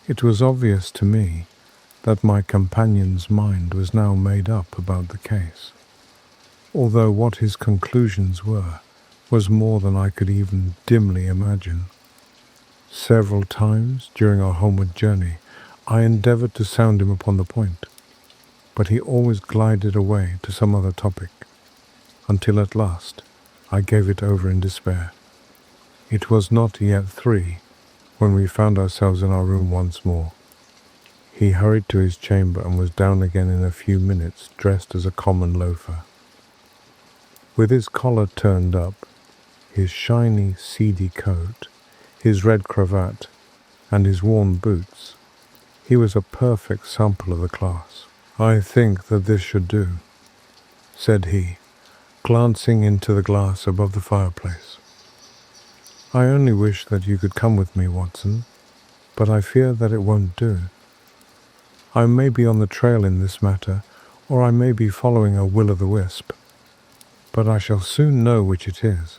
It was obvious to me that my companion's mind was now made up about the case, although what his conclusions were was more than I could even dimly imagine. Several times during our homeward journey I endeavoured to sound him upon the point, but he always glided away to some other topic, until at last I gave it over in despair. It was not yet 3 when we found ourselves in our room once more. He hurried to his chamber and was down again in a few minutes, dressed as a common loafer. With his collar turned up, his shiny, seedy coat, his red cravat, and his worn boots, he was a perfect sample of the class. I think that this should do, said he, glancing into the glass above the fireplace. I only wish that you could come with me, Watson, but I fear that it won't do. I may be on the trail in this matter, or I may be following a will-o'-the-wisp, but I shall soon know which it is.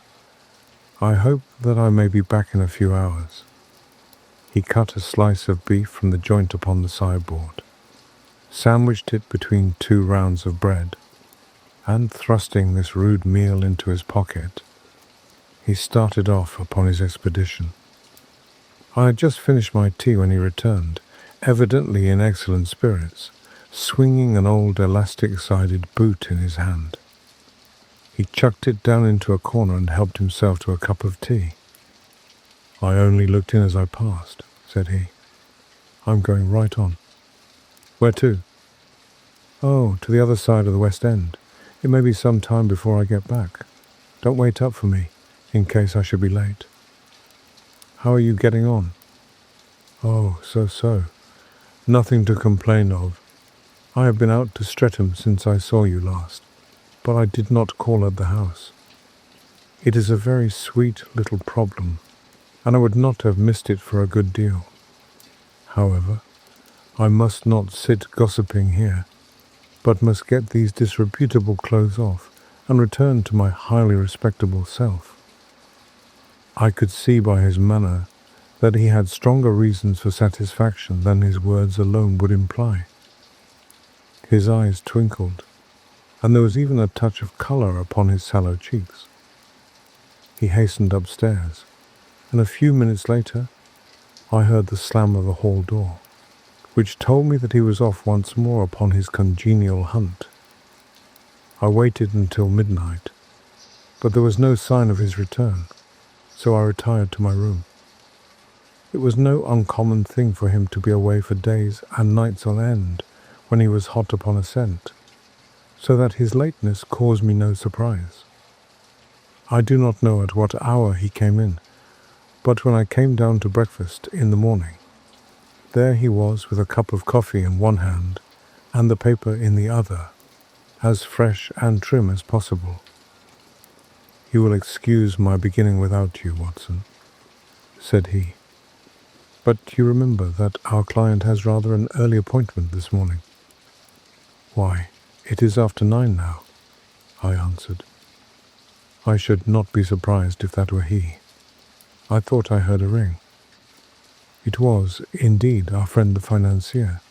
I hope that I may be back in a few hours. He cut a slice of beef from the joint upon the sideboard, sandwiched it between 2 rounds of bread, and thrusting this rude meal into his pocket, he started off upon his expedition. I had just finished my tea when he returned, evidently in excellent spirits, swinging an old elastic-sided boot in his hand. He chucked it down into a corner and helped himself to a cup of tea. I only looked in as I passed, said he. I'm going right on. Where to? Oh, to the other side of the West End. It may be some time before I get back. Don't wait up for me, in case I should be late. How are you getting on? Oh, so. Nothing to complain of. I have been out to Streatham since I saw you last, but I did not call at the house. It is a very sweet little problem, and I would not have missed it for a good deal. However, I must not sit gossiping here, but must get these disreputable clothes off and return to my highly respectable self. I could see by his manner that he had stronger reasons for satisfaction than his words alone would imply. His eyes twinkled, and there was even a touch of colour upon his sallow cheeks. He hastened upstairs, and a few minutes later I heard the slam of the hall door, which told me that he was off once more upon his congenial hunt. I waited until midnight, but there was no sign of his return, so I retired to my room. It was no uncommon thing for him to be away for days and nights on end when he was hot upon a scent, so that his lateness caused me no surprise. I do not know at what hour he came in, but when I came down to breakfast in the morning, there he was with a cup of coffee in one hand and the paper in the other, as fresh and trim as possible. "You will excuse my beginning without you, Watson," said he. "But you remember that our client has rather an early appointment this morning." "Why, it is after 9 now," I answered. I should not be surprised if that were he. I thought I heard a ring. It was, indeed, our friend the financier.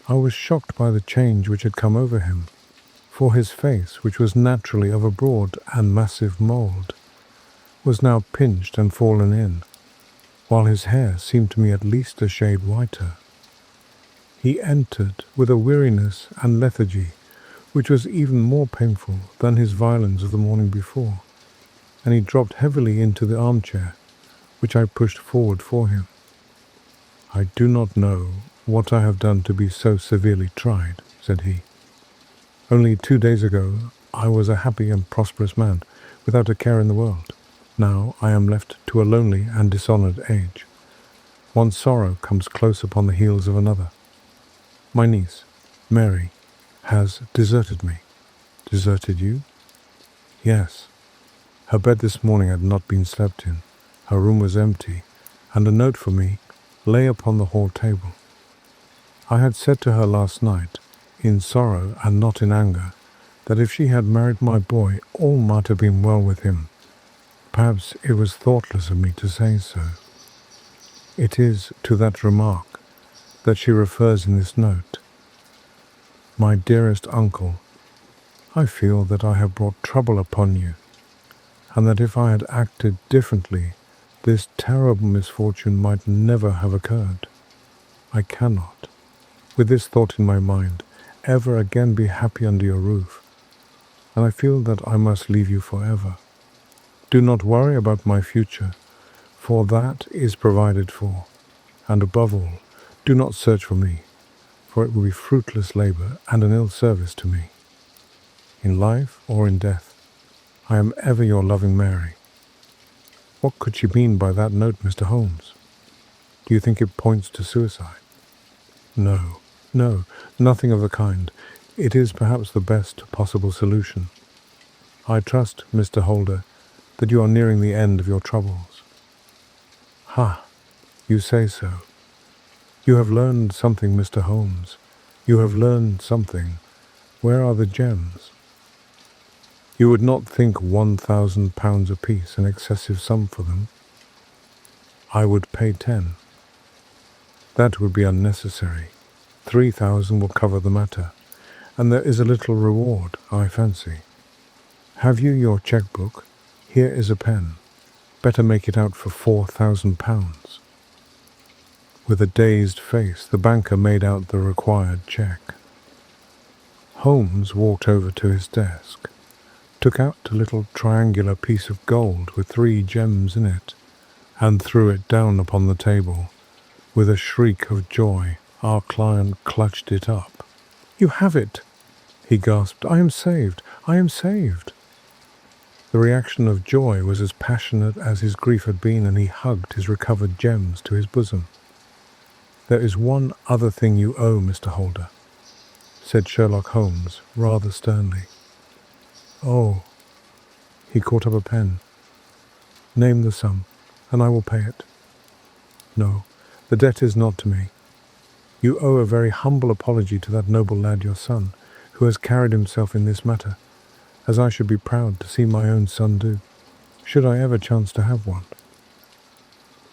I was shocked by the change which had come over him, for his face, which was naturally of a broad and massive mould, was now pinched and fallen in, while his hair seemed to me at least a shade whiter. He entered with a weariness and lethargy which was even more painful than his violence of the morning before, and he dropped heavily into the armchair, which I pushed forward for him. "I do not know what I have done to be so severely tried," said he. "Only 2 days ago I was a happy and prosperous man, without a care in the world. Now I am left to a lonely and dishonoured age. One sorrow comes close upon the heels of another. My niece, Mary, has deserted me." "Deserted you?" "Yes. Her bed this morning had not been slept in, her room was empty, and a note for me lay upon the hall table. I had said to her last night, in sorrow and not in anger, that if she had married my boy, all might have been well with him. Perhaps it was thoughtless of me to say so. It is to that remark that she refers in this note. My dearest uncle, I feel that I have brought trouble upon you, and that if I had acted differently, this terrible misfortune might never have occurred. I cannot, with this thought in my mind, ever again be happy under your roof, and I feel that I must leave you forever. Do not worry about my future, for that is provided for, and above all, do not search for me, for it will be fruitless labour and an ill service to me. In life or in death, I am ever your loving Mary." What could she mean by that note, Mr. Holmes? Do you think it points to suicide? No, nothing of the kind. It is perhaps the best possible solution. I trust, Mr. Holder, that you are nearing the end of your troubles. Ha! You say so. You have learned something, Mr. Holmes. You have learned something. Where are the gems? You would not think £1,000 apiece an excessive sum for them? I would pay 10. That would be unnecessary. 3,000 will cover the matter, and there is a little reward, I fancy. Have you your cheque-book? Here is a pen. Better make it out for £4,000. With a dazed face, the banker made out the required cheque. Holmes walked over to his desk, took out a little triangular piece of gold with 3 gems in it, and threw it down upon the table. With a shriek of joy, our client clutched it up. "You have it!" he gasped. "I am saved! I am saved!" The reaction of joy was as passionate as his grief had been, and he hugged his recovered gems to his bosom. "There is one other thing you owe, Mr. Holder," said Sherlock Holmes, rather sternly. "Oh." He caught up a pen. "Name the sum, and I will pay it." "No, the debt is not to me. You owe a very humble apology to that noble lad, your son, who has carried himself in this matter, as I should be proud to see my own son do, should I ever chance to have one."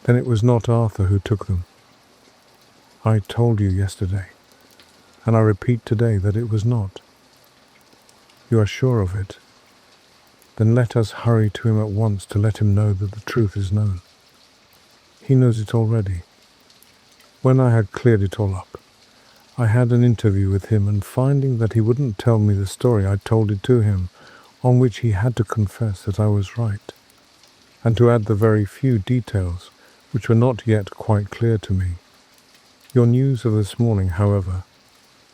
"Then it was not Arthur who took them." "I told you yesterday, and I repeat today that it was not." "You are sure of it? Then let us hurry to him at once to let him know that the truth is known." "He knows it already. When I had cleared it all up, I had an interview with him, and finding that he wouldn't tell me the story, I told it to him, on which he had to confess that I was right, and to add the very few details which were not yet quite clear to me. Your news of this morning, however,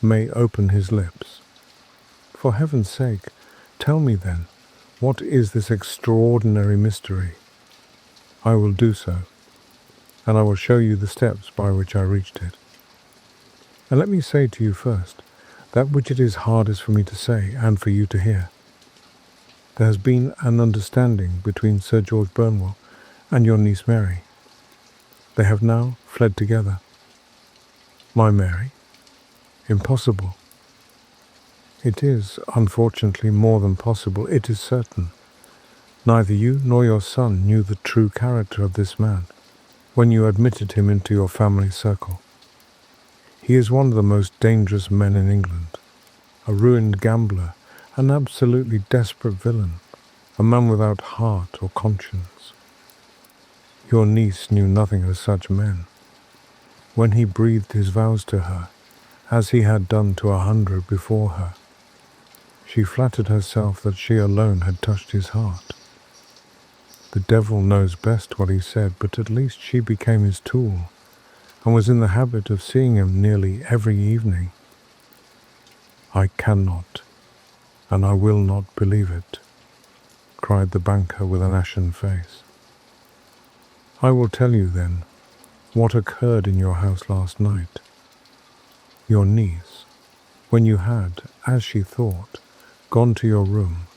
may open his lips. For heaven's sake, tell me then, what is this extraordinary mystery? I will do so, and I will show you the steps by which I reached it. And let me say to you first, that which it is hardest for me to say and for you to hear. There has been an understanding between Sir George Burnwell and your niece Mary. They have now fled together. My Mary? Impossible. It is, unfortunately, more than possible. It is certain. Neither you nor your son knew the true character of this man when you admitted him into your family circle. He is one of the most dangerous men in England, a ruined gambler, an absolutely desperate villain, a man without heart or conscience. Your niece knew nothing of such men. When he breathed his vows to her, as he had done to 100 before her, she flattered herself that she alone had touched his heart. The devil knows best what he said, but at least she became his tool, and was in the habit of seeing him nearly every evening. I cannot, and I will not believe it, cried the banker with an ashen face. I will tell you then what occurred in your house last night. Your niece, when you had, as she thought, gone to your room,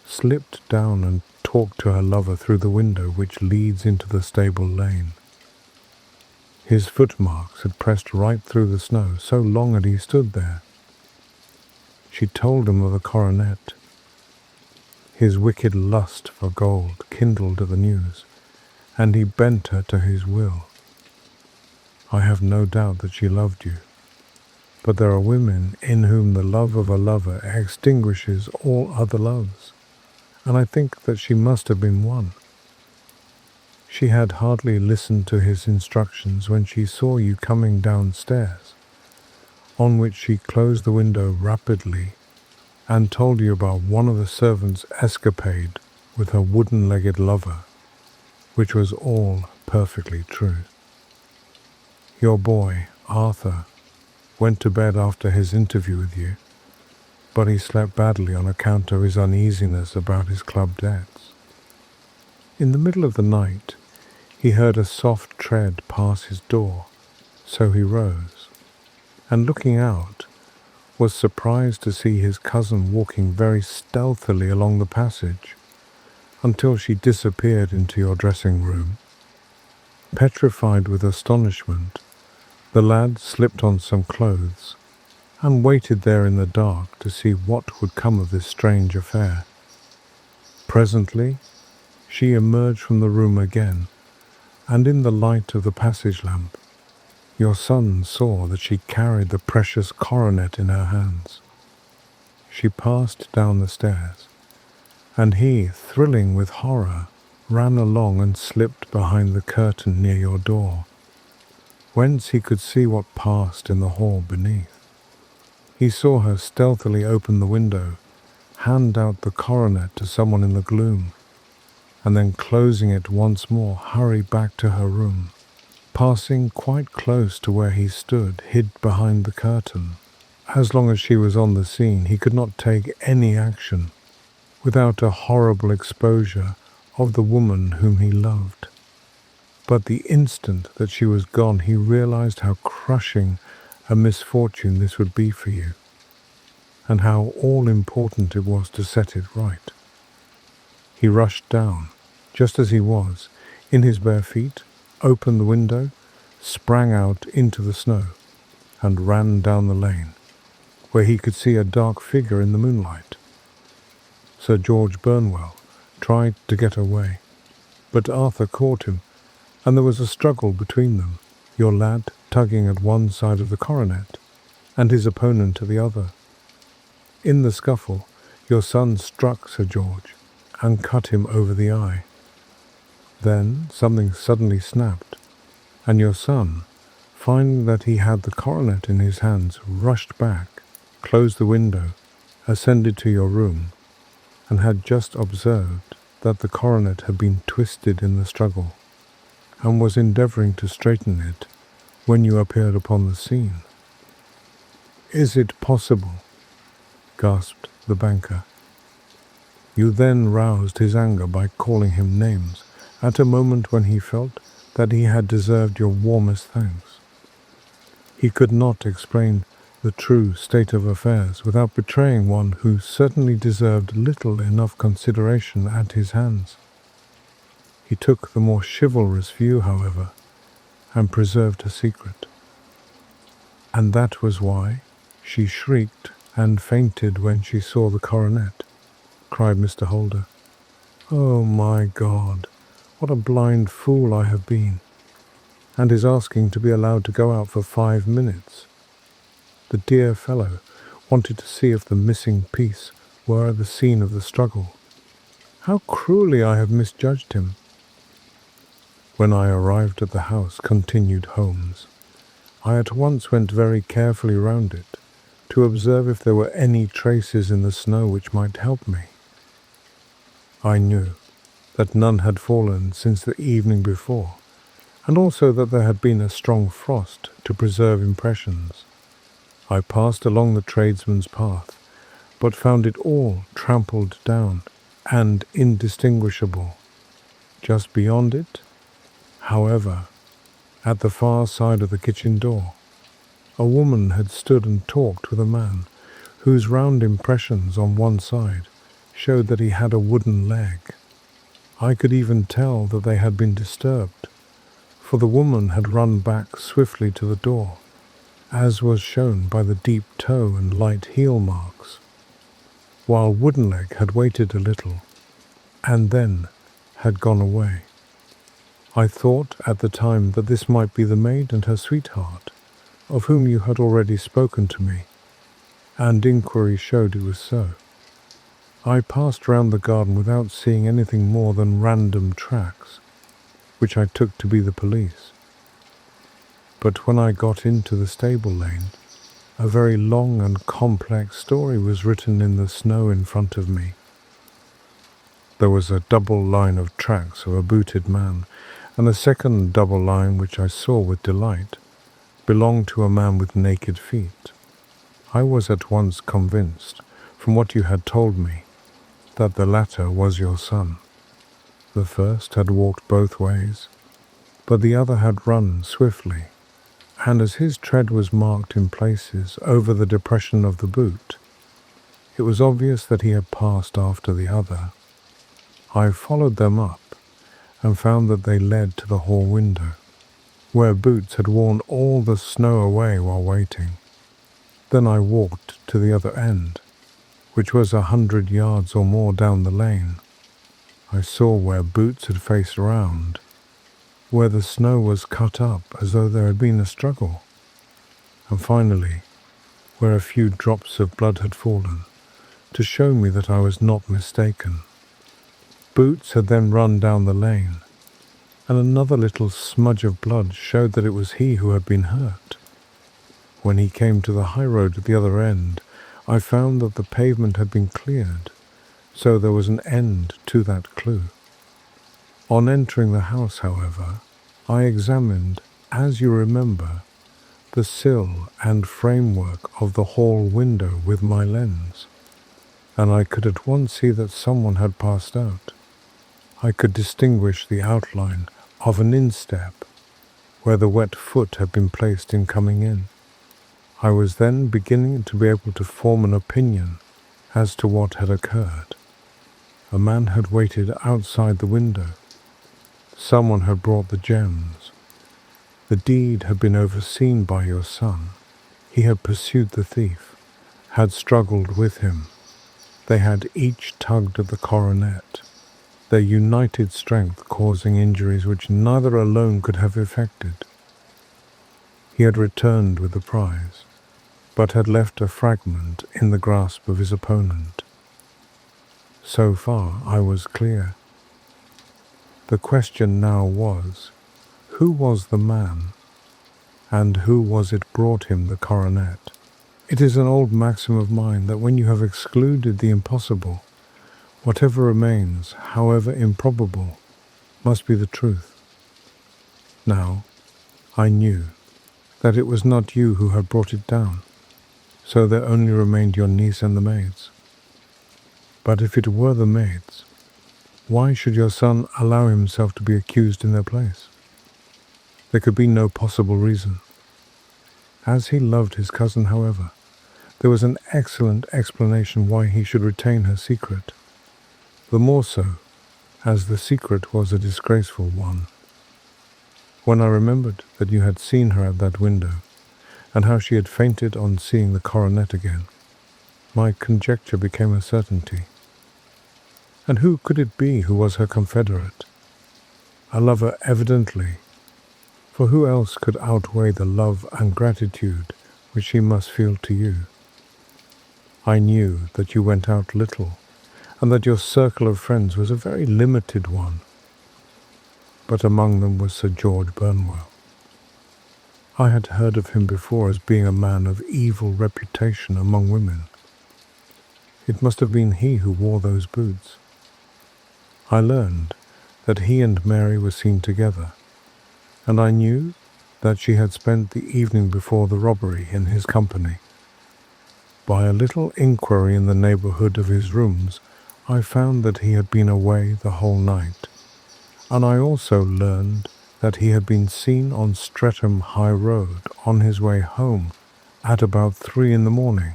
slipped down and talked to her lover through the window which leads into the stable lane. His footmarks had pressed right through the snow, so long had he stood there. She told him of the coronet. His wicked lust for gold kindled at the news, and he bent her to his will. I have no doubt that she loved you, but there are women in whom the love of a lover extinguishes all other loves, and I think that she must have been one. She had hardly listened to his instructions when she saw you coming downstairs, on which she closed the window rapidly and told you about one of the servants' escapade with her wooden-legged lover, which was all perfectly true. Your boy, Arthur, went to bed after his interview with you, but he slept badly on account of his uneasiness about his club debts. In the middle of the night, he heard a soft tread pass his door, so he rose, and looking out, was surprised to see his cousin walking very stealthily along the passage, until she disappeared into your dressing room. Petrified with astonishment, the lad slipped on some clothes, and waited there in the dark to see what would come of this strange affair. Presently, she emerged from the room again, and in the light of the passage lamp, your son saw that she carried the precious coronet in her hands. She passed down the stairs, and he, thrilling with horror, ran along and slipped behind the curtain near your door, whence he could see what passed in the hall beneath. He saw her stealthily open the window, hand out the coronet to someone in the gloom, and then closing it once more, hurry back to her room, passing quite close to where he stood, hid behind the curtain. As long as she was on the scene, he could not take any action without a horrible exposure of the woman whom he loved. But the instant that she was gone, he realized how crushing a misfortune this would be for you, and how all-important it was to set it right. He rushed down, just as he was, in his bare feet, opened the window, sprang out into the snow, and ran down the lane, where he could see a dark figure in the moonlight. Sir George Burnwell tried to get away, but Arthur caught him, and there was a struggle between them, your lad tugging at one side of the coronet, and his opponent at the other. In the scuffle, your son struck Sir George, and cut him over the eye. Then something suddenly snapped, and your son, Finding that he had the coronet in his hands, rushed back, closed the window, ascended to your room, and had just observed that the coronet had been twisted in the struggle, and was endeavouring to straighten it when you appeared upon the scene. "Is it possible?" gasped the banker. You then roused his anger by calling him names at a moment when he felt that he had deserved your warmest thanks. He could not explain the true state of affairs without betraying one who certainly deserved little enough consideration at his hands. He took the more chivalrous view, however, and preserved her secret. "And that was why she shrieked and fainted when she saw the coronet," cried Mr. Holder. "Oh, my God, what a blind fool I have been, and is asking to be allowed to go out for 5 minutes. The dear fellow wanted to see if the missing piece were at the scene of the struggle. How cruelly I have misjudged him." "When I arrived at the house," continued Holmes, "I at once went very carefully round it to observe if there were any traces in the snow which might help me. I knew that none had fallen since the evening before, and also that there had been a strong frost to preserve impressions. I passed along the tradesman's path, but found it all trampled down and indistinguishable. Just beyond it, however, at the far side of the kitchen door, a woman had stood and talked with a man whose round impressions on one side showed that he had a wooden leg. I could even tell that they had been disturbed, for the woman had run back swiftly to the door, as was shown by the deep toe and light heel marks, while Woodenleg had waited a little, and then had gone away. I thought at the time that this might be the maid and her sweetheart, of whom you had already spoken to me, and inquiry showed it was so. I passed round the garden without seeing anything more than random tracks, which I took to be the police. But when I got into the stable lane, a very long and complex story was written in the snow in front of me. There was a double line of tracks of a booted man, and a second double line, which I saw with delight, belonged to a man with naked feet. I was at once convinced, from what you had told me, that the latter was your son. The first had walked both ways, but the other had run swiftly, and as his tread was marked in places over the depression of the boot, it was obvious that he had passed after the other. I followed them up, and found that they led to the hall window, where Boots had worn all the snow away while waiting. Then I walked to the other end, which was 100 yards or more down the lane. I saw where Boots had faced round, where the snow was cut up as though there had been a struggle, and finally where a few drops of blood had fallen, to show me that I was not mistaken. Boots had then run down the lane, and another little smudge of blood showed that it was he who had been hurt. When he came to the high road at the other end, I found that the pavement had been cleared, so there was an end to that clue. On entering the house, however, I examined, as you remember, the sill and framework of the hall window with my lens, and I could at once see that someone had passed out. I could distinguish the outline of an instep, where the wet foot had been placed in coming in. I was then beginning to be able to form an opinion as to what had occurred. A man had waited outside the window. Someone had brought the gems. The deed had been overseen by your son. He had pursued the thief, had struggled with him. They had each tugged at the coronet, their united strength causing injuries which neither alone could have effected. He had returned with the prize, but had left a fragment in the grasp of his opponent. So far I was clear. The question now was, who was the man, And who was it brought him the coronet? It is an old maxim of mine that when you have excluded the impossible, whatever remains, however improbable, must be the truth. Now, I knew that it was not you who had brought it down, so there only remained your niece and the maids. But if it were the maids, why should your son allow himself to be accused in their place? There could be no possible reason. As he loved his cousin, however, there was an excellent explanation why he should retain her secret, the more so as the secret was a disgraceful one. When I remembered that you had seen her at that window, and how she had fainted on seeing the coronet again, my conjecture became a certainty. And who could it be who was her confederate? A lover evidently, for who else could outweigh the love and gratitude which she must feel to you? I knew that you went out little, and that your circle of friends was a very limited one. But among them was Sir George Burnwell. I had heard of him before as being a man of evil reputation among women. It must have been he who wore those boots. I learned that he and Mary were seen together, and I knew that she had spent the evening before the robbery in his company. By a little inquiry in the neighbourhood of his rooms, I found that he had been away the whole night, and I also learned that he had been seen on Streatham High Road on his way home at about 3 in the morning.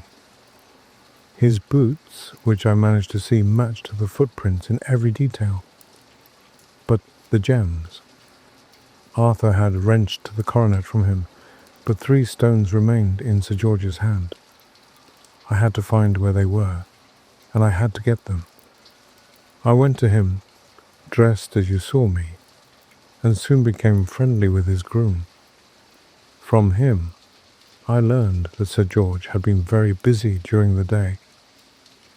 His boots, which I managed to see, matched the footprints in every detail. But the gems. Arthur had wrenched the coronet from him, but 3 stones remained in Sir George's hand. I had to find where they were, and I had to get them. I went to him, dressed as you saw me, and soon became friendly with his groom. From him, I learned that Sir George had been very busy during the day,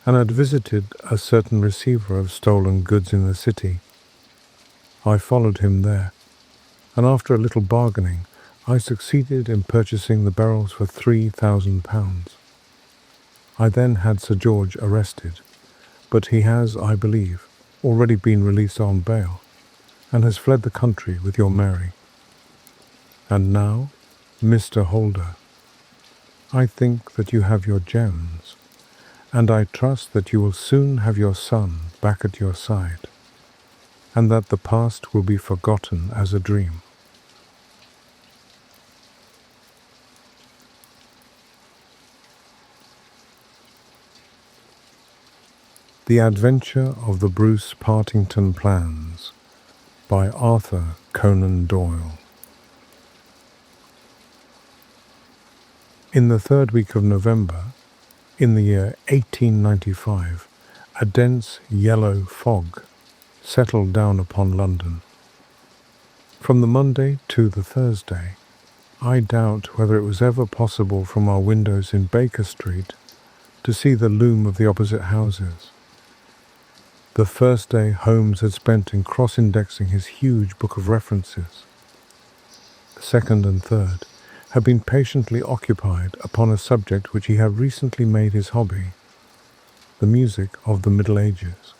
and had visited a certain receiver of stolen goods in the city. I followed him there, and after a little bargaining, I succeeded in purchasing the Beryls for £3,000. I then had Sir George arrested, but he has, I believe, already been released on bail, and has fled the country with your Mary. And now, Mr. Holder, I think that you have your gems, and I trust that you will soon have your son back at your side, and that the past will be forgotten as a dream. The Adventure of the Bruce-Partington Plans by Arthur Conan Doyle. In the 3rd week of November, in the year 1895, a dense yellow fog settled down upon London. From the Monday to the Thursday, I doubt whether it was ever possible from our windows in Baker Street to see the loom of the opposite houses. The first day Holmes had spent in cross-indexing his huge book of references. The second and third had been patiently occupied upon a subject which he had recently made his hobby, the music of the Middle Ages.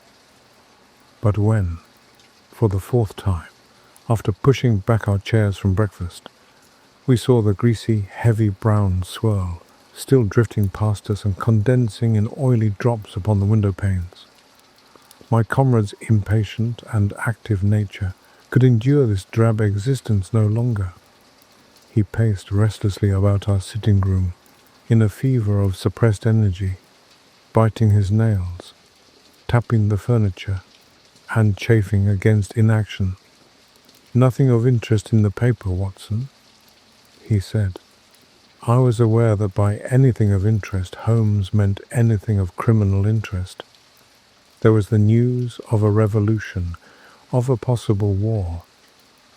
But when, for the 4th time, after pushing back our chairs from breakfast, we saw the greasy, heavy brown swirl still drifting past us and condensing in oily drops upon the window panes, my comrade's impatient and active nature could endure this drab existence no longer. He paced restlessly about our sitting room in a fever of suppressed energy, biting his nails, tapping the furniture, and chafing against inaction. "Nothing of interest in the paper, Watson," he said. I was aware that by anything of interest Holmes meant anything of criminal interest. There was the news of a revolution, of a possible war,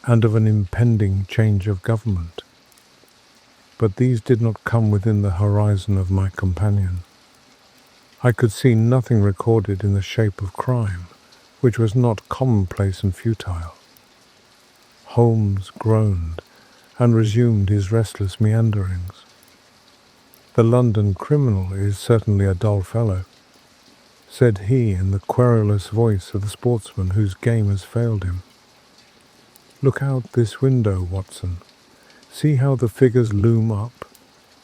and of an impending change of government. But these did not come within the horizon of my companion. I could see nothing recorded in the shape of crime, which was not commonplace and futile. Holmes groaned, and resumed his restless meanderings. "The London criminal is certainly a dull fellow," said he in the querulous voice of the sportsman whose game has failed him. "Look out this window, Watson. See how the figures loom up,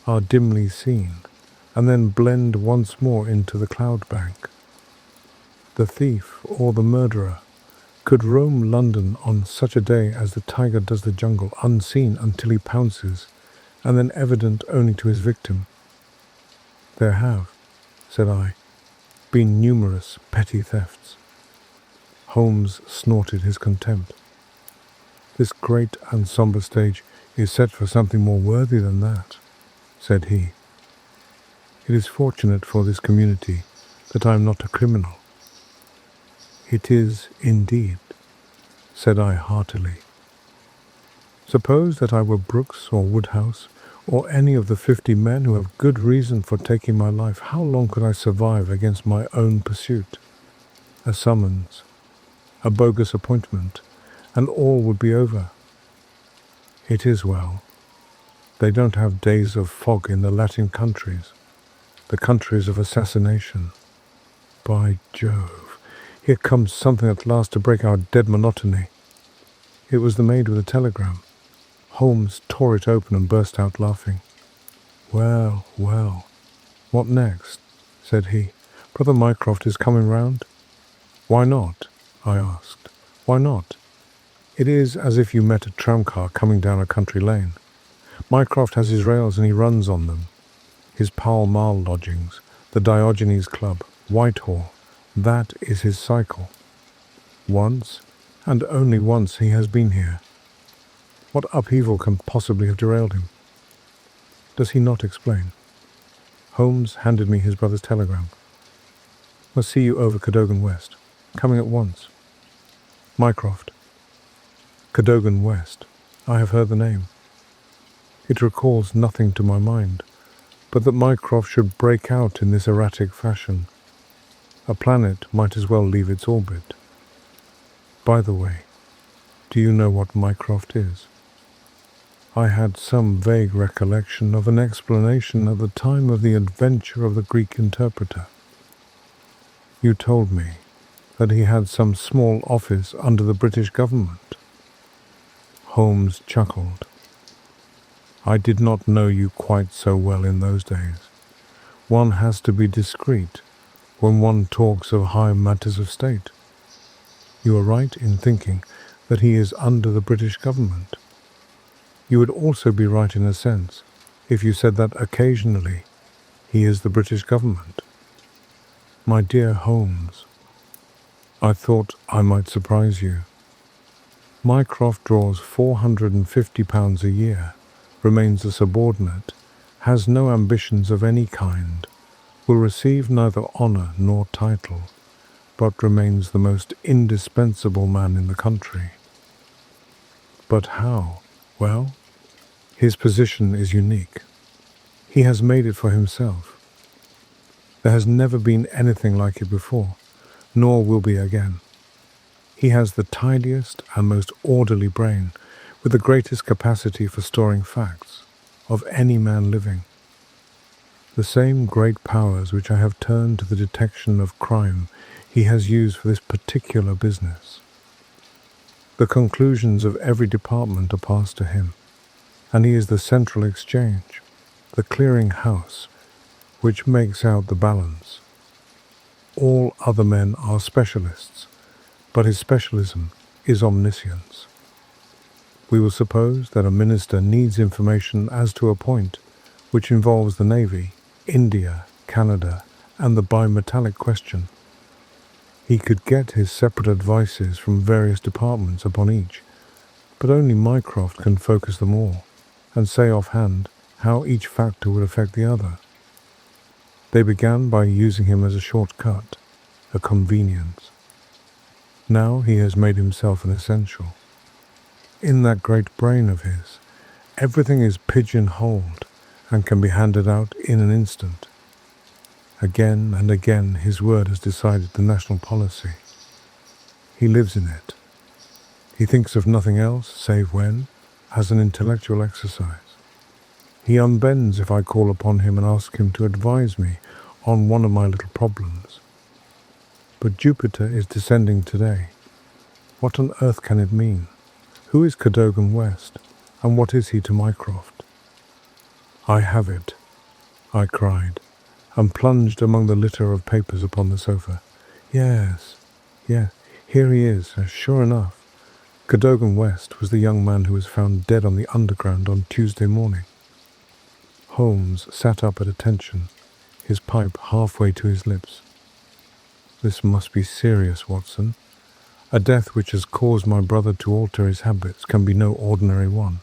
are dimly seen, and then blend once more into the cloud bank. The thief or the murderer could roam London on such a day as the tiger does the jungle, unseen until he pounces, and then evident only to his victim. There have," said I, "been numerous petty thefts." Holmes snorted his contempt. "This great and sombre stage is set for something more worthy than that," said he. "It is fortunate for this community that I am not a criminal." "It is indeed," said I heartily. "Suppose that I were Brooks or Woodhouse, or any of the 50 men who have good reason for taking my life, how long could I survive against my own pursuit? A summons, a bogus appointment, and all would be over. It is well. They don't have days of fog in the Latin countries, the countries of assassination. By Jove, here comes something at last to break our dead monotony." It was the maid with a telegram. Holmes tore it open and burst out laughing. "Well, well, what next?" said he. "Brother Mycroft is coming round?" "Why not?" I asked. "Why not? It is as if you met a tramcar coming down a country lane. Mycroft has his rails and he runs on them. His Pall Mall lodgings, the Diogenes Club, Whitehall, that is his cycle. Once, and only once, he has been here. What upheaval can possibly have derailed him? Does he not explain?" Holmes handed me his brother's telegram. "Must see you over Cadogan West. Coming at once. Mycroft." Cadogan West. I have heard the name. It recalls nothing to my mind, but that Mycroft should break out in this erratic fashion. A planet might as well leave its orbit. By the way, do you know what Mycroft is? I had some vague recollection of an explanation at the time of the adventure of the Greek interpreter. You told me that he had some small office under the British government. Holmes chuckled. "I did not know you quite so well in those days. One has to be discreet when one talks of high matters of state. You are right in thinking that he is under the British government. You would also be right in a sense if you said that occasionally he is the British government. My dear Holmes, I thought I might surprise you. Mycroft draws £450 a year, remains a subordinate, has no ambitions of any kind, will receive neither honour nor title, but remains the most indispensable man in the country. But how? Well, his position is unique. He has made it for himself. There has never been anything like it before, nor will be again. He has the tidiest and most orderly brain, with the greatest capacity for storing facts, of any man living. The same great powers which I have turned to the detection of crime he has used for this particular business. The conclusions of every department are passed to him, and he is the central exchange, the clearing house, which makes out the balance. All other men are specialists, but his specialism is omniscience. We will suppose that a minister needs information as to a point which involves the Navy, India, Canada, and the bimetallic question. He could get his separate advices from various departments upon each, but only Mycroft can focus them all, and say offhand how each factor would affect the other. They began by using him as a shortcut, a convenience. Now he has made himself an essential. In that great brain of his, everything is pigeon-holed and can be handed out in an instant. Again and again his word has decided the national policy. He lives in it. He thinks of nothing else save when, as an intellectual exercise. He unbends if I call upon him and ask him to advise me on one of my little problems. But Jupiter is descending today. What on earth can it mean? Who is Cadogan West, and what is he to Mycroft? I have it, I cried, and plunged among the litter of papers upon the sofa. Yes, here he is, sure enough. Cadogan West was the young man who was found dead on the Underground on Tuesday morning. Holmes sat up at attention, his pipe halfway to his lips. This must be serious, Watson. A death which has caused my brother to alter his habits can be no ordinary one.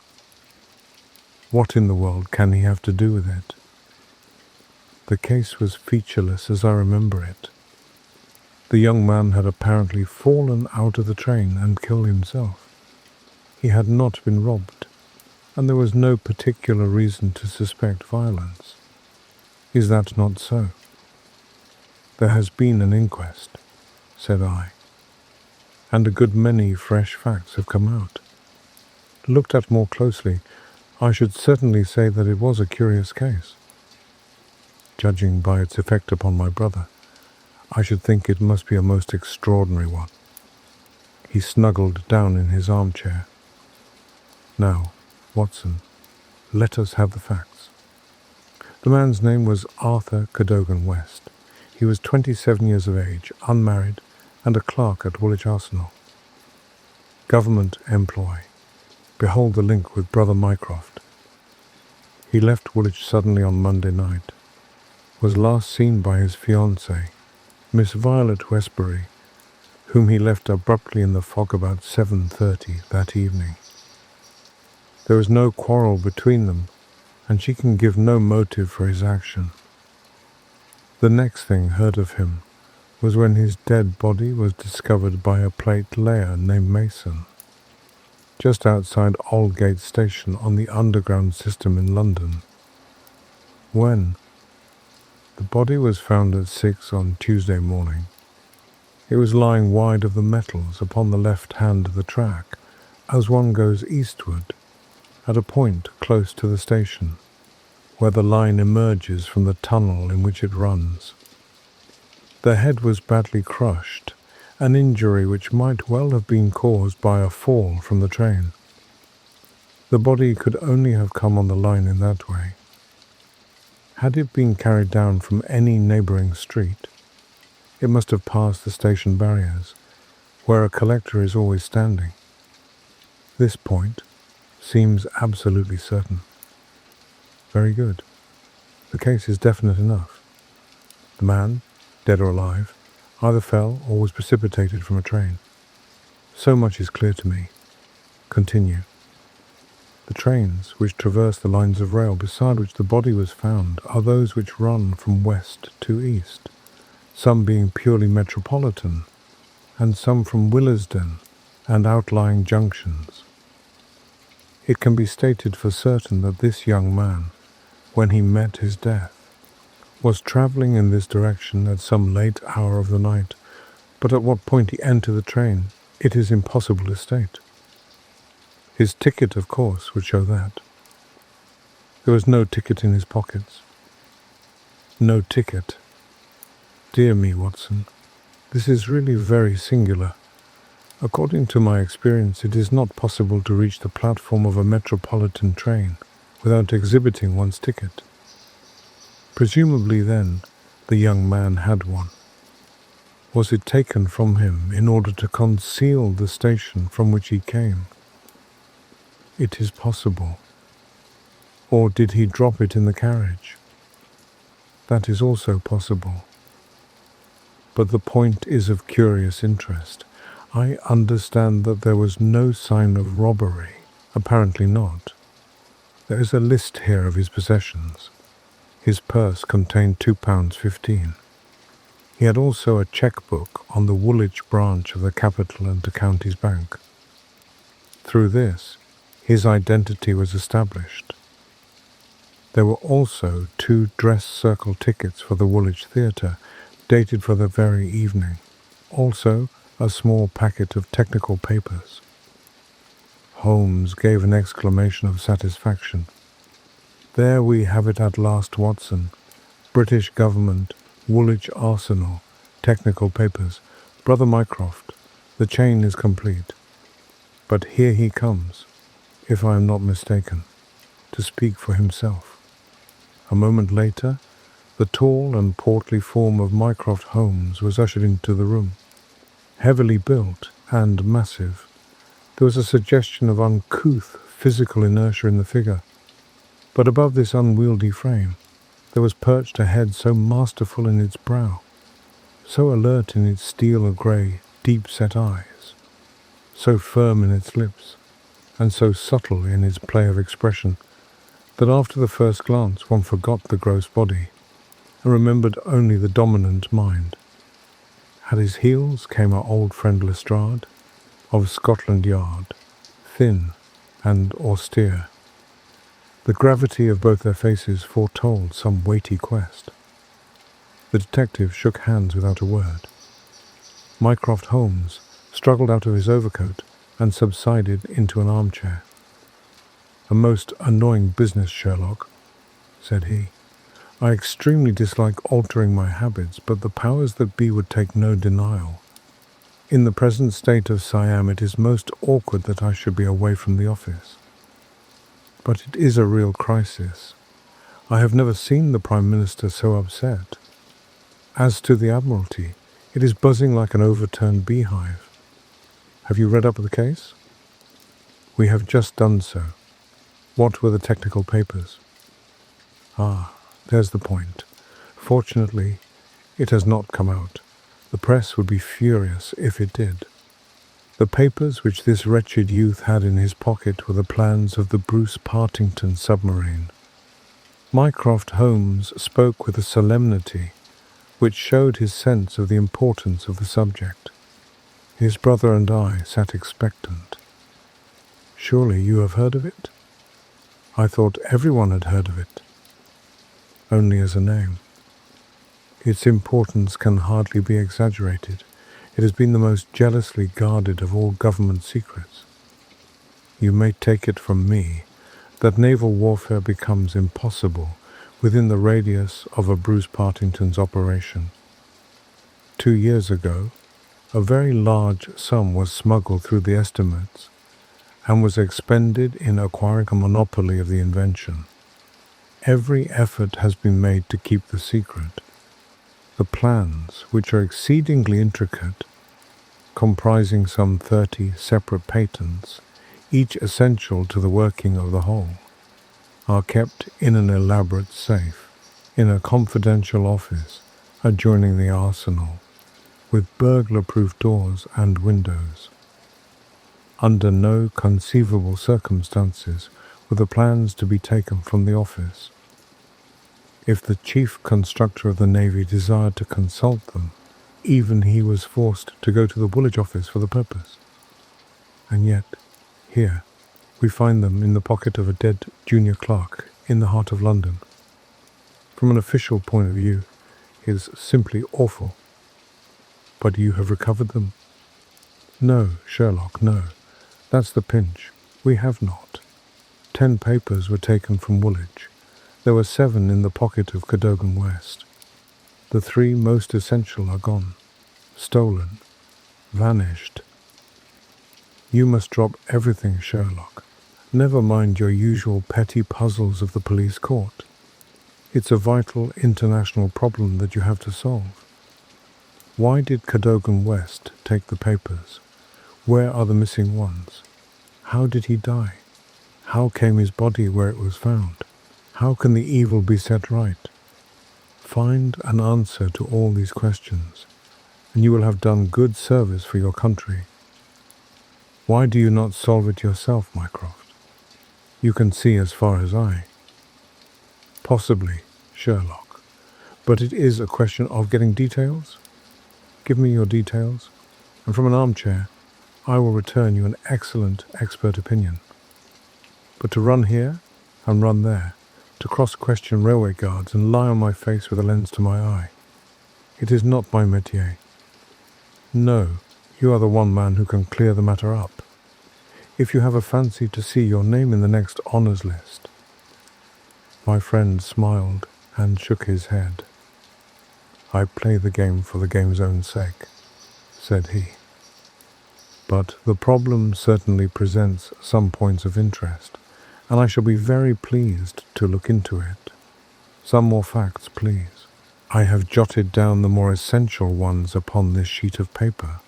What in the world can he have to do with it? The case was featureless as I remember it. The young man had apparently fallen out of the train and killed himself. He had not been robbed, and there was no particular reason to suspect violence. Is that not so? There has been an inquest, said I, and a good many fresh facts have come out. Looked at more closely, I should certainly say that it was a curious case. Judging by its effect upon my brother, I should think it must be a most extraordinary one. He snuggled down in his armchair. Now, Watson, let us have the facts. The man's name was Arthur Cadogan West. He was 27 years of age, unmarried, and a clerk at Woolwich Arsenal. Government employ. Behold the link with Brother Mycroft. He left Woolwich suddenly on Monday night. Was last seen by his fiancée, Miss Violet Westbury, whom he left abruptly in the fog about 7:30 that evening. There was no quarrel between them, and she can give no motive for his action. The next thing heard of him was when his dead body was discovered by a plate layer named Mason, just outside Aldgate Station on the Underground system in London. When the body was found at 6 on Tuesday morning, it was lying wide of the metals upon the left hand of the track as one goes eastward, at a point close to the station, where the line emerges from the tunnel in which it runs. The head was badly crushed, an injury which might well have been caused by a fall from the train. The body could only have come on the line in that way. Had it been carried down from any neighbouring street, it must have passed the station barriers, where a collector is always standing. This point seems absolutely certain. Very good. The case is definite enough. The man, dead or alive, either fell or was precipitated from a train. So much is clear to me. Continue. The trains which traverse the lines of rail beside which the body was found are those which run from west to east, some being purely metropolitan, and some from Willesden and outlying junctions. It can be stated for certain that this young man, when he met his death, was travelling in this direction at some late hour of the night, but at what point he entered the train, it is impossible to state. His ticket, of course, would show that. There was no ticket in his pockets. No ticket. Dear me, Watson, this is really very singular. According to my experience, it is not possible to reach the platform of a metropolitan train without exhibiting one's ticket. Presumably then, the young man had one. Was it taken from him in order to conceal the station from which he came? It is possible. Or did he drop it in the carriage? That is also possible. But the point is of curious interest. I understand that there was no sign of robbery. Apparently not. There is a list here of his possessions. His purse contained £2.15. He had also a cheque-book on the Woolwich branch of the Capital and Counties Bank. Through this, his identity was established. There were also 2 dress circle tickets for the Woolwich Theatre, dated for the very evening. Also, a small packet of technical papers. Holmes gave an exclamation of satisfaction. There we have it at last, Watson. British government, Woolwich Arsenal, technical papers. Brother Mycroft, the chain is complete. But here he comes, if I am not mistaken, to speak for himself. A moment later, the tall and portly form of Mycroft Holmes was ushered into the room. Heavily built and massive, there was a suggestion of uncouth physical inertia in the figure. But above this unwieldy frame, there was perched a head so masterful in its brow, so alert in its steel-grey, deep-set eyes, so firm in its lips, and so subtle in its play of expression, that after the first glance one forgot the gross body, and remembered only the dominant mind. At his heels came our old friend Lestrade, of Scotland Yard, thin and austere. The gravity of both their faces foretold some weighty quest. The detective shook hands without a word. Mycroft Holmes struggled out of his overcoat and subsided into an armchair. "A most annoying business, Sherlock," said he. "I extremely dislike altering my habits, but the powers that be would take no denial. In the present state of Siam, it is most awkward that I should be away from the office. But it is a real crisis. I have never seen the Prime Minister so upset. As to the Admiralty, it is buzzing like an overturned beehive. Have you read up the case?" "We have just done so. What were the technical papers?" "Ah, there's the point. Fortunately, it has not come out. The press would be furious if it did. The papers which this wretched youth had in his pocket were the plans of the Bruce-Partington submarine." Mycroft Holmes spoke with a solemnity which showed his sense of the importance of the subject. His brother and I sat expectant. "Surely you have heard of it?" "I thought everyone had heard of it." "Only as a name. Its importance can hardly be exaggerated. It has been the most jealously guarded of all government secrets. You may take it from me that naval warfare becomes impossible within the radius of a Bruce-Partington's operation. 2 years ago, a very large sum was smuggled through the estimates and was expended in acquiring a monopoly of the invention. Every effort has been made to keep the secret. The plans, which are exceedingly intricate, comprising some 30 separate patents, each essential to the working of the whole, are kept in an elaborate safe, in a confidential office adjoining the arsenal, with burglar-proof doors and windows. Under no conceivable circumstances were the plans to be taken from the office. If the chief constructor of the Navy desired to consult them, even he was forced to go to the Woolwich office for the purpose. And yet, here, we find them in the pocket of a dead junior clerk in the heart of London. From an official point of view, it is simply awful. But you have recovered them? No, Sherlock, no. That's the pinch. We have not. 10 papers were taken from Woolwich. There were 7 in the pocket of Cadogan West. The 3 most essential are gone, stolen, vanished. You must drop everything, Sherlock. Never mind your usual petty puzzles of the police court. It's a vital international problem that you have to solve. Why did Cadogan West take the papers? Where are the missing ones? How did he die? How came his body where it was found? How can the evil be set right? Find an answer to all these questions, and you will have done good service for your country. Why do you not solve it yourself, Mycroft? You can see as far as I. Possibly, Sherlock, but it is a question of getting details. Give me your details, and from an armchair, I will return you an excellent expert opinion. But to run here and run there, to cross-question railway guards and lie on my face with a lens to my eye, it is not my métier. No, you are the one man who can clear the matter up. if you have a fancy to see your name in the next honours list." My friend smiled and shook his head. "I play the game for the game's own sake," said he. "But the problem certainly presents some points of interest, and I shall be very pleased to look into it. Some more facts, please." I have jotted down the more essential ones upon this sheet of paper,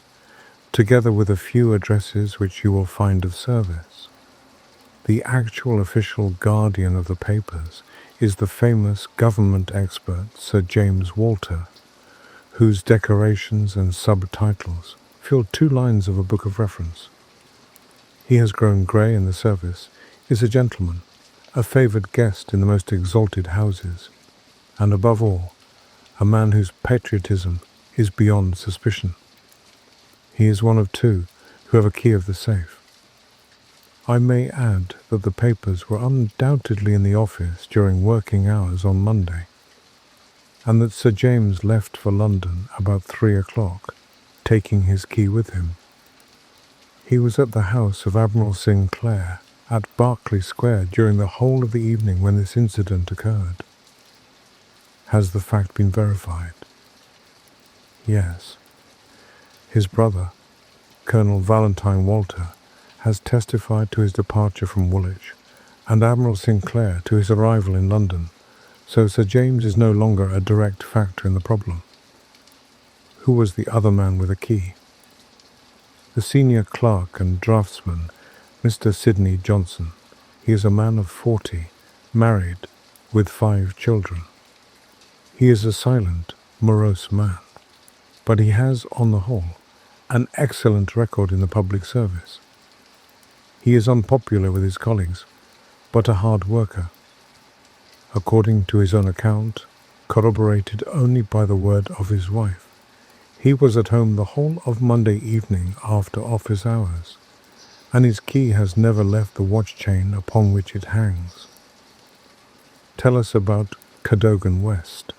together with a few addresses which you will find of service. The actual official guardian of the papers is the famous government expert Sir James Walter, whose decorations and subtitles fill 2 lines of a book of reference. He has grown grey in the service, is a gentleman, a favoured guest in the most exalted houses, and above all, a man whose patriotism is beyond suspicion. He is one of 2 who have a key of the safe. I may add that the papers were undoubtedly in the office during working hours on Monday, and that Sir James left for London about 3 o'clock, taking his key with him. He was at the house of Admiral Sinclair at Berkeley Square during the whole of the evening when this incident occurred. Has the fact been verified? Yes. His brother, Colonel Valentine Walter, has testified to his departure from Woolwich, and Admiral Sinclair to his arrival in London, so Sir James is no longer a direct factor in the problem. Who was the other man with a key? The senior clerk and draftsman, Mr. Sidney Johnson. He is a man of 40, married, with 5 children. He is a silent, morose man, but he has, on the whole, an excellent record in the public service. He is unpopular with his colleagues, but a hard worker. According to his own account, corroborated only by the word of his wife, he was at home the whole of Monday evening after office hours, and his key has never left the watch chain upon which it hangs. Tell us about Cadogan West.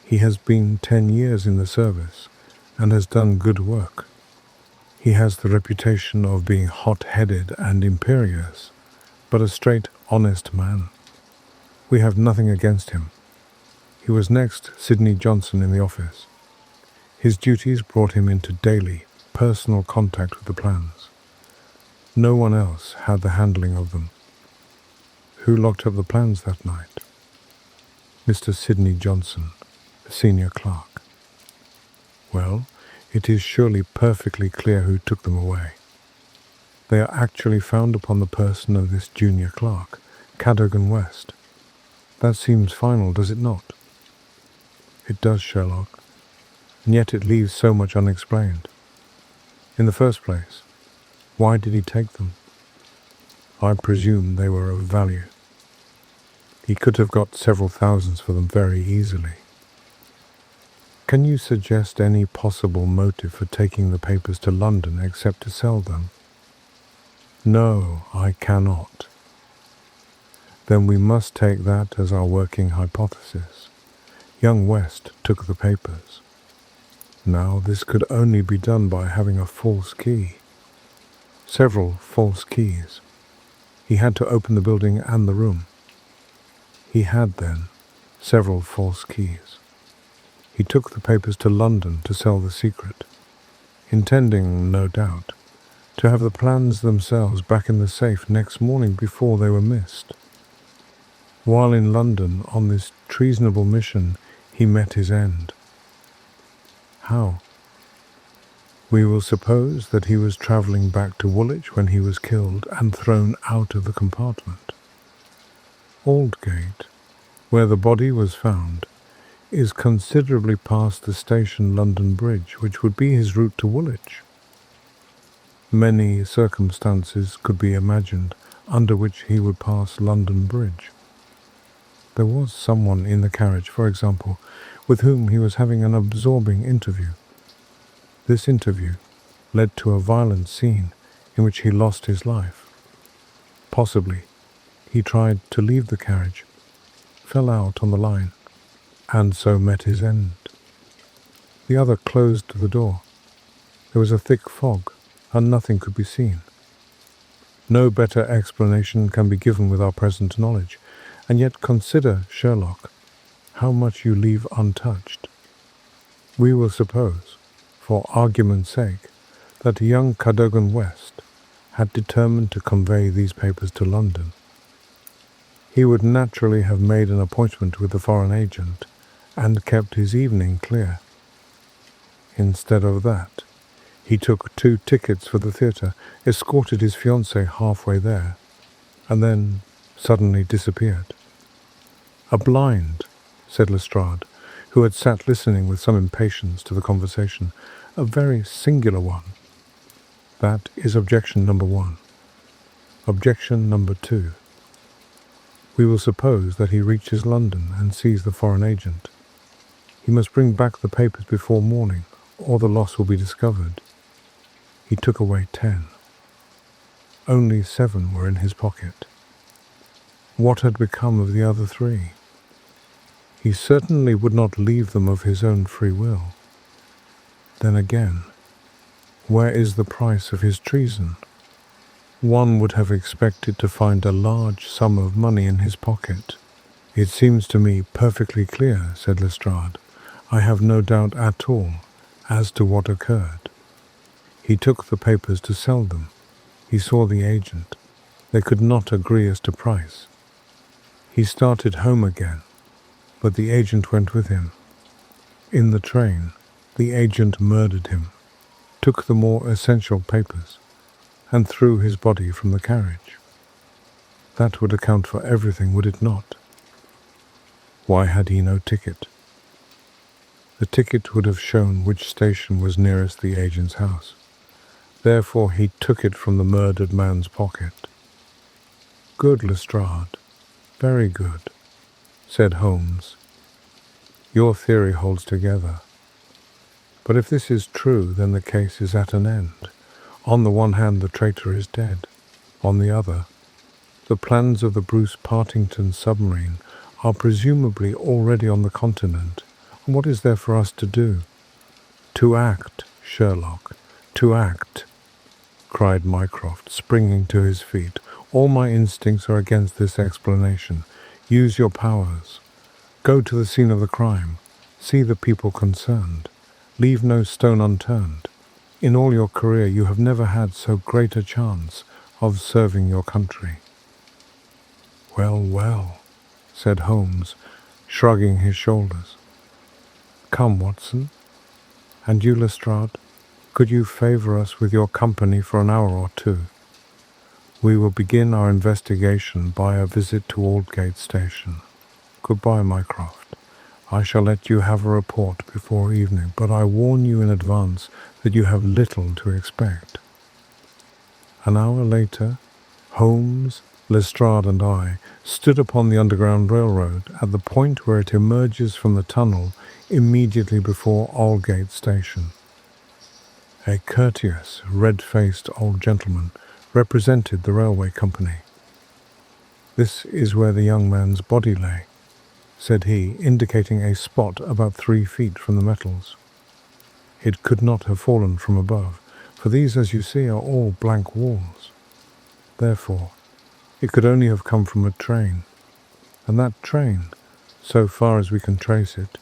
He has been 10 years in the service and has done good work. He has the reputation of being hot-headed and imperious, but a straight, honest man. We have nothing against him. He was next Sidney Johnson in the office. His duties brought him into daily, personal contact with the plans. No one else had the handling of them. Who locked up the plans that night? Mr. Sidney Johnson, the senior clerk. Well, it is surely perfectly clear who took them away. They are actually found upon the person of this junior clerk, Cadogan West. That seems final, does it not? It does, Sherlock, and yet it leaves so much unexplained. In the first place, why did he take them? I presume they were of value. He could have got several thousands for them very easily. Can you suggest any possible motive for taking the papers to London except to sell them? No, I cannot. Then we must take that as our working hypothesis. Young West took the papers. Now, this could only be done by having a false key. Several false keys. He had to open the building and the room. He had, then, several false keys. He took the papers to London to sell the secret, intending, no doubt, to have the plans themselves back in the safe next morning before they were missed. While in London on this treasonable mission, he met his end. How? We will suppose that he was travelling back to Woolwich when he was killed and thrown out of the compartment. Aldgate, where the body was found, is considerably past the station London Bridge, which would be his route to Woolwich. Many circumstances could be imagined under which he would pass London Bridge. There was someone in the carriage, for example, with whom he was having an absorbing interview. This interview led to a violent scene in which he lost his life. Possibly, he tried to leave the carriage, fell out on the line, and so met his end. The other closed the door. There was a thick fog, and nothing could be seen. No better explanation can be given with our present knowledge. And yet consider, Sherlock, how much you leave untouched. We will suppose, for argument's sake, that young Cadogan West had determined to convey these papers to London. He would naturally have made an appointment with the foreign agent and kept his evening clear. Instead of that, he took 2 tickets for the theatre, escorted his fiancée halfway there, and then suddenly disappeared. "A blind," said Lestrade, who had sat listening with some impatience to the conversation, "a very singular one." That is objection number 1. Objection number 2. We will suppose that he reaches London and sees the foreign agent. He must bring back the papers before morning, or the loss will be discovered. He took away 10. Only 7 were in his pocket. What had become of the other 3? He certainly would not leave them of his own free will. Then again, where is the price of his treason? One would have expected to find a large sum of money in his pocket. "It seems to me perfectly clear," said Lestrade. "I have no doubt at all as to what occurred. He took the papers to sell them. He saw the agent. They could not agree as to price. He started home again, but the agent went with him. In the train, the agent murdered him, took the more essential papers, and threw his body from the carriage. That would account for everything, would it not? Why had he no ticket? The ticket would have shown which station was nearest the agent's house. Therefore he took it from the murdered man's pocket. "Good, Lestrade, very good," said Holmes. "Your theory holds together. But if this is true, then the case is at an end. On the one hand, the traitor is dead. On the other, the plans of the Bruce-Partington submarine are presumably already on the continent. And what is there for us to do?" "To act, Sherlock, to act," cried Mycroft, springing to his feet. "All my instincts are against this explanation. Use your powers. Go to the scene of the crime. See the people concerned. Leave no stone unturned. In all your career you have never had so great a chance of serving your country." "Well, well," said Holmes, shrugging his shoulders. "Come, Watson. And you, Lestrade, could you favour us with your company for an hour or 2? We will begin our investigation by a visit to Aldgate Station. Goodbye, Mycroft. I shall let you have a report before evening, but I warn you in advance that you have little to expect." An hour later, Holmes, Lestrade and I stood upon the Underground Railroad at the point where it emerges from the tunnel immediately before Aldgate Station. A courteous, red-faced old gentleman represented the railway company. "This is where the young man's body lay," said he, indicating a spot about 3 feet from the metals. "It could not have fallen from above, for these, as you see, are all blank walls. Therefore, it could only have come from a train, and that train, so far as we can trace it,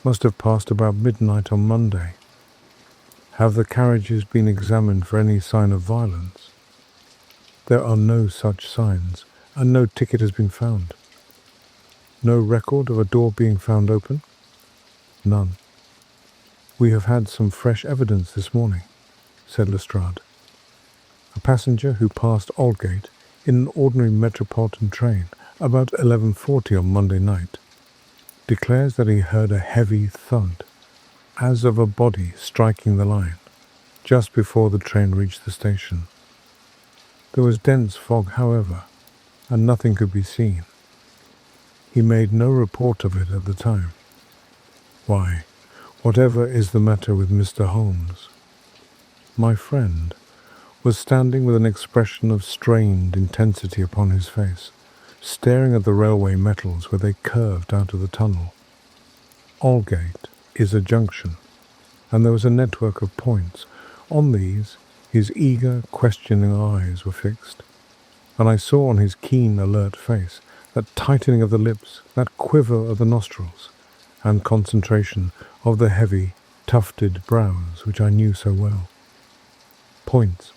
must have passed about midnight on Monday. Have the carriages been examined for any sign of violence? There are no such signs, and no ticket has been found. No record of a door being found open? None. We have had some fresh evidence this morning," said Lestrade. "A passenger who passed Aldgate in an ordinary metropolitan train about 11:40 on Monday night declares that he heard a heavy thud, as of a body striking the line, just before the train reached the station. There was dense fog, however, and nothing could be seen. He made no report of it at the time. Why, whatever is the matter with Mr. Holmes?" My friend was standing with an expression of strained intensity upon his face, staring at the railway metals where they curved out of the tunnel. Aldgate is a junction, and there was a network of points. On these his eager, questioning eyes were fixed. and I saw on his keen, alert face that tightening of the lips, that quiver of the nostrils, and concentration of the heavy, tufted brows which I knew so well. "Points,"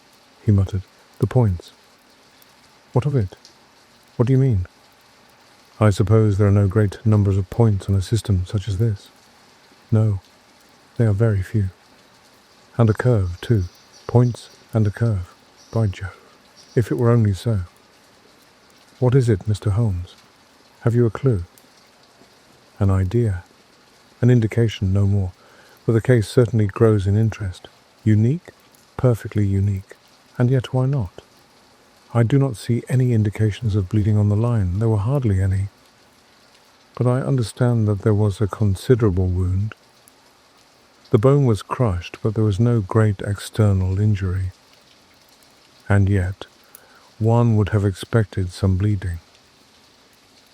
he muttered. "The points." "What of it? What do you mean?" "I suppose there are no great numbers of points on a system such as this." "No, they are very few. And a curve, too. Points and a curve. By Jove, if it were only so." "What is it, Mr. Holmes? Have you a clue?" "An idea. An indication, no more. But the case certainly grows in interest. Unique? Perfectly unique. And yet why not? I do not see any indications of bleeding on the line. There were hardly any. But I understand that there was a considerable wound. The bone was crushed, but there was no great external injury. And yet, one would have expected some bleeding.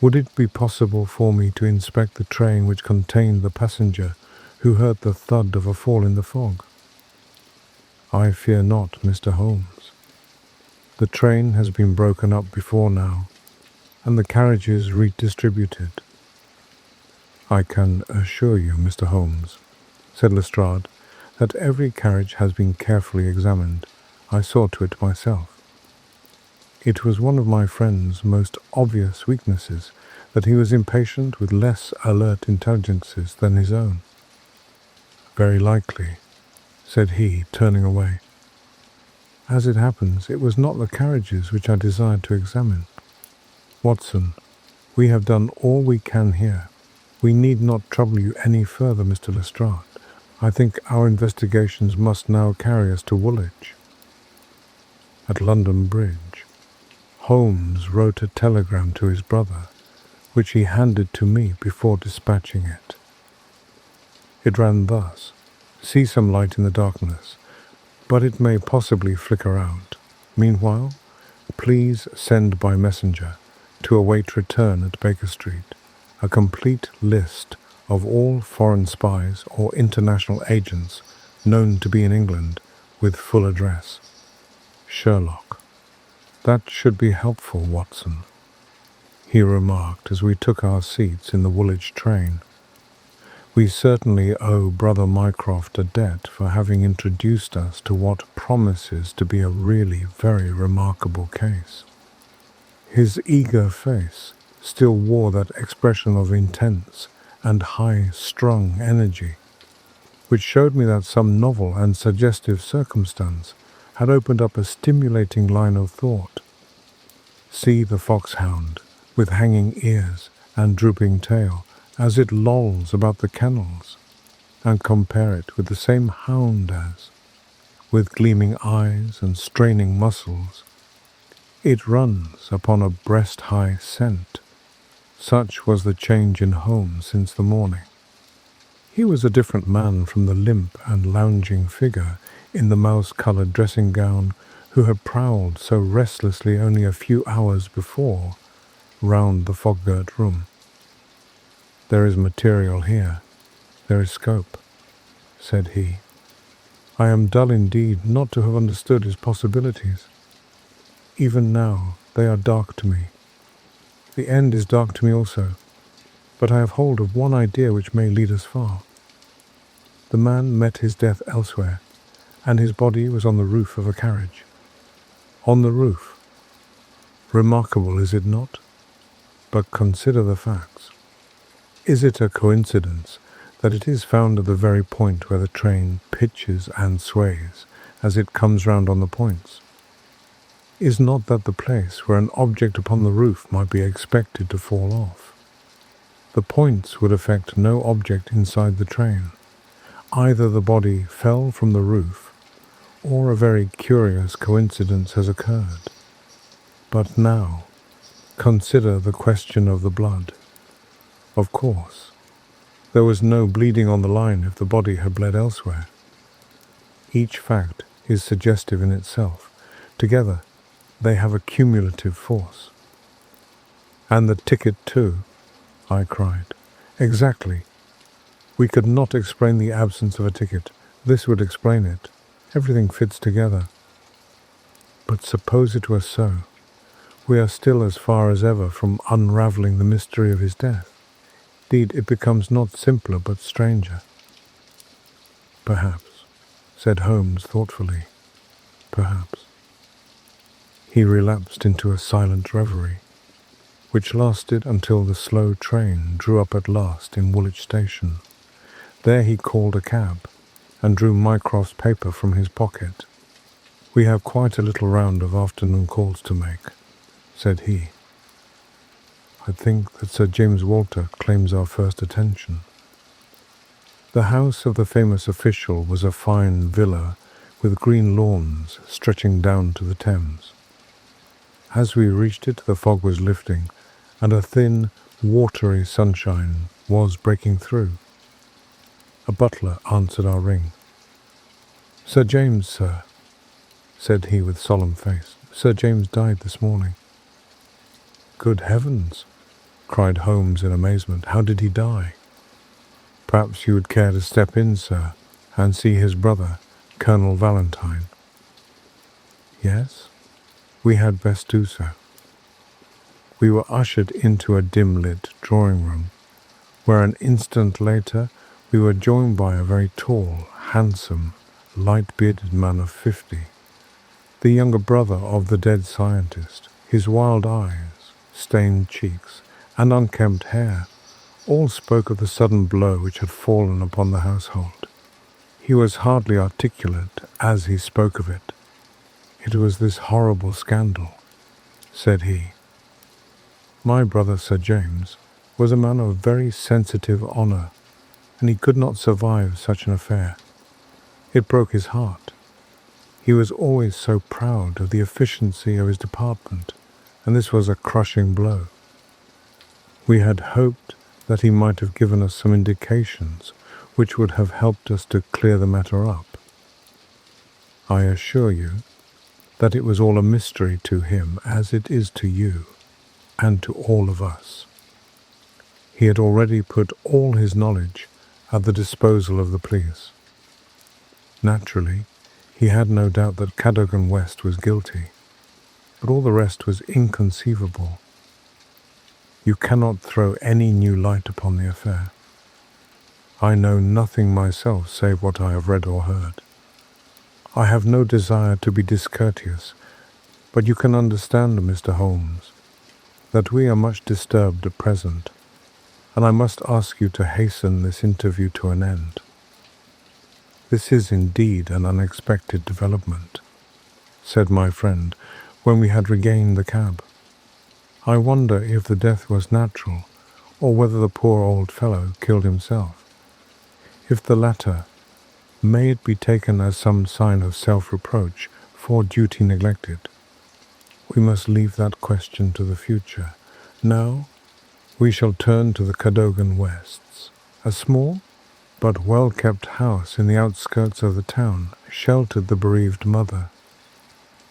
Would it be possible for me to inspect the train which contained the passenger who heard the thud of a fall in the fog? I fear not, Mr. Holmes. The train has been broken up before now, and the carriages redistributed. I can assure you, Mr. Holmes, said Lestrade, that every carriage has been carefully examined. I saw to it myself. It was one of my friend's most obvious weaknesses that he was impatient with less alert intelligences than his own. Very likely, said he, turning away. As it happens, it was not the carriages which I desired to examine. Watson, we have done all we can here. We need not trouble you any further, Mr. Lestrade. I think our investigations must now carry us to Woolwich. At London Bridge, Holmes wrote a telegram to his brother, which he handed to me before dispatching it. It ran thus: "See some light in the darkness, but it may possibly flicker out. Meanwhile, please send by messenger, to await return at Baker Street, a complete list of all foreign spies or international agents known to be in England, with full address. Sherlock." "That should be helpful, Watson," he remarked as we took our seats in the Woolwich train. "We certainly owe Brother Mycroft a debt for having introduced us to what promises to be a really very remarkable case." His eager face still wore that expression of intense and high-strung energy, which showed me that some novel and suggestive circumstance had opened up a stimulating line of thought. See the foxhound, with hanging ears and drooping tail, as it lolls about the kennels, and compare it with the same hound as, with gleaming eyes and straining muscles, it runs upon a breast-high scent. Such was the change in Holmes since the morning. He was a different man from the limp and lounging figure in the mouse-coloured dressing-gown who had prowled so restlessly only a few hours before round the fog-girt room. "There is material here. There is scope," said he. "I am dull indeed not to have understood its possibilities. Even now they are dark to me. The end is dark to me also, but I have hold of one idea which may lead us far. The man met his death elsewhere, and his body was on the roof of a carriage. On the roof. Remarkable, is it not? But consider the facts. Is it a coincidence that it is found at the very point where the train pitches and sways as it comes round on the points? Is not that the place where an object upon the roof might be expected to fall off? The points would affect no object inside the train. Either the body fell from the roof, or a very curious coincidence has occurred. But now, consider the question of the blood. Of course, there was no bleeding on the line if the body had bled elsewhere. Each fact is suggestive in itself. Together, they have a cumulative force. "And the ticket too," I cried. "Exactly. We could not explain the absence of a ticket. This would explain it. Everything fits together. But suppose it were so. We are still as far as ever from unravelling the mystery of his death. Indeed, it becomes not simpler but stranger. Perhaps, said Holmes thoughtfully, perhaps. He relapsed into a silent reverie, which lasted until the slow train drew up at last in Woolwich Station. There he called a cab and drew Mycroft's paper from his pocket. "We have quite a little round of afternoon calls to make," said he. "I think that Sir James Walter claims our first attention." The house of the famous official was a fine villa with green lawns stretching down to the Thames. As we reached it, the fog was lifting, and a thin, watery sunshine was breaking through. A butler answered our ring. "Sir James, sir," said he with solemn face. "Sir James died this morning." "Good heavens!" cried Holmes in amazement. "How did he die?" "Perhaps you would care to step in, sir, and see his brother, Colonel Valentine." "Yes, we had best do so." We were ushered into a dim-lit drawing-room, where an instant later we were joined by a very tall, handsome, light-bearded man of 50, the younger brother of the dead scientist. His wild eyes, stained cheeks, and unkempt hair all spoke of the sudden blow which had fallen upon the household. He was hardly articulate as he spoke of it. "It was this horrible scandal," said he. "My brother Sir James was a man of very sensitive honour, and he could not survive such an affair. It broke his heart. He was always so proud of the efficiency of his department, and this was a crushing blow. We had hoped that he might have given us some indications which would have helped us to clear the matter up. I assure you that it was all a mystery to him, as it is to you and to all of us. He had already put all his knowledge at the disposal of the police. Naturally, he had no doubt that Cadogan West was guilty, but all the rest was inconceivable. You cannot throw any new light upon the affair. I know nothing myself save what I have read or heard. I have no desire to be discourteous, but you can understand, Mr. Holmes, that we are much disturbed at present, and I must ask you to hasten this interview to an end. This is indeed an unexpected development," said my friend, when we had regained the cab. "I wonder if the death was natural, or whether the poor old fellow killed himself. If the latter, may it be taken as some sign of self-reproach for duty neglected? We must leave that question to the future. Now we shall turn to the Cadogan Wests. A small but well-kept house in the outskirts of the town sheltered the bereaved mother.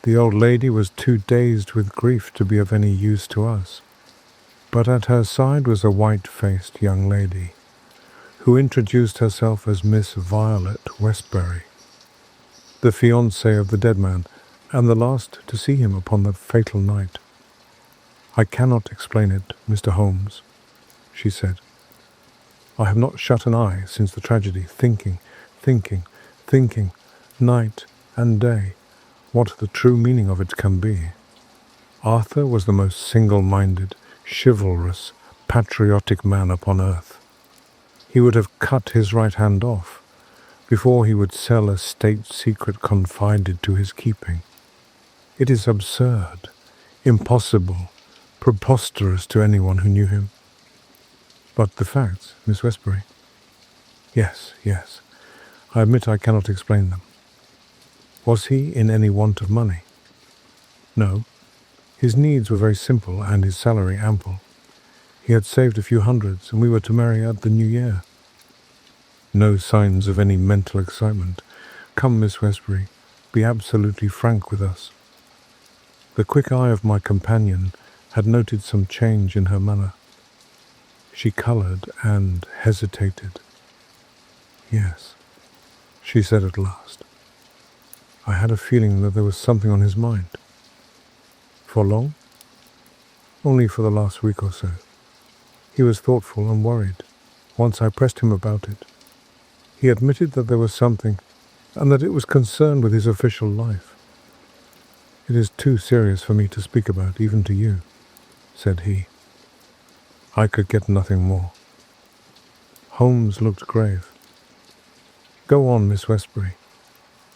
The old lady was too dazed with grief to be of any use to us, but at her side was a white-faced young lady, who introduced herself as Miss Violet Westbury, the fiancée of the dead man, and the last to see him upon the fatal night. "I cannot explain it, Mr. Holmes," she said. "I have not shut an eye since the tragedy, thinking, night and day, what the true meaning of it can be. Arthur was the most single-minded, chivalrous, patriotic man upon earth. He would have cut his right hand off before he would sell a state secret confided to his keeping. It is absurd, impossible, preposterous to anyone who knew him. But the facts, Miss Westbury?" Yes. I admit I cannot explain them." "Was he in any want of money?" "No. His needs were very simple and his salary ample. He had saved a few hundreds, and we were to marry at the New Year." "No signs of any mental excitement. Come, Miss Westbury, be absolutely frank with us." The quick eye of my companion had noted some change in her manner. She coloured and hesitated. "Yes," she said at last. "I had a feeling that there was something on his mind." "For long?" Only for the last week or so. He was thoughtful and worried. Once I pressed him about it. He admitted that there was something, and that it was concerned with his official life. "It is too serious for me to speak about, even to you," said he. I could get nothing more. Holmes looked grave. "Go on, Miss Westbury.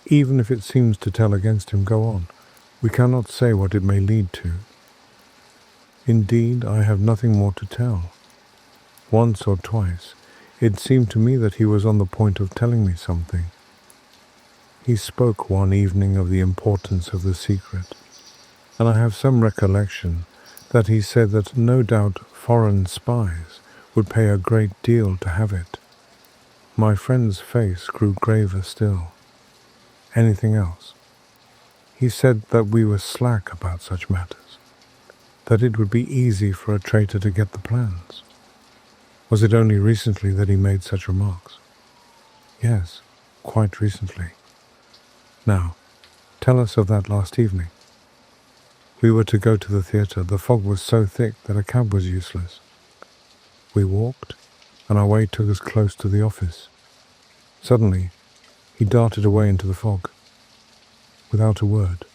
Even if it seems to tell against him, go on. We cannot say what it may lead to." "Indeed, I have nothing more to tell. Once or twice, it seemed to me that he was on the point of telling me something. He spoke one evening of the importance of the secret, and I have some recollection that he said that no doubt foreign spies would pay a great deal to have it." My friend's face grew graver still. "Anything else?" "He said that we were slack about such matters, that it would be easy for a traitor to get the plans." "Was it only recently that he made such remarks?" "Yes, quite recently." "Now, tell us of that last evening." "We were to go to the theatre. The fog was so thick that a cab was useless. We walked, and our way took us close to the office. Suddenly, he darted away into the fog. Without a word.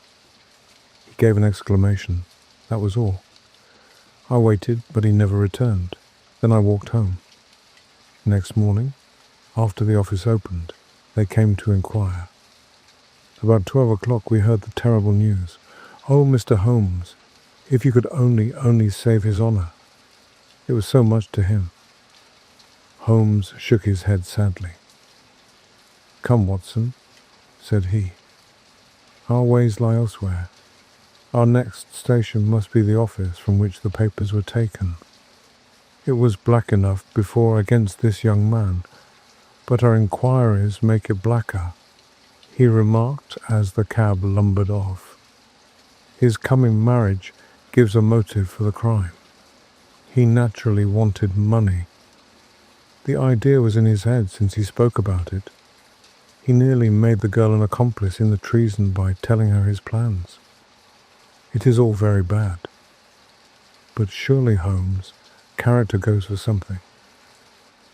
He gave an exclamation. That was all. I waited, but he never returned. Then I walked home. Next morning, after the office opened, they came to inquire. About 12 o'clock we heard the terrible news. Oh, Mr. Holmes, if you could only save his honor. It was so much to him. Holmes shook his head sadly. "Come, Watson," said he. "Our ways lie elsewhere. Our next station must be the office from which the papers were taken. It was black enough before against this young man, but our inquiries make it blacker," he remarked as the cab lumbered off. "His coming marriage gives a motive for the crime. He naturally wanted money. The idea was in his head since he spoke about it. He nearly made the girl an accomplice in the treason by telling her his plans. It is all very bad. But surely, Holmes, character goes for something.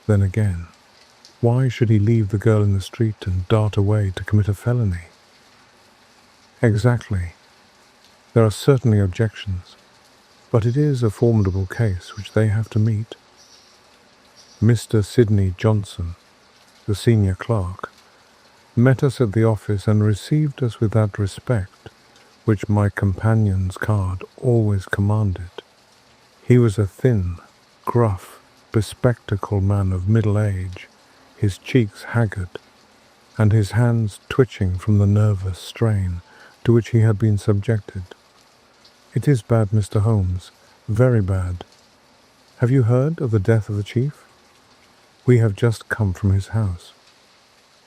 Then again, why should he leave the girl in the street and dart away to commit a felony?" "Exactly. There are certainly objections, but it is a formidable case which they have to meet. Mr. Sidney Johnson, the senior clerk, met us at the office and received us with that respect which my companion's card always commanded. He was a thin, gruff, bespectacled man of middle age, his cheeks haggard, and his hands twitching from the nervous strain to which he had been subjected. "It is bad, Mr. Holmes, very bad. Have you heard of the death of the chief? We have just come from his house.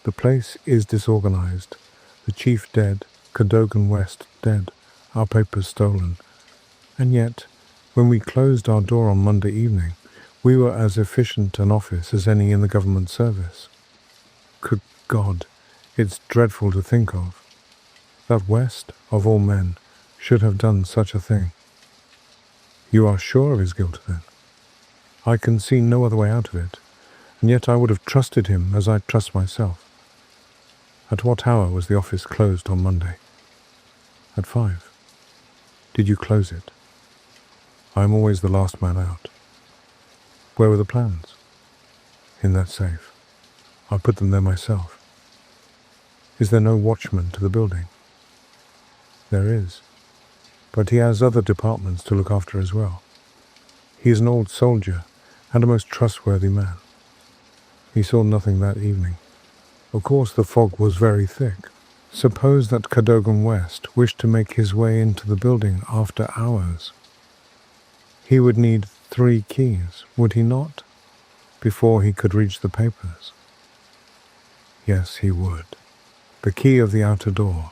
The place is disorganized. The chief dead, Cadogan West dead, our papers stolen. And yet, when we closed our door on Monday evening, we were as efficient an office as any in the government service. Good God, it's dreadful to think of. That West, of all men, should have done such a thing." "You are sure of his guilt, then?" "I can see no other way out of it, and yet I would have trusted him as I trust myself." "At what hour was the office closed on Monday?" "At 5. Did you close it?" "I am always the last man out." "Where were the plans?" "In that safe. I put them there myself." "Is there no watchman to the building?" "There is, but he has other departments to look after as well. He is an old soldier and a most trustworthy man. He saw nothing that evening. Of course the fog was very thick. Suppose that Cadogan West wished to make his way into the building after hours. He would need 3 keys, would he not, before he could reach the papers?" "Yes, he would. The key of the outer door,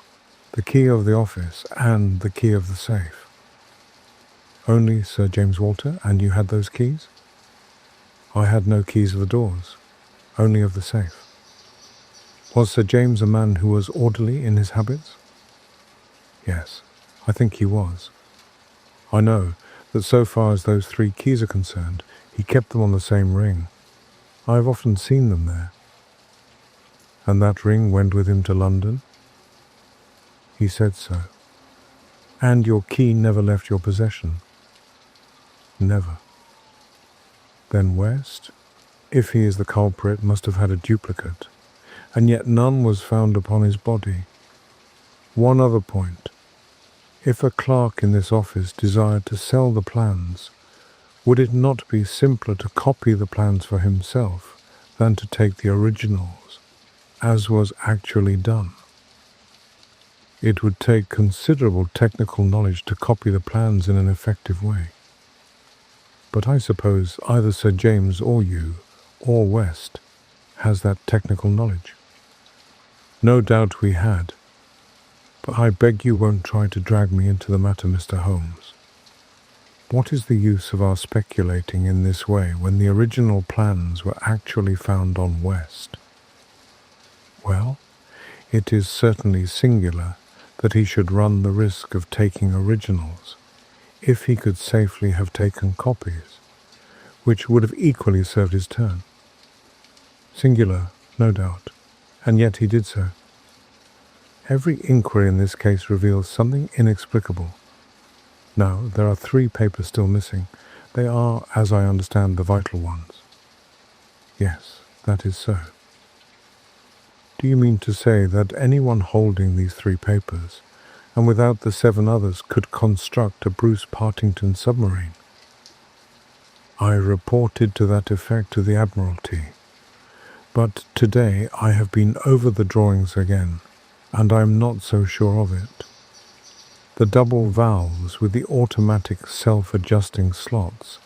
the key of the office, and the key of the safe." "Only Sir James Walter, and you had those keys?" "I had no keys of the doors, only of the safe." "Was Sir James a man who was orderly in his habits?" "Yes, I think he was. I know that so far as those 3 keys are concerned, he kept them on the same ring. I have often seen them there. And that ring went with him to London? He said so. And your key never left your possession? Never. Then West, if he is the culprit, must have had a duplicate, and yet none was found upon his body. One other point. If a clerk in this office desired to sell the plans, would it not be simpler to copy the plans for himself than to take the originals, as was actually done? It would take considerable technical knowledge to copy the plans in an effective way. But I suppose either Sir James or you, or West, has that technical knowledge. No doubt we had, but I beg you won't try to drag me into the matter, Mr. Holmes. What is the use of our speculating in this way when the original plans were actually found on West? Well, it is certainly singular that he should run the risk of taking originals, if he could safely have taken copies, which would have equally served his turn. Singular, no doubt, and yet he did so. Every inquiry in this case reveals something inexplicable. Now, there are 3 papers still missing. They are, as I understand, the vital ones. Yes, that is so. Do you mean to say that anyone holding these 3 papers, and without the 7 others, could construct a Bruce-Partington submarine? I reported to that effect to the Admiralty, but today I have been over the drawings again, and I am not so sure of it. The double valves with the automatic self-adjusting slots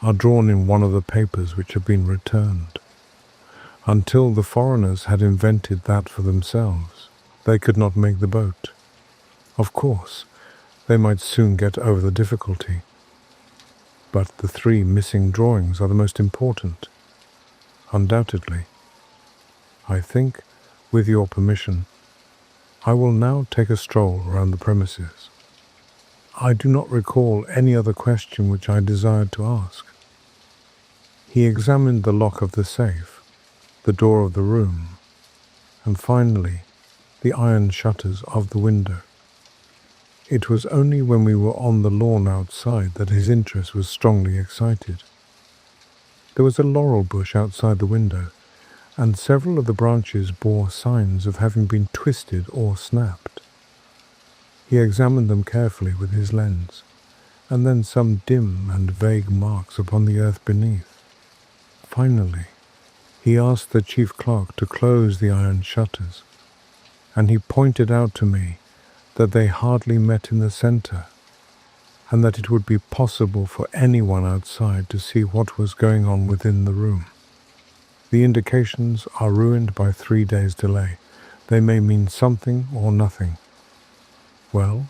are drawn in one of the papers which have been returned. Until the foreigners had invented that for themselves, they could not make the boat. Of course, they might soon get over the difficulty. But the 3 missing drawings are the most important. Undoubtedly. I think, with your permission, I will now take a stroll around the premises. I do not recall any other question which I desired to ask. He examined the lock of the safe, the door of the room, and finally the iron shutters of the window. It was only when we were on the lawn outside that his interest was strongly excited. There was a laurel bush outside the window, and several of the branches bore signs of having been twisted or snapped. He examined them carefully with his lens, and then some dim and vague marks upon the earth beneath. Finally, he asked the chief clerk to close the iron shutters, and he pointed out to me that they hardly met in the center, and that it would be possible for anyone outside to see what was going on within the room. The indications are ruined by 3 days' delay. They may mean something or nothing. Well,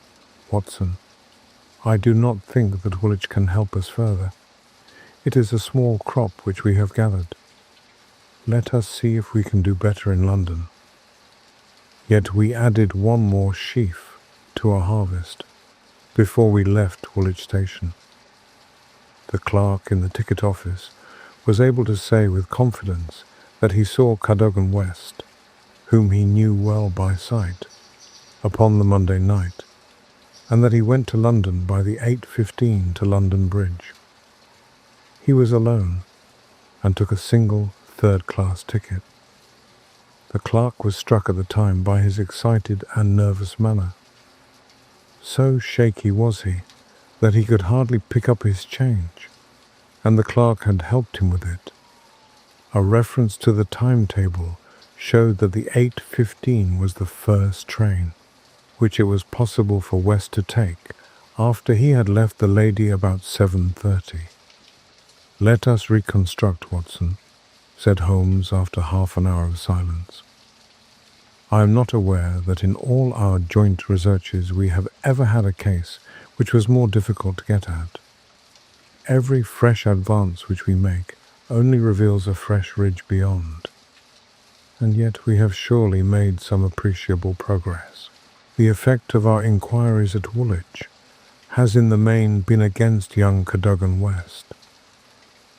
Watson, I do not think that Woolwich can help us further. It is a small crop which we have gathered. Let us see if we can do better in London. Yet we added 1 more sheaf to our harvest before we left Woolwich Station. The clerk in the ticket office was able to say with confidence that he saw Cadogan West, whom he knew well by sight, upon the Monday night, and that he went to London by the 8:15 to London Bridge. He was alone, and took a single third-class ticket. The clerk was struck at the time by his excited and nervous manner. So shaky was he that he could hardly pick up his change, and the clerk had helped him with it. A reference to the timetable showed that the 8:15 was the first train, which it was possible for West to take after he had left the lady about 7:30. "Let us reconstruct, Watson," said Holmes after half an hour of silence. "I am not aware that in all our joint researches we have ever had a case which was more difficult to get at. Every fresh advance which we make only reveals a fresh ridge beyond. And yet we have surely made some appreciable progress. The effect of our inquiries at Woolwich has in the main been against young Cadogan West,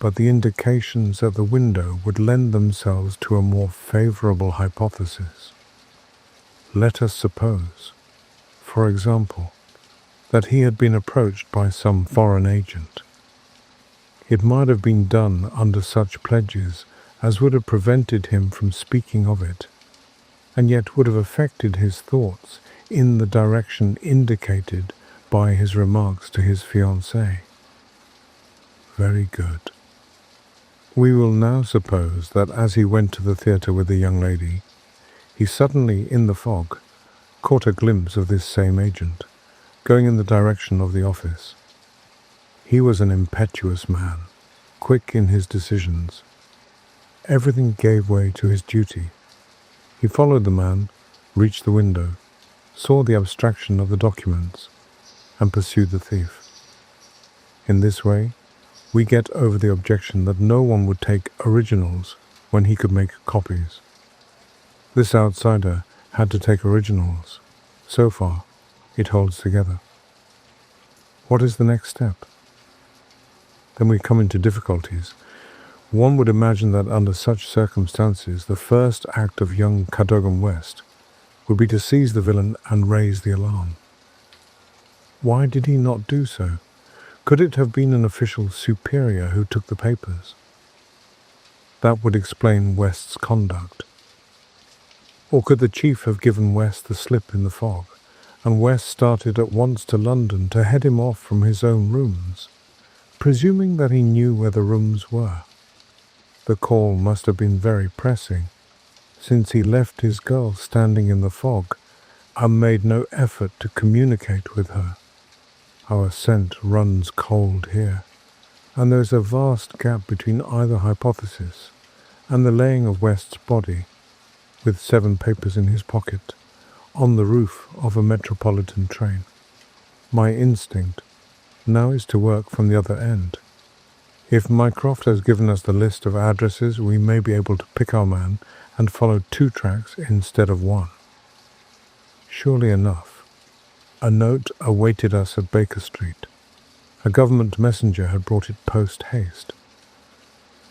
but the indications at the window would lend themselves to a more favourable hypothesis. Let us suppose, for example, that he had been approached by some foreign agent. It might have been done under such pledges as would have prevented him from speaking of it, and yet would have affected his thoughts in the direction indicated by his remarks to his fiancée. Very good. We will now suppose that as he went to the theatre with the young lady, he suddenly, in the fog, caught a glimpse of this same agent, going in the direction of the office. He was an impetuous man, quick in his decisions. Everything gave way to his duty. He followed the man, reached the window, saw the abstraction of the documents, and pursued the thief. In this way, we get over the objection that no one would take originals when he could make copies. This outsider had to take originals. So far, it holds together. What is the next step? Then we come into difficulties. One would imagine that under such circumstances, the first act of young Cadogan West would be to seize the villain and raise the alarm. Why did he not do so? Could it have been an official superior who took the papers? That would explain West's conduct. Or could the chief have given West the slip in the fog, and West started at once to London to head him off from his own rooms, presuming that he knew where the rooms were? The call must have been very pressing, since he left his girl standing in the fog and made no effort to communicate with her. Our scent runs cold here, and there is a vast gap between either hypothesis and the laying of West's body, with 7 papers in his pocket, on the roof of a metropolitan train. My instinct now is to work from the other end. If Mycroft has given us the list of addresses, we may be able to pick our man and follow 2 tracks instead of 1. Surely enough, a note awaited us at Baker Street. A government messenger had brought it post-haste.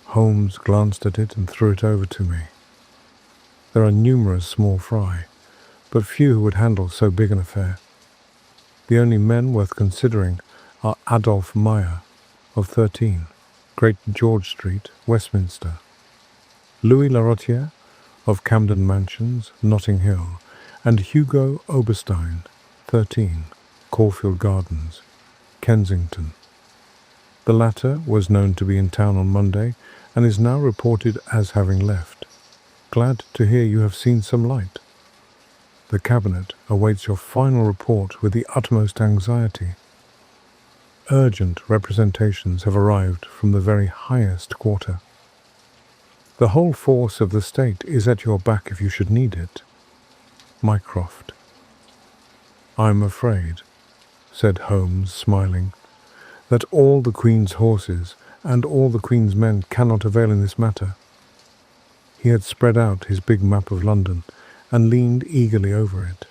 Holmes glanced at it and threw it over to me. There are numerous small fry, but few who would handle so big an affair. The only men worth considering are Adolph Meyer, of 13, Great George Street, Westminster; Louis Larotière, of Camden Mansions, Notting Hill; and Hugo Oberstein, 13, Caulfield Gardens, Kensington. The latter was known to be in town on Monday, and is now reported as having left. Glad to hear you have seen some light. The Cabinet awaits your final report with the utmost anxiety. Urgent representations have arrived from the very highest quarter. The whole force of the state is at your back if you should need it. Mycroft. I'm afraid, said Holmes, smiling, that all the Queen's horses and all the Queen's men cannot avail in this matter. He had spread out his big map of London and leaned eagerly over it.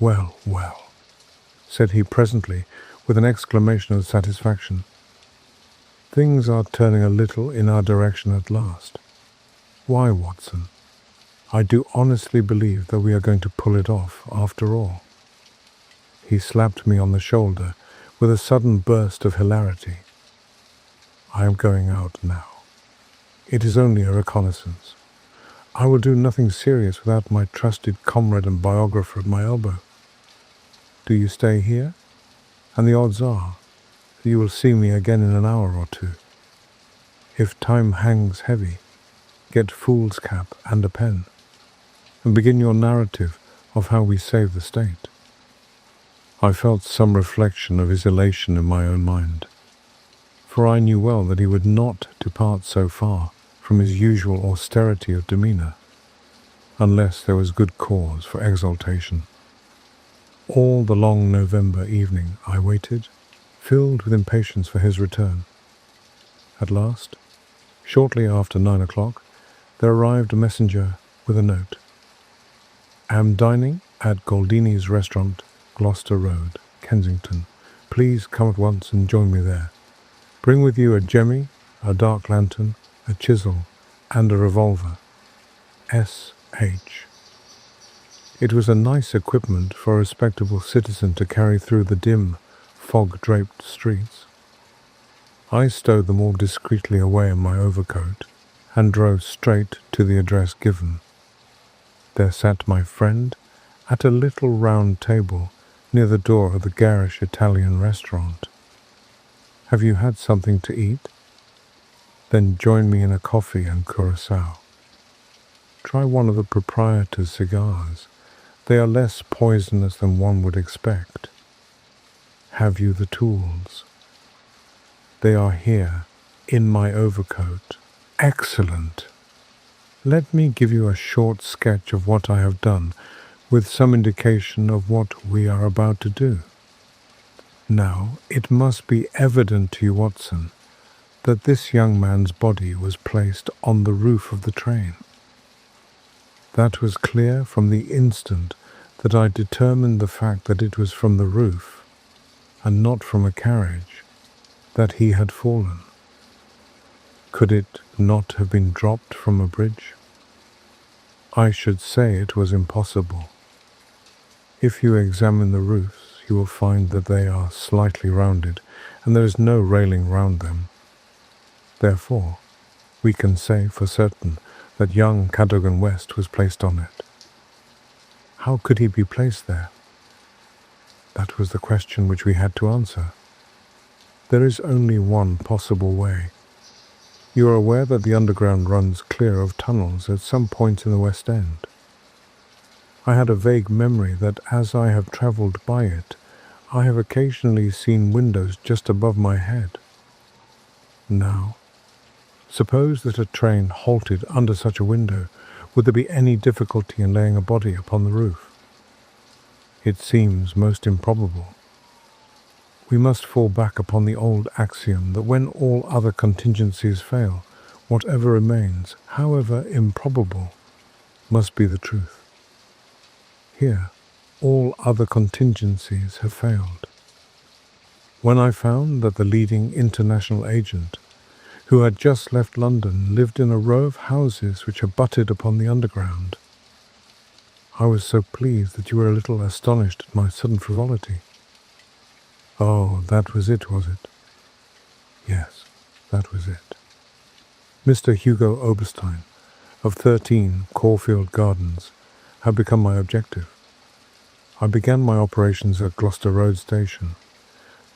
Well, well, said he presently, with an exclamation of satisfaction. Things are turning a little in our direction at last. Why, Watson, I do honestly believe that we are going to pull it off after all. He slapped me on the shoulder with a sudden burst of hilarity. I am going out now. It is only a reconnaissance. I will do nothing serious without my trusted comrade and biographer at my elbow. Do you stay here? And the odds are that you will see me again in an hour or 2. If time hangs heavy, get foolscap and a pen, and begin your narrative of how we saved the state. I felt some reflection of his elation in my own mind, for I knew well that he would not depart so far from his usual austerity of demeanour, unless there was good cause for exultation. All the long November evening I waited, filled with impatience for his return. At last, shortly after 9 o'clock, there arrived a messenger with a note. Am dining at Goldini's Restaurant, Gloucester Road, Kensington, please come at once and join me there. Bring with you a jemmy, a dark lantern, a chisel, and a revolver. S.H. It was a nice equipment for a respectable citizen to carry through the dim, fog-draped streets. I stowed them all discreetly away in my overcoat and drove straight to the address given. There sat my friend at a little round table near the door of the garish Italian restaurant. Have you had something to eat? Then join me in a coffee and curacao. Try one of the proprietor's cigars. They are less poisonous than one would expect. Have you the tools? They are here, in my overcoat. Excellent! Let me give you a short sketch of what I have done, with some indication of what we are about to do. Now, it must be evident to you, Watson, that this young man's body was placed on the roof of the train. That was clear from the instant that I determined the fact that it was from the roof, and not from a carriage, that he had fallen. Could it not have been dropped from a bridge? I should say it was impossible. If you examine the roofs, you will find that they are slightly rounded, and there is no railing round them. Therefore, we can say for certain that young Cadogan West was placed on it. How could he be placed there? That was the question which we had to answer. There is only one possible way. You are aware that the underground runs clear of tunnels at some points in the West End. I had a vague memory that as I have travelled by it, I have occasionally seen windows just above my head. Now, suppose that a train halted under such a window, would there be any difficulty in laying a body upon the roof? It seems most improbable. We must fall back upon the old axiom that when all other contingencies fail, whatever remains, however improbable, must be the truth. Here, all other contingencies have failed. When I found that the leading international agent, who had just left London, lived in a row of houses which abutted upon the underground, I was so pleased that you were a little astonished at my sudden frivolity. Oh, that was it, was it? Yes, that was it. Mr. Hugo Oberstein, of 13 Caulfield Gardens, had become my objective. I began my operations at Gloucester Road Station,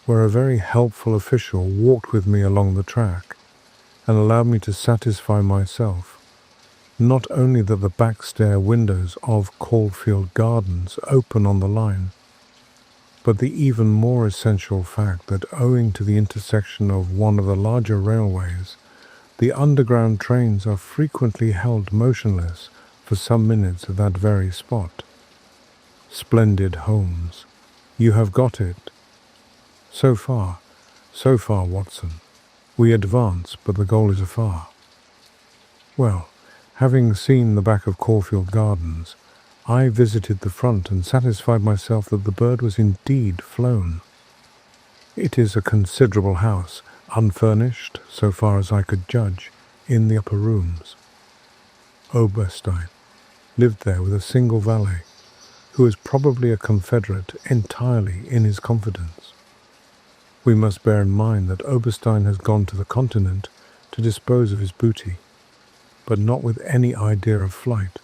where a very helpful official walked with me along the track and allowed me to satisfy myself not only that the back stair windows of Caulfield Gardens open on the line, but the even more essential fact that owing to the intersection of one of the larger railways, the underground trains are frequently held motionless for some minutes at that very spot. Splendid Holmes, you have got it. So far, Watson. We advance, but the goal is afar. Well, having seen the back of Caulfield Gardens, I visited the front and satisfied myself that the bird was indeed flown. It is a considerable house, unfurnished, so far as I could judge, in the upper rooms. Oberstein lived there with a single valet, who is probably a confederate entirely in his confidence. We must bear in mind that Oberstein has gone to the continent to dispose of his booty, but not with any idea of flight,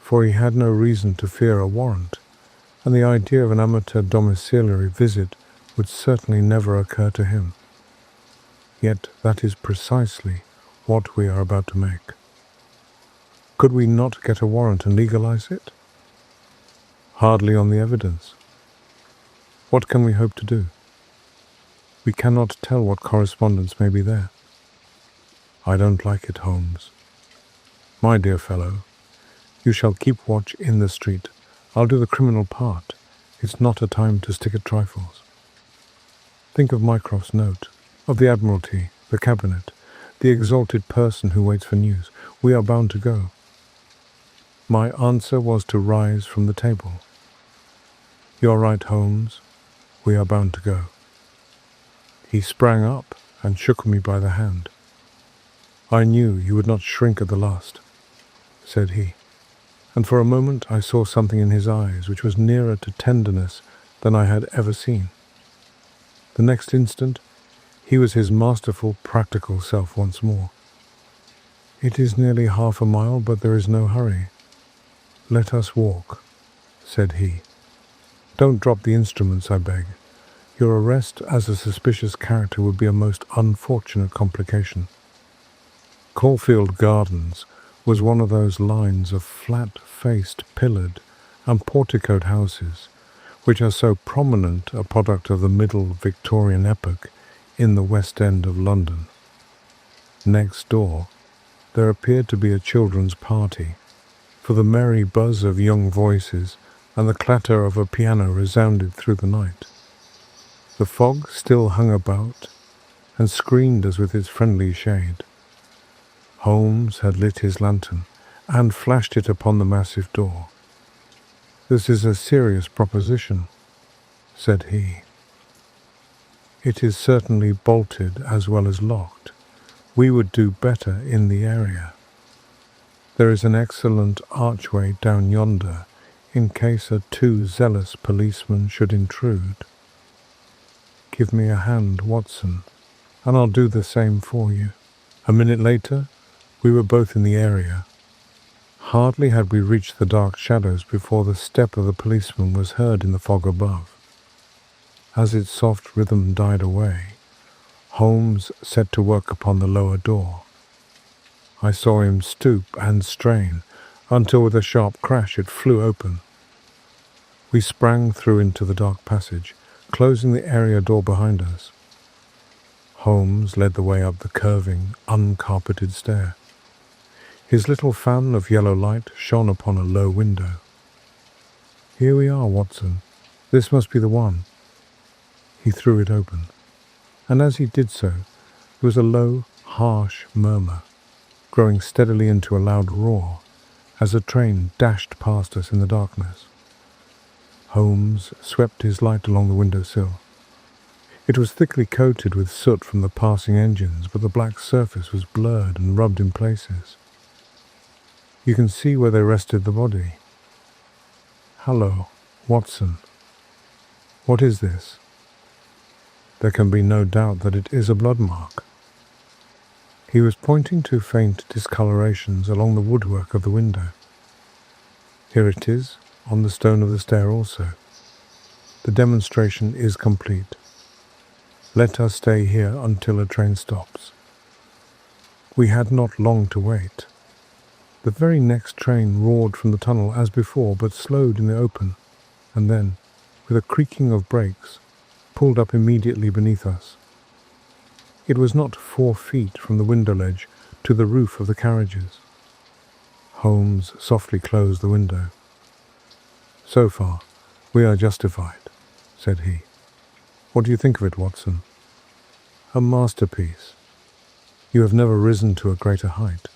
for he had no reason to fear a warrant, and the idea of an amateur domiciliary visit would certainly never occur to him. Yet that is precisely what we are about to make. Could we not get a warrant and legalize it? Hardly on the evidence. What can we hope to do? We cannot tell what correspondence may be there. I don't like it, Holmes. My dear fellow, you shall keep watch in the street. I'll do the criminal part. It's not a time to stick at trifles. Think of Mycroft's note, of the Admiralty, the Cabinet, the exalted person who waits for news. We are bound to go. My answer was to rise from the table. You're right, Holmes. We are bound to go." He sprang up and shook me by the hand. "I knew you would not shrink at the last," said he, and for a moment I saw something in his eyes which was nearer to tenderness than I had ever seen. The next instant, he was his masterful, practical self once more. "It is nearly half a mile, but there is no hurry. Let us walk," said he. "Don't drop the instruments, I beg. Your arrest as a suspicious character would be a most unfortunate complication." Caulfield Gardens was one of those lines of flat-faced, pillared and porticoed houses which are so prominent a product of the Middle Victorian epoch in the West End of London. Next door, there appeared to be a children's party, for the merry buzz of young voices and the clatter of a piano resounded through the night. The fog still hung about and screened us with its friendly shade. Holmes had lit his lantern and flashed it upon the massive door. "This is a serious proposition," said he. "It is certainly bolted as well as locked. We would do better in the area. There is an excellent archway down yonder in case a too zealous policeman should intrude. Give me a hand, Watson, and I'll do the same for you." A minute later, we were both in the area. Hardly had we reached the dark shadows before the step of the policeman was heard in the fog above. As its soft rhythm died away, Holmes set to work upon the lower door. I saw him stoop and strain until with a sharp crash it flew open. We sprang through into the dark passage, closing the area door behind us. Holmes led the way up the curving, uncarpeted stair. His little fan of yellow light shone upon a low window. "Here we are, Watson. This must be the one." He threw it open, and as he did so, there was a low, harsh murmur, growing steadily into a loud roar, as a train dashed past us in the darkness. Holmes swept his light along the window-sill. It was thickly coated with soot from the passing engines, but the black surface was blurred and rubbed in places. "You can see where they rested the body. Hallo, Watson. What is this? There can be no doubt that it is a blood mark." He was pointing to faint discolorations along the woodwork of the window. "Here it is, on the stone of the stair also. The demonstration is complete. Let us stay here until a train stops." We had not long to wait. The very next train roared from the tunnel as before, but slowed in the open, and then, with a creaking of brakes, pulled up immediately beneath us. It was not 4 feet from the window ledge to the roof of the carriages. Holmes softly closed the window. "So far, we are justified," said he. "What do you think of it, Watson?" "A masterpiece. You have never risen to a greater height."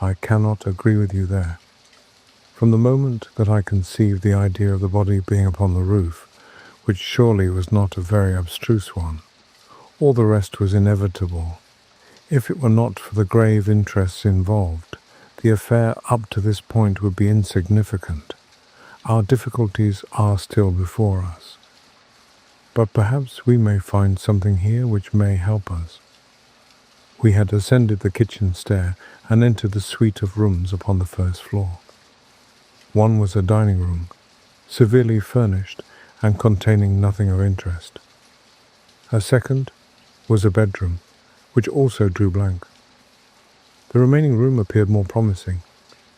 "I cannot agree with you there. From the moment that I conceived the idea of the body being upon the roof, which surely was not a very abstruse one, all the rest was inevitable. If it were not for the grave interests involved, the affair up to this point would be insignificant. Our difficulties are still before us. But perhaps we may find something here which may help us." We had ascended the kitchen stair and entered the suite of rooms upon the first floor. One was a dining room, severely furnished and containing nothing of interest. A second was a bedroom, which also drew blank. The remaining room appeared more promising,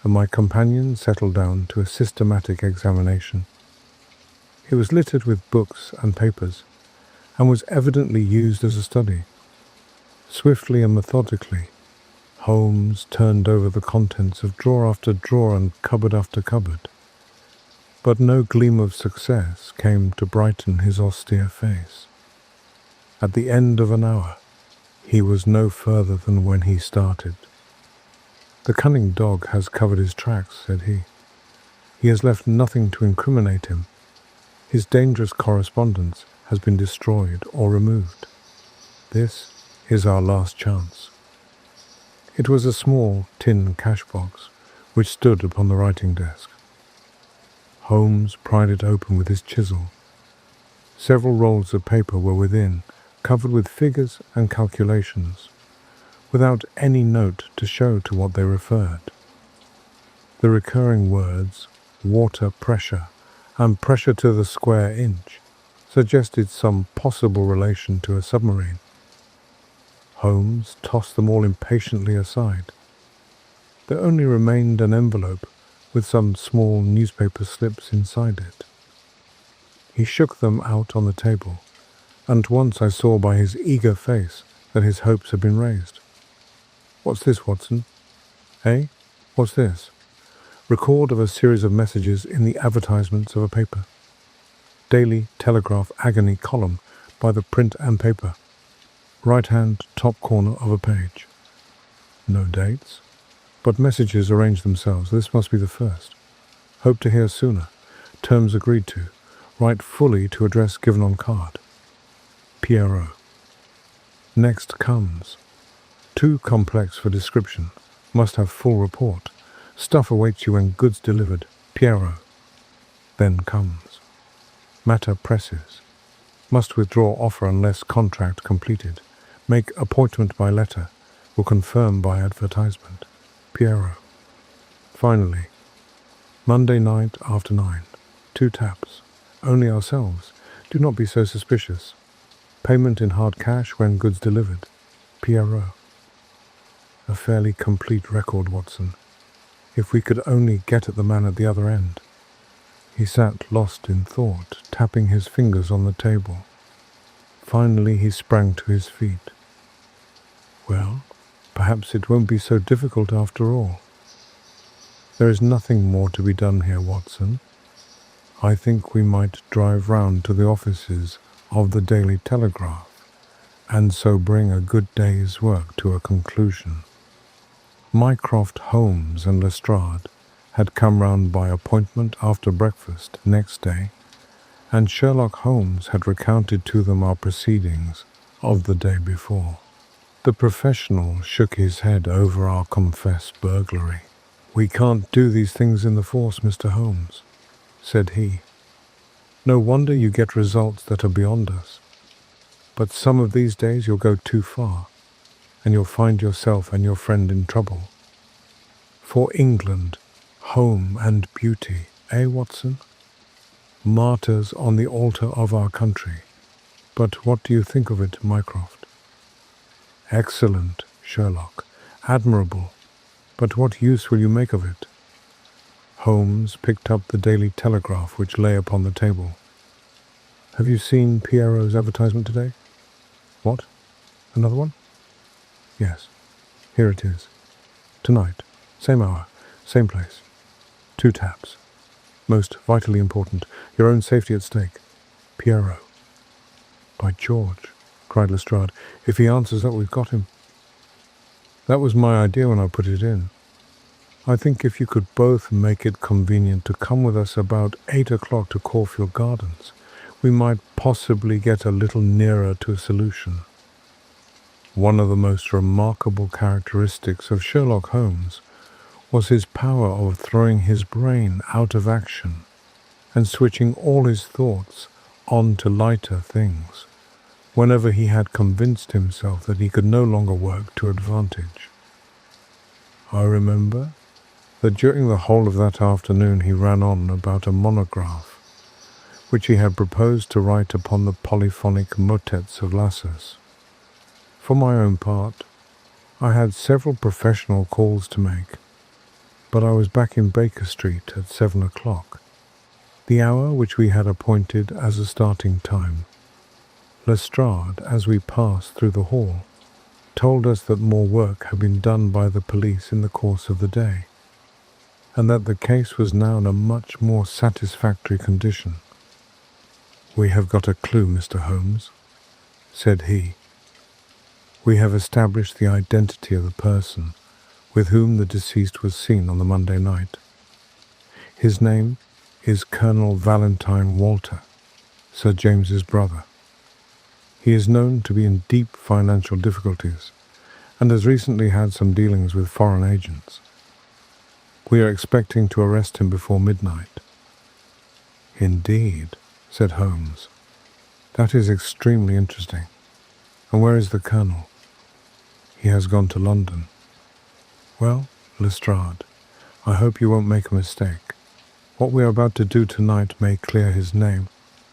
and my companion settled down to a systematic examination. It was littered with books and papers, and was evidently used as a study. Swiftly and methodically, Holmes turned over the contents of drawer after drawer and cupboard after cupboard, but no gleam of success came to brighten his austere face. At the end of an hour, he was no further than when he started. "The cunning dog has covered his tracks," said he. "He has left nothing to incriminate him. His dangerous correspondence has been destroyed or removed. This is our last chance." It was a small tin cash box which stood upon the writing desk. Holmes pried it open with his chisel. Several rolls of paper were within, covered with figures and calculations, without any note to show to what they referred. The recurring words, water pressure and pressure to the square inch, suggested some possible relation to a submarine. Holmes tossed them all impatiently aside. There only remained an envelope with some small newspaper slips inside it. He shook them out on the table, and once I saw by his eager face that his hopes had been raised. "What's this, Watson?" "Eh? What's this?" "Record of a series of messages in the advertisements of a paper. Daily Telegraph agony column by the Print and Paper. Right-hand top corner of a page. No dates, but messages arrange themselves. This must be the first. Hope to hear sooner. Terms agreed to. Write fully to address given on card. Pierrot. Next comes. Too complex for description. Must have full report. Stuff awaits you when goods delivered. Pierrot. Then comes. Matter presses. Must withdraw offer unless contract completed. Make appointment by letter. Will confirm by advertisement. Pierrot. Finally. Monday night after 9. 2 taps. Only ourselves. Do not be so suspicious. Payment in hard cash when goods delivered. Pierrot. A fairly complete record, Watson. If we could only get at the man at the other end. He sat lost in thought, tapping his fingers on the table. Finally he sprang to his feet. "Well, perhaps it won't be so difficult after all. There is nothing more to be done here, Watson. I think we might drive round to the offices of the Daily Telegraph, and so bring a good day's work to a conclusion." Mycroft, Holmes and Lestrade had come round by appointment after breakfast next day, and Sherlock Holmes had recounted to them our proceedings of the day before. The professional shook his head over our confessed burglary. "We can't do these things in the force, Mr. Holmes," said he. "No wonder you get results that are beyond us. But some of these days you'll go too far, and you'll find yourself and your friend in trouble. For England, home and beauty, eh, Watson? Martyrs on the altar of our country. But what do you think of it, Mycroft?" "Excellent, Sherlock. Admirable. But what use will you make of it?" Holmes picked up the Daily Telegraph which lay upon the table. "Have you seen Pierrot's advertisement today?" "What? Another one?" "Yes. Here it is. Tonight. Same hour. Same place. 2 taps. Most vitally important. Your own safety at stake. Pierrot." "By George," cried Lestrade. "If he answers that, we've got him." "That was my idea when I put it in. I think if you could both make it convenient to come with us about 8 o'clock to Caulfield Gardens, we might possibly get a little nearer to a solution." One of the most remarkable characteristics of Sherlock Holmes was his power of throwing his brain out of action and switching all his thoughts on to lighter things whenever he had convinced himself that he could no longer work to advantage. I remember that during the whole of that afternoon he ran on about a monograph which he had proposed to write upon the polyphonic motets of Lassus. For my own part, I had several professional calls to make, but I was back in Baker Street at 7 o'clock, the hour which we had appointed as a starting time. Lestrade, as we passed through the hall, told us that more work had been done by the police in the course of the day, and that the case was now in a much more satisfactory condition. "We have got a clue, Mr. Holmes," said he. "We have established the identity of the person with whom the deceased was seen on the Monday night. His name is Colonel Valentine Walter. Sir James's brother. He is known to be in deep financial difficulties and has recently had some dealings with foreign agents. We are expecting to arrest him before midnight." "Indeed," said Holmes. "That is extremely interesting. And where is the Colonel?" "He has gone to London." "Well, Lestrade, I hope you won't make a mistake. What we are about to do tonight may clear his name,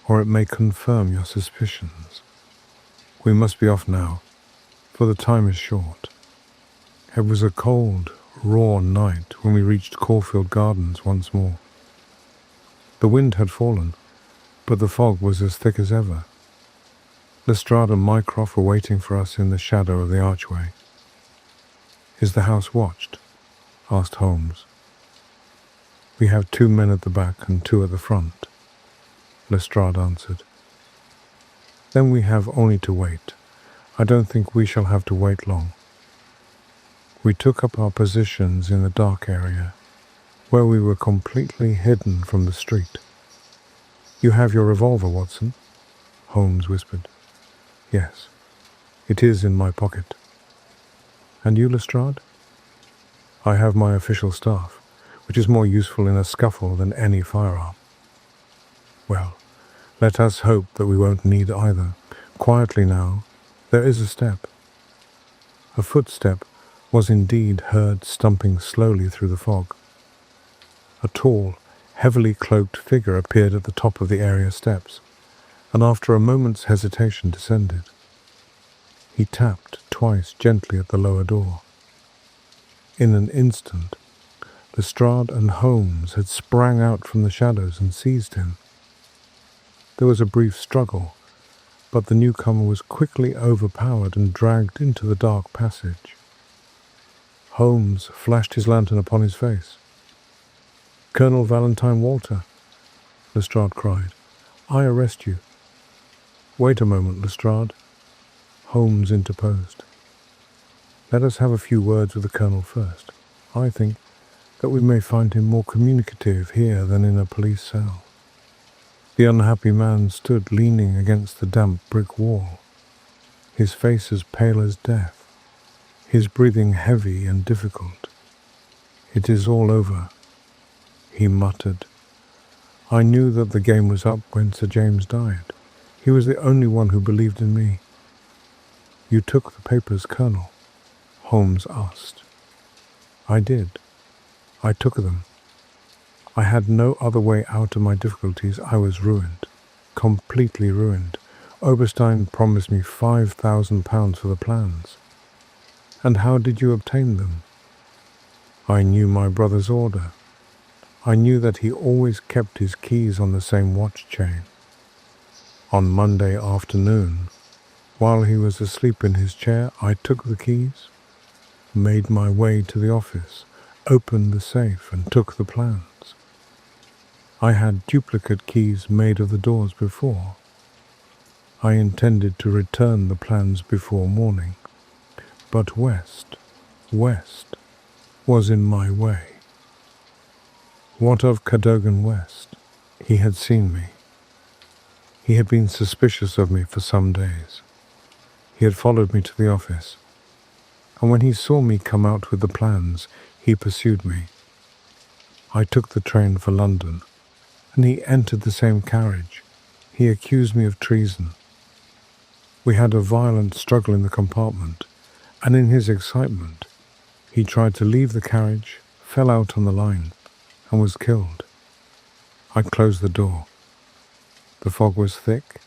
or it may confirm your suspicions. We must be off now, for the time is short." It was a cold, raw night when we reached Caulfield Gardens once more. The wind had fallen, but the fog was as thick as ever. Lestrade and Mycroft were waiting for us in the shadow of the archway. "Is the house watched?" asked Holmes. "We have 2 men at the back and 2 at the front," Lestrade answered. "Then we have only to wait. I don't think we shall have to wait long." We took up our positions in the dark area, where we were completely hidden from the street. "You have your revolver, Watson?" Holmes whispered. "Yes, it is in my pocket." "And you, Lestrade?" "I have my official staff, which is more useful in a scuffle than any firearm." "Well, let us hope that we won't need either. Quietly now, there is a step." A footstep was indeed heard stumping slowly through the fog. A tall, heavily cloaked figure appeared at the top of the area steps, and after a moment's hesitation descended. He tapped twice gently at the lower door. In an instant, Lestrade and Holmes had sprang out from the shadows and seized him. There was a brief struggle, but the newcomer was quickly overpowered and dragged into the dark passage. Holmes flashed his lantern upon his face. "Colonel Valentine Walter," Lestrade cried, "I arrest you." "Wait a moment, Lestrade," Holmes interposed. "Let us have a few words with the Colonel first. I think that we may find him more communicative here than in a police cell." The unhappy man stood leaning against the damp brick wall, his face as pale as death, his breathing heavy and difficult. "It is all over," he muttered. "I knew that the game was up when Sir James died. He was the only one who believed in me." "You took the papers, Colonel?" Holmes asked. "I did. I took them. I had no other way out of my difficulties. I was ruined, completely ruined. Oberstein promised me £5,000 for the plans." "And how did you obtain them?" "I knew my brother's order. I knew that he always kept his keys on the same watch chain. On Monday afternoon, while he was asleep in his chair, I took the keys, made my way to the office, opened the safe and took the plans. I had duplicate keys made of the doors before. I intended to return the plans before morning, but West was in my way." "What of Cadogan West?" "He had seen me. He had been suspicious of me for some days. He had followed me to the office, and when he saw me come out with the plans, he pursued me. I took the train for London, and he entered the same carriage. He accused me of treason. We had a violent struggle in the compartment, and in his excitement, he tried to leave the carriage, fell out on the line, and was killed. I closed the door. The fog was thick,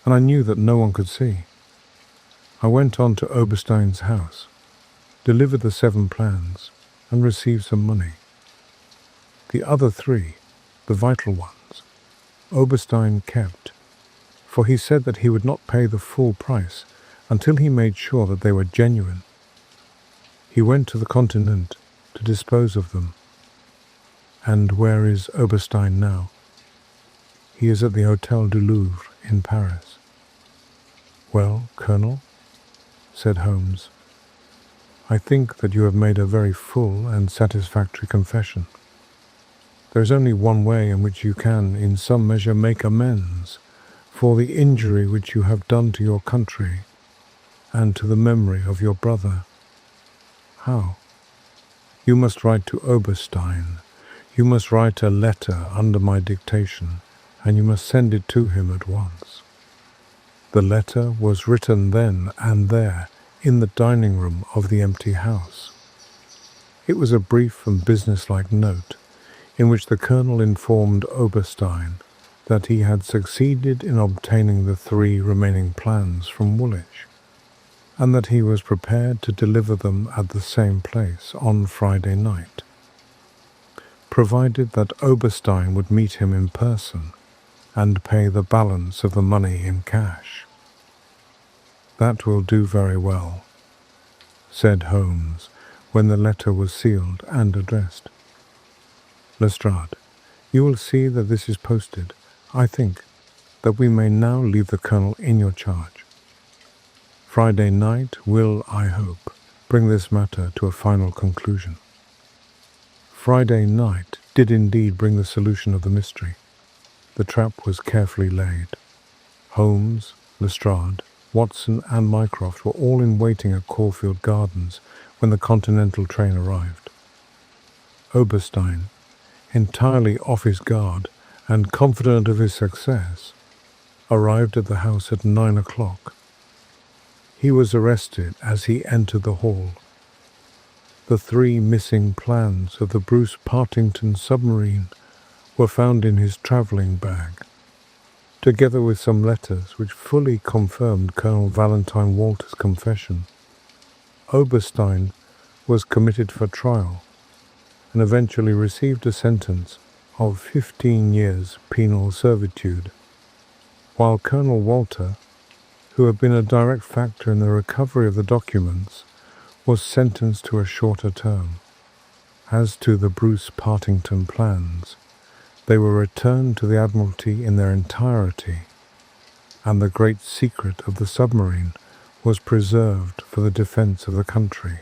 and I knew that no one could see. I went on to Oberstein's house, delivered the 7 plans, and received some money. The other 3, the vital ones, Oberstein kept, for he said that he would not pay the full price until he made sure that they were genuine. He went to the continent to dispose of them. And where is Oberstein now? He is at the Hôtel du Louvre in Paris. "Well, Colonel," said Holmes, "I think that you have made a very full and satisfactory confession. There is only one way in which you can, in some measure, make amends for the injury which you have done to your country and to the memory of your brother. How? You must write to Oberstein. You must write a letter under my dictation, and you must send it to him at once. The letter was written then and there in the dining room of the empty house. It was a brief and businesslike note in which the colonel informed Oberstein that he had succeeded in obtaining the 3 remaining plans from Woolwich, and that he was prepared to deliver them at the same place on Friday night, provided that Oberstein would meet him in person and pay the balance of the money in cash. "That will do very well," said Holmes, when the letter was sealed and addressed. "Lestrade, you will see that this is posted. I think that we may now leave the colonel in your charge. Friday night will, I hope, bring this matter to a final conclusion." Friday night did indeed bring the solution of the mystery. The trap was carefully laid. Holmes, Lestrade, Watson and Mycroft were all in waiting at Caulfield Gardens when the Continental train arrived. Oberstein, entirely off his guard and confident of his success, arrived at the house at 9 o'clock. He was arrested as he entered the hall. The 3 missing plans of the Bruce-Partington submarine were found in his travelling bag, together with some letters which fully confirmed Colonel Valentine Walter's confession. Oberstein was committed for trial and eventually received a sentence of 15 years penal servitude, while Colonel Walter, who had been a direct factor in the recovery of the documents, was sentenced to a shorter term. As to the Bruce-Partington plans, they were returned to the Admiralty in their entirety, and the great secret of the submarine was preserved for the defence of the country.